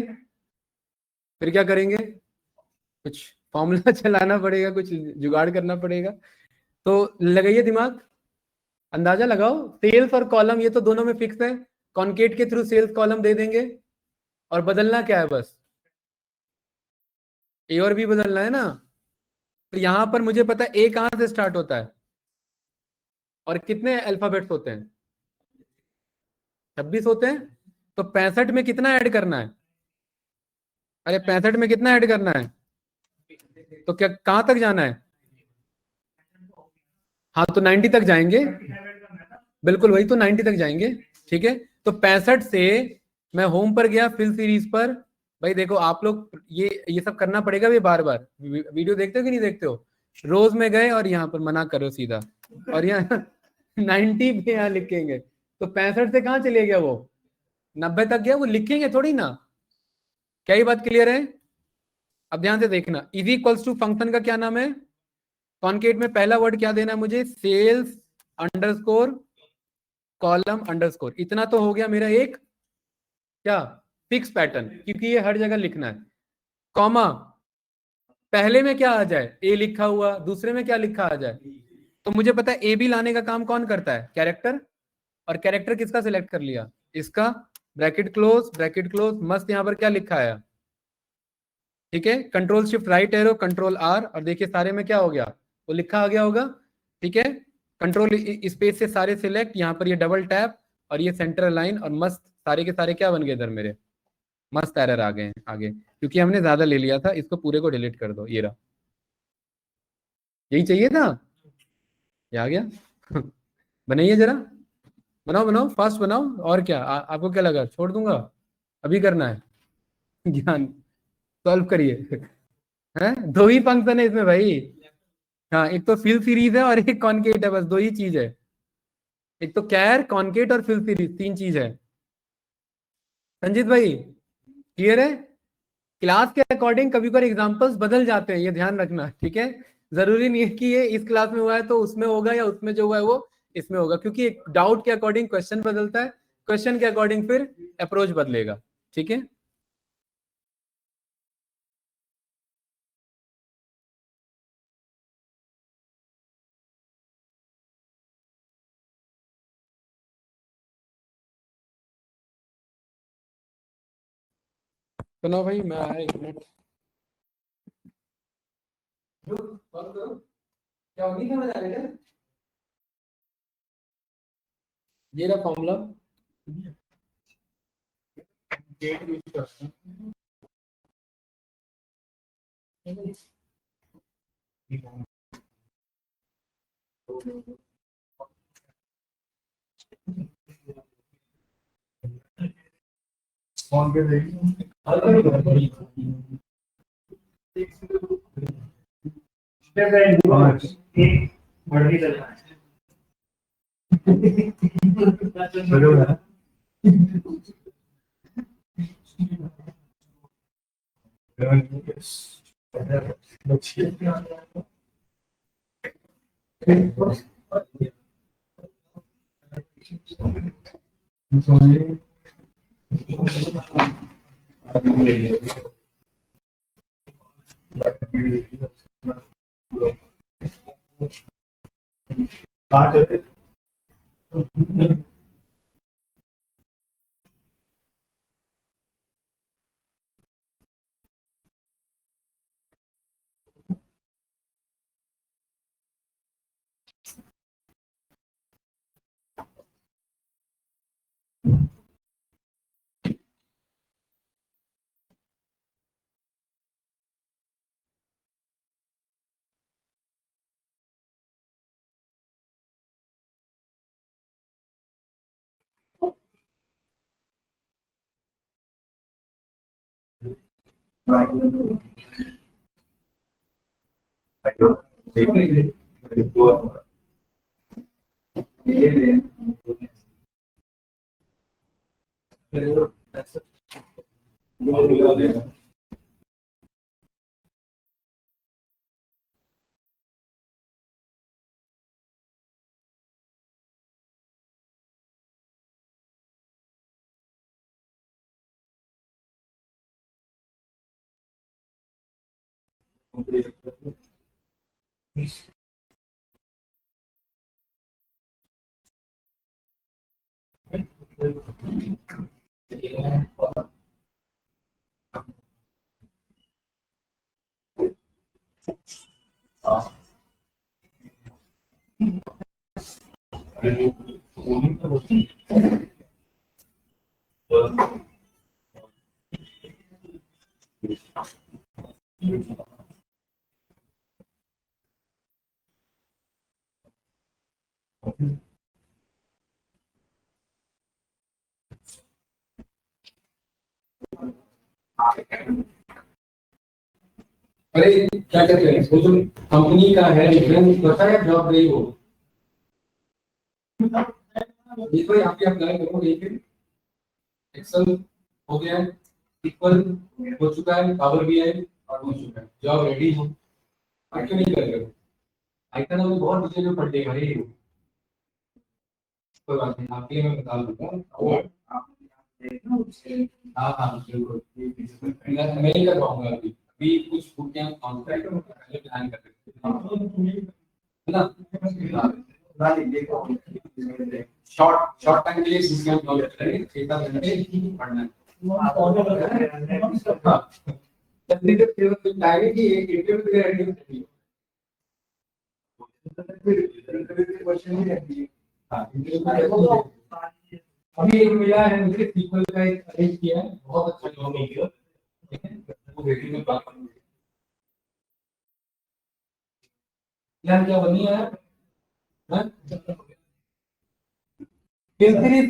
फिर क्या करेंगे? कुछ फॉर्मूला चलाना पड़ेगा, कुछ जुगाड़ करना पड़ेगा। तो लगाइए दिमाग, अंदाजा लगाओ। सेल्स और कॉलम ये तो दोनों में फिक्स है, कॉन्केट के थ्रू सेल्स कॉलम दे देंगे। और बदलना क्या है? बस ए और बी बदलना है ना। तो यहां पर मुझे पता है ए कहां से स्टार्ट होता है और कितने अल्फाबेट्स होते हैं? 26 होते हैं। तो 65 में कितना ऐड करना है? अरे 65 में कितना ऐड करना है? तो क्या कहां तक जाना है? हाँ तो 90 तक जाएंगे। बिल्कुल वही तो, 90 तक जाएंगे। ठीक है, तो 65 से मैं होम पर गया, फिल सीरीज पर। भाई देखो आप लोग ये सब करना पड़ेगा भी, बार बार वीडियो देखते हो कि नहीं देखते हो? रोज में गए और यहाँ पर मना करो सीधा, और यहाँ 90 पे यहाँ लिखेंगे। तो 65 से कहाँ चले गया वो? 90 तक गया, वो लिखेंगे थोड़ी ना। क्या ये बात क्लियर है? अब ध्यान से देखना, इज इक्वल्स टू फंक्शन का क्या नाम है? कॉन्केट में पहला वर्ड क्या देना है मुझे? Sales underscore column underscore. इतना तो हो गया मेरा एक क्या फिक्स पैटर्न, क्योंकि ये हर जगह लिखना है। कॉमा, पहले में क्या आ जाए? ए लिखा हुआ, दूसरे में क्या लिखा आ जाए? तो मुझे पता है ए बी लाने का काम कौन करता है? कैरेक्टर। और कैरेक्टर किसका सिलेक्ट कर लिया? इसका। ब्रैकेट क्लोज, मस्त। यहाँ पर क्या लिखा है? ठीक है, control shift right arrow control R, और देखिए सारे में क्या हो गया? वो लिखा आ गया होगा। ठीक है, कंट्रोल स्पेस से सारे सिलेक्ट, यहाँ पर ये डबल टैप और ये सेंटर लाइन, और मस्त सारे के सारे क्या बन गए इधर मेरे? मस्त एरर आ गए हैं आगे, क्योंकि हमने ज्यादा ले लिया था। इसको पूरे को डिलीट कर दो, ये रहा, यही चाहिए था, ये आ गया। बनाइए जरा, बनाओ बनाओ, फास्ट बनाओ। और क्या आपको क्या लगा छोड़ दूंगा? अभी करना है। ज्ञान सॉल्व करिए। हैं, दो ही फंक्शन है इसमें भाई। हाँ, एक तो फिल सीरीज है और एक कॉनकेट है, बस दो ही चीज है। एक तो कैर, कॉनकेट और फिल सीरीज, तीन चीज है। संजीत भाई क्लियर है? क्लास के अकॉर्डिंग कभी कभी एग्जांपल्स बदल जाते हैं, ये ध्यान रखना, ठीक है? जरूरी नहीं है कि ये इस क्लास में हुआ है तो उसमें होगा, या उसमें जो हुआ है वो इसमें होगा, क्योंकि एक डाउट के अकॉर्डिंग क्वेश्चन बदलता है, क्वेश्चन के अकॉर्डिंग फिर अप्रोच बदलेगा, ठीक है? सुनो भाई, मैं आया 1 मिनट। क्या होगी समझ आ रहा है? ये रहा फॉर्मूला। डेट यूज करते हैं। कौन पे देगी? अरे क्या कहते हैं, वो जो कंपनी का है रेफरेंस पता है, जॉब गई हो, ये तो यहाँ पे अप्लाई करो, लेकिन एक्सेल हो गया है, इक्वल हो चुका है, पावर भी है और हो चुका है, जॉब रेडी है। आप क्यों नहीं कर रहे हो? आइकन अभी बहुत नीचे जो पड़ जाएगा, अरे कोई बात नहीं, आपके लिए मैं बता दूंगा। और हाँ हाँ बिल्कुल, मैं नहीं कर पाऊंगा अभी, अभी कुछ बुक कैंप कॉन्ट्रैक्ट पहले प्लान कर रहे हैं, है ना? शॉर्ट शॉर्ट टाइम के लिए बुक कैंप कॉन्ट्रैक्ट करेंगे, 6-7 घंटे पढ़ना है। हाँ, जल्दी से फिर टाइम की एक इंटरव्यू के रेडी क्वेश्चन ही रहती है। हाँ, इंटरव्यू अभी एक मिला है मुझे सीक्वल का, एक अरेंज किया है, बहुत अच्छा काम किया, ठीक है, वो रेटिंग में बात करेंगे। यार क्या बनी है, हां पिलसिरी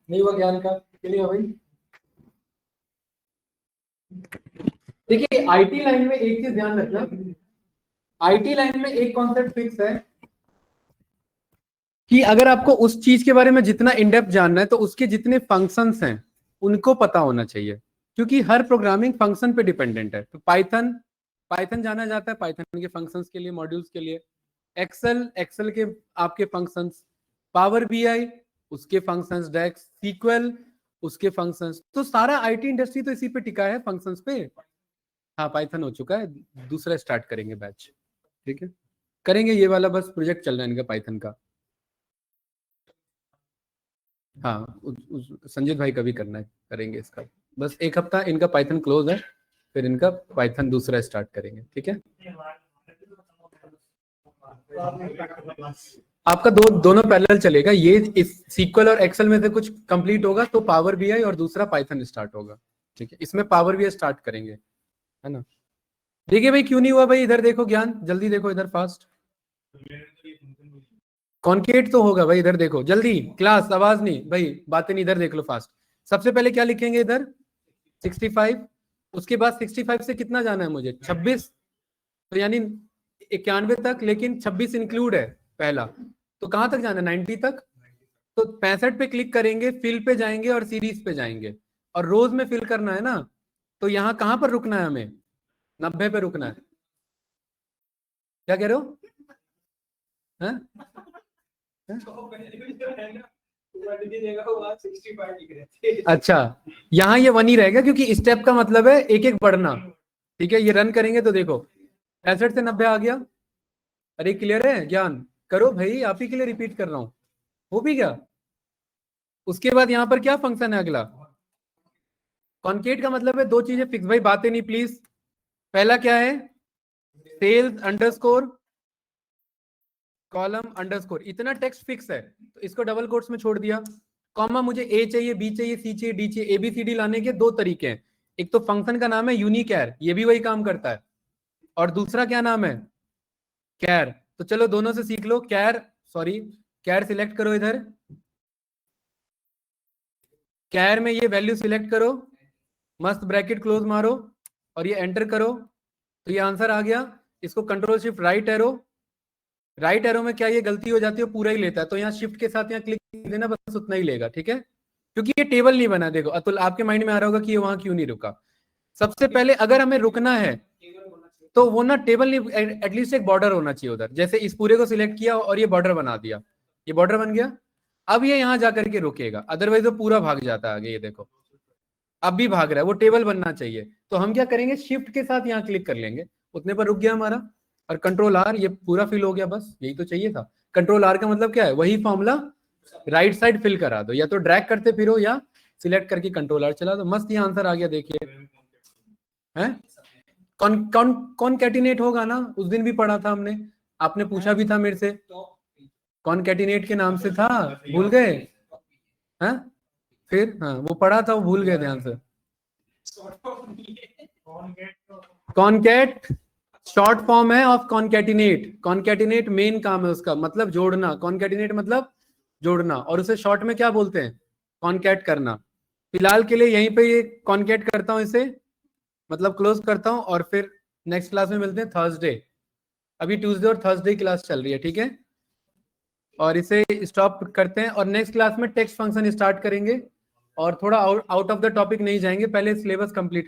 नहीं हुआ ज्ञान का के लिए भाई। देखिए आईटी लाइन में एक चीज ध्यान रखना, आईटी लाइन में एक कॉन्सेप्ट फिक्स है कि अगर आपको उस चीज के बारे में जितना इनडेप्थ जानना है तो उसके जितने फंक्शंस हैं उनको पता होना चाहिए, क्योंकि हर प्रोग्रामिंग फंक्शन पे डिपेंडेंट है। तो पाइथन, पाइथन जाना जाता है पाइथन के फंक्शंस के लिए, मॉड्यूल्स के लिए, एक्सेल, एक्सेल के आपके फंक्शंस, पावर बीआई उसके फंक्शंस, डेक्स, सीक्वल उसके फंक्शंस, तो सारा आईटी इंडस्ट्री तो इसी पे टिका है, फंक्शंस पे। हाँ पाइथन हो चुका है, दूसरा स्टार्ट करेंगे बैच, ठीक है, करेंगे ये वाला, बस प्रोजेक्ट चल रहा है इनका पाइथन का। हाँ संजीत भाई का भी करना है, करेंगे इसका, बस एक हफ्ता इनका पाइथन क्लोज है, फिर इनका पाइथन दूसरा स्टार्ट करेंगे, ठीक है। आपका दोनों पैरेलल चलेगा, ये इस सीक्वल और एक्सेल में से कुछ कंप्लीट होगा तो पावर बीआई और दूसरा पाइथन स्टार्ट होगा, ठीक है, इसमें पावर बीआई स्टार्ट करेंगे, है ना। देखिए भाई क्यों नहीं हुआ भाई, इधर देखो ज्ञान, जल्दी देखो इधर फास्ट, कॉन्केट तो होगा भाई, इधर देखो जल्दी, क्लास आवाज नहीं भाई, बातें नहीं, इधर देख लो फास्ट। सबसे पहले क्या लिखेंगे इधर 65, उसके बाद 65 से कितना जाना है मुझे 26, तो यानी 91 तक, लेकिन 26 इंक्लूड है पहला, तो कहां तक जाना है 90 तक, तो 65 पे क्लिक करेंगे, फिल पे जाएंगे और सीरीज पे जाएंगे, और रोज में फिल करना है ना, तो यहाँ कहां पर रुकना है हमें, 90 पे रुकना है। क्या कह रहे हो, हैं? अच्छा यहाँ ये 1 ही रहेगा, क्योंकि स्टेप का मतलब है एक एक बढ़ना, ठीक है, ये रन करेंगे तो देखो 65 से 90 आ गया। अरे क्लियर है ज्ञान, करो भाई, आप ही के लिए रिपीट कर रहा हूं, हो भी गया। उसके बाद यहाँ पर क्या फंक्शन है अगला, कॉन्केट का मतलब है दो चीजें फिक्स, भाई बातें नहीं प्लीज। पहला क्या है, सेल्स अंडरस्कोर कॉलम अंडरस्कोर, इतना टेक्स्ट फिक्स है तो इसको डबल कोट्स में छोड़ दिया, कॉमा मुझे ए चाहिए, बी चाहिए, सी चाहिए, डी चाहिए, एबीसीडी लाने के दो तरीके हैं, एक तो फंक्शन का नाम है यूनिकैर, ये भी वही काम करता है, और दूसरा क्या नाम है कैर, तो चलो दोनों से सीख लो, कैर, सॉरी कैर सिलेक्ट करो इधर, कैर में ये वैल्यू सिलेक्ट करो, मस्त ब्रैकेट क्लोज मारो और ये एंटर करो, तो ये आंसर आ गया। इसको control shift right arrow, right arrow में क्या ये गलती हो जाती है, पूरा ही लेता है, तो यहाँ शिफ्ट के साथ यहाँ क्लिक देना, बस उतना ही लेगा, ठीक है, क्योंकि ये टेबल नहीं बना। देखो अतुल आपके माइंड में आ रहा होगा कि ये वहां क्यों नहीं रुका, सबसे पहले अगर हमें रुकना है तो वो ना टेबल नहीं, एटलीस्ट एक बॉर्डर होना चाहिए उधर, जैसे इस पूरे को सिलेक्ट किया और ये बॉर्डर बना दिया, ये बॉर्डर बन गया, अब ये यहाँ जाकर के रुकेगा, अदरवाइज वो पूरा भाग जाता है आगे, ये देखो अब भी भाग रहा है, वो टेबल बनना चाहिए, तो हम क्या करेंगे शिफ्ट के साथ यहाँ क्लिक कर लेंगे, उतने पर रुक गया हमारा, और कंट्रोल आर, ये पूरा फिल हो गया, बस यही तो चाहिए था। कंट्रोल आर का मतलब क्या है, वही फॉर्मूला राइट साइड फिल करा दो, या तो ड्रैग करते फिरो या सिलेक्ट करके कंट्रोल आर चला दो, मस्त ये आंसर आ गया, देखिए है। कौन कौन कौन कैटिनेट होगा ना, उस दिन भी पढ़ा था हमने, आपने पूछा भी था मेरे से, कौन कैटिनेट के नाम से था, भूल गए हैं, फिर हाँ वो पढ़ा था, वो भूल गए ध्यान से। कॉनकैट शॉर्ट फॉर्म है ऑफ कॉनकैटिनेट, कॉनकैटिनेट मेन काम है उसका, मतलब जोड़ना, कॉनकैटिनेट मतलब जोड़ना, और उसे शॉर्ट में क्या बोलते हैं, कॉनकैट करना। फिलहाल के लिए यहीं पे ये कॉनकैट करता हूं इसे, मतलब क्लोज करता हूं, और फिर नेक्स्ट क्लास में मिलते हैं थर्सडे, अभी ट्यूसडे और थर्सडे क्लास चल रही है, ठीक है, और इसे स्टॉप करते हैं, और नेक्स्ट क्लास में टेक्स्ट फंक्शन स्टार्ट करेंगे, और थोड़ा आउट ऑफ द टॉपिक नहीं जाएंगे, पहले सिलेबस कंप्लीट